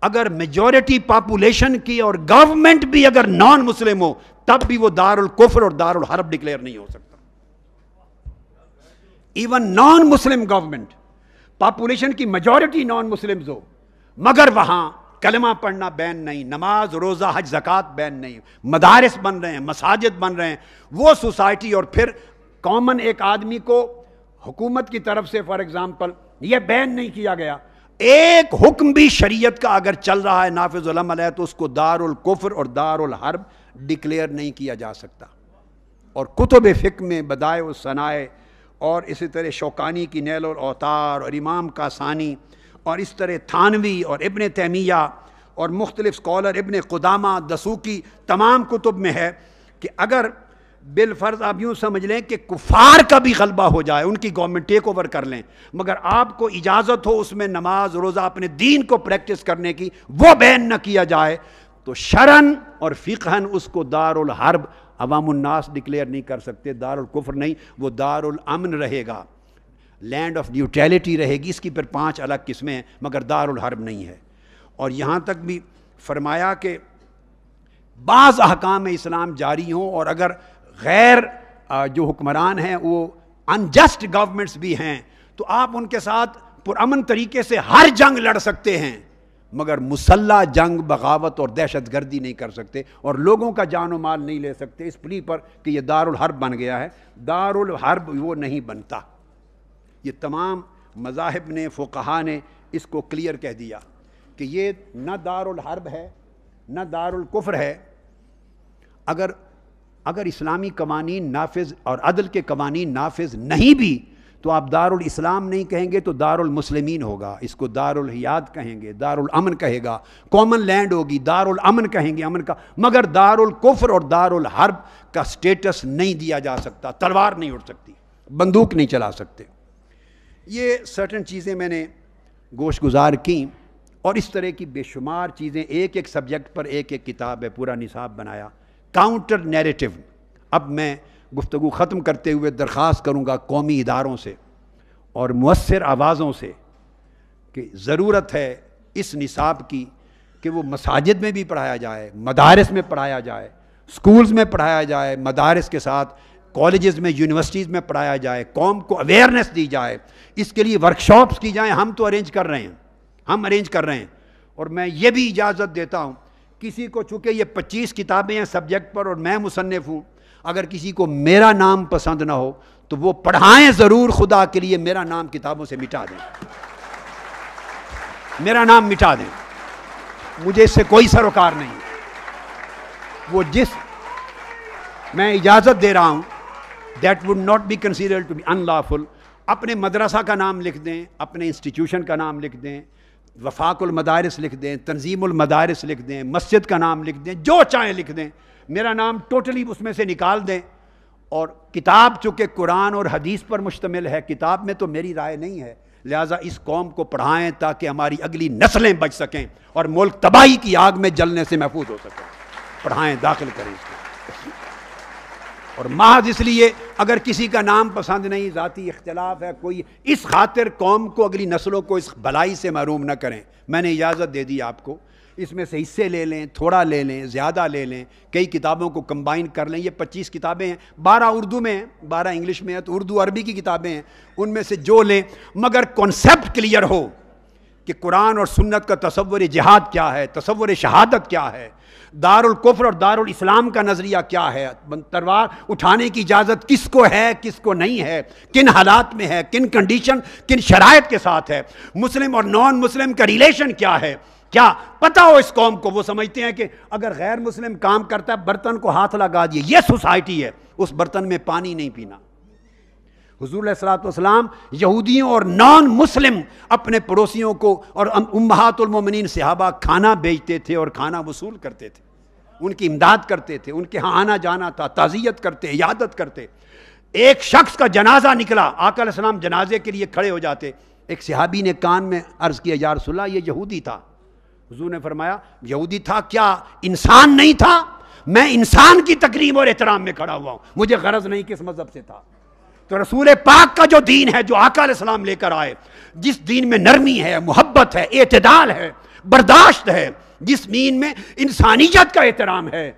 اگر میجورٹی پاپولیشن کی اور گورنمنٹ بھی اگر نان مسلم ہو، تب بھی وہ دار الکفر اور دار الحرب ڈکلیئر نہیں ہو سکتا. Even non Muslim government, population کی میجورٹی نان مسلمز ہو، مگر وہاں کلمہ پڑھنا بین نہیں، نماز، روزہ، حج، زکوٰۃ بین نہیں، مدارس بن رہے ہیں، مساجد بن رہے ہیں، وہ سوسائٹی. اور پھر کامن ایک آدمی کو حکومت کی طرف سے فار ایگزامپل یہ بین نہیں کیا گیا، ایک حکم بھی شریعت کا اگر چل رہا ہے نافذ العمل ہے تو اس کو دار الکفر اور دار الحرب ڈکلیئر نہیں کیا جا سکتا. اور کتب فقہ میں بدائع الصنائع اور اسی طرح شوکانی کی نیل الاوطار اور امام کاسانی اور اس طرح تھانوی اور ابن تیمیہ اور مختلف اسکالر، ابن قدامہ، دسوقی، تمام کتب میں ہے کہ اگر بالفرض آپ یوں سمجھ لیں کہ کفار کا بھی غلبہ ہو جائے، ان کی گورنمنٹ ٹیک اوور کر لیں، مگر آپ کو اجازت ہو اس میں نماز روزہ اپنے دین کو پریکٹس کرنے کی، وہ بین نہ کیا جائے، تو شرعاً اور فقہاً اس کو دار الحرب عوام الناس ڈکلیئر نہیں کر سکتے، دار الکفر نہیں، وہ دار الامن رہے گا، لینڈ آف نیوٹریلٹی رہے گی، اس کی پھر 5 الگ قسمیں ہیں، مگر دار الحرب نہیں ہے۔ اور یہاں تک بھی فرمایا کہ بعض احکام اسلام جاری ہوں، اور اگر غیر جو حکمران ہیں وہ انجسٹ گورنمنٹس بھی ہیں، تو آپ ان کے ساتھ پرامن طریقے سے ہر جنگ لڑ سکتے ہیں، مگر مسلح جنگ، بغاوت اور دہشت گردی نہیں کر سکتے، اور لوگوں کا جان و مال نہیں لے سکتے اس پلی پر کہ یہ دار الحرب بن گیا ہے۔ دار الحرب وہ نہیں بنتا۔ یہ تمام مذاہب نے، فقہا نے اس کو کلیئر کہہ دیا کہ یہ نہ دار الحرب ہے نہ دار الکفر ہے۔ اگر اسلامی قوانین نافذ اور عدل کے قوانین نافذ نہیں بھی تو آپ دار الاسلام نہیں کہیں گے تو دار المسلمین ہوگا، اس کو دار الحیات کہیں گے، دار الامن کہے گا، کامن لینڈ ہوگی، دار الامن کہیں گے، امن کا، مگر دار الکفر اور دار الحرب کا سٹیٹس نہیں دیا جا سکتا، تلوار نہیں اٹھ سکتی، بندوق نہیں چلا سکتے۔ یہ سرٹن چیزیں میں نے گوش گزار کیں، اور اس طرح کی بے شمار چیزیں، ایک ایک سبجیکٹ پر ایک ایک کتاب ہے، پورا نصاب بنایا۔ کاؤنٹر نیریٹو، اب میں گفتگو ختم کرتے ہوئے درخواست کروں گا قومی اداروں سے اور مؤثر آوازوں سے کہ ضرورت ہے اس نصاب کی کہ وہ مساجد میں بھی پڑھایا جائے، مدارس میں پڑھایا جائے، سکولز میں پڑھایا جائے، مدارس کے ساتھ کالجز میں، یونیورسٹیز میں پڑھایا جائے، قوم کو اویئرنیس دی جائے، اس کے لیے ورکشاپس کی جائیں۔ ہم تو ارینج کر رہے ہیں، اور میں یہ بھی اجازت دیتا ہوں کسی کو، چونکہ یہ 25 کتابیں ہیں سبجیکٹ پر اور میں مصنف ہوں، اگر کسی کو میرا نام پسند نہ ہو تو وہ پڑھائیں ضرور، خدا کے لیے میرا نام کتابوں سے مٹا دیں، میرا نام مٹا دیں، مجھے اس سے کوئی سروکار نہیں۔ وہ میں اجازت دے رہا ہوں، that would not be considered to be unlawful۔ اپنے مدرسہ کا نام لکھ دیں، اپنے انسٹیٹیوشن کا نام لکھ دیں، وفاق المدارس لکھ دیں، تنظیم المدارس لکھ دیں، مسجد کا نام لکھ دیں، جو چاہیں لکھ دیں، میرا نام ٹوٹلی اس میں سے نکال دیں۔ اور کتاب چونکہ قرآن اور حدیث پر مشتمل ہے، کتاب میں تو میری رائے نہیں ہے، لہٰذا اس قوم کو پڑھائیں تاکہ ہماری اگلی نسلیں بچ سکیں اور ملک تباہی کی آگ میں جلنے سے محفوظ ہو سکیں۔ پڑھائیں، داخل کریں اس کو۔ اور محض اس لیے اگر کسی کا نام پسند نہیں، ذاتی اختلاف ہے کوئی، اس خاطر قوم کو، اگلی نسلوں کو اس بلائی سے محروم نہ کریں۔ میں نے اجازت دے دی آپ کو، اس میں سے حصے لے لیں، تھوڑا لے لیں، زیادہ لے لیں، کئی کتابوں کو کمبائن کر لیں۔ یہ 25 کتابیں ہیں، 12 اردو میں ہیں، 12 انگلش میں ہیں، تو اردو عربی کی کتابیں ہیں، ان میں سے جو لیں، مگر کنسیپٹ کلیئر ہو کہ قرآن اور سنت کا تصور جہاد کیا ہے، تصور شہادت کیا ہے، دار الکفر اور دار الاسلام کا نظریہ کیا ہے، تلوار اٹھانے کی اجازت کس کو ہے، کس کو نہیں ہے، کن حالات میں ہے، کن کنڈیشن، کن شرائط کے ساتھ ہے، مسلم اور نان مسلم کا ریلیشن کیا ہے، کیا پتہ ہو اس قوم کو۔ وہ سمجھتے ہیں کہ اگر غیر مسلم کام کرتا ہے برتن کو ہاتھ لگا دیے، یہ سوسائٹی ہے، اس برتن میں پانی نہیں پینا۔ حضور علیہ الصلوۃ والسلام یہودیوں اور نان مسلم اپنے پڑوسیوں کو اور امہات المومنین صحابہ کھانا بیچتے تھے اور کھانا وصول کرتے تھے، ان کی امداد کرتے تھے، ان کے ہاں آنا جانا تھا، تعزیت کرتے، عیادت کرتے۔ ایک شخص کا جنازہ نکلا، آقا علیہ السلام جنازے کے لیے کھڑے ہو جاتے، ایک صحابی نے کان میں عرض کیا، یا رسول اللہ یہ یہودی تھا۔ حضور نے فرمایا یہودی تھا کیا انسان نہیں تھا؟ میں انسان کی تکریم اور احترام میں کھڑا ہوا ہوں، مجھے غرض نہیں کس مذہب سے تھا۔ تو رسول پاک کا جو دین ہے، جو آقا علیہ السلام لے کر آئے، جس دین میں نرمی ہے، محبت ہے، اعتدال ہے، برداشت ہے، جس دین میں انسانیت کا احترام ہے،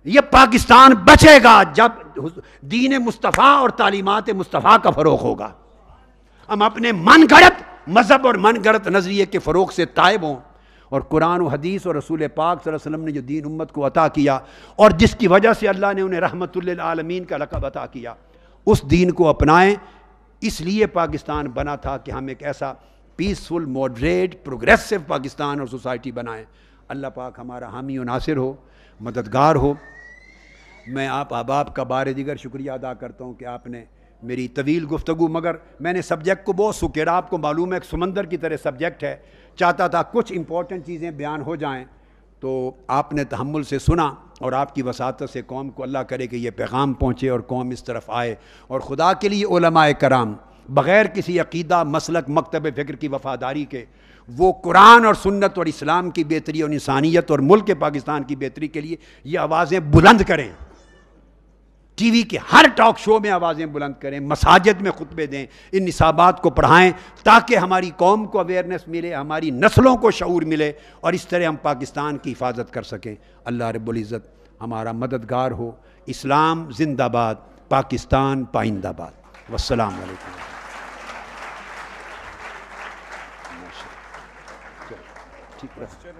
یہ پاکستان بچے گا جب دین مصطفیٰ اور تعلیمات مصطفیٰ کا فروغ ہوگا۔ ہم اپنے من گھڑت مذہب اور من گھڑت نظریے کے فروغ سے تائب ہوں، اور قرآن و حدیث اور رسول پاک صلی اللہ علیہ وسلم نے جو دین امت کو عطا کیا اور جس کی وجہ سے اللہ نے انہیں رحمت للعالمین کا لقب عطا کیا، اس دین کو اپنائیں۔ اس لیے پاکستان بنا تھا کہ ہم ایک ایسا پیسفل، ماڈریٹ، پروگریسو پاکستان اور سوسائٹی بنائیں۔ اللہ پاک ہمارا حامی و ناصر ہو، مددگار ہو۔ میں آپ احباب کا بار دیگر شکریہ ادا کرتا ہوں کہ آپ نے میری طویل گفتگو، مگر میں نے سبجیکٹ کو بہت سکیڑا، آپ کو معلوم ہے ایک سمندر کی طرح سبجیکٹ ہے، چاہتا تھا کچھ امپورٹنٹ چیزیں بیان ہو جائیں، تو آپ نے تحمل سے سنا اور آپ کی وساطت سے قوم کو اللہ کرے کہ یہ پیغام پہنچے اور قوم اس طرف آئے. اور خدا کے لیے علماء کرام بغیر کسی عقیدہ مسلک مکتب فکر کی وفاداری کے وہ قرآن اور سنت اور اسلام کی بہتری اور انسانیت اور ملک پاکستان کی بہتری کے لیے یہ آوازیں بلند کریں. ٹی وی کے ہر ٹاک شو میں آوازیں بلند کریں, مساجد میں خطبے دیں, ان نصابات کو پڑھائیں تاکہ ہماری قوم کو اویئرنیس ملے, ہماری نسلوں کو شعور ملے اور اس طرح ہم پاکستان کی حفاظت کر سکیں. اللہ رب العزت ہمارا مددگار ہو. اسلام زندہ باد, پاکستان پائندہ باد. والسلام علیکم. ٹھیک ہے.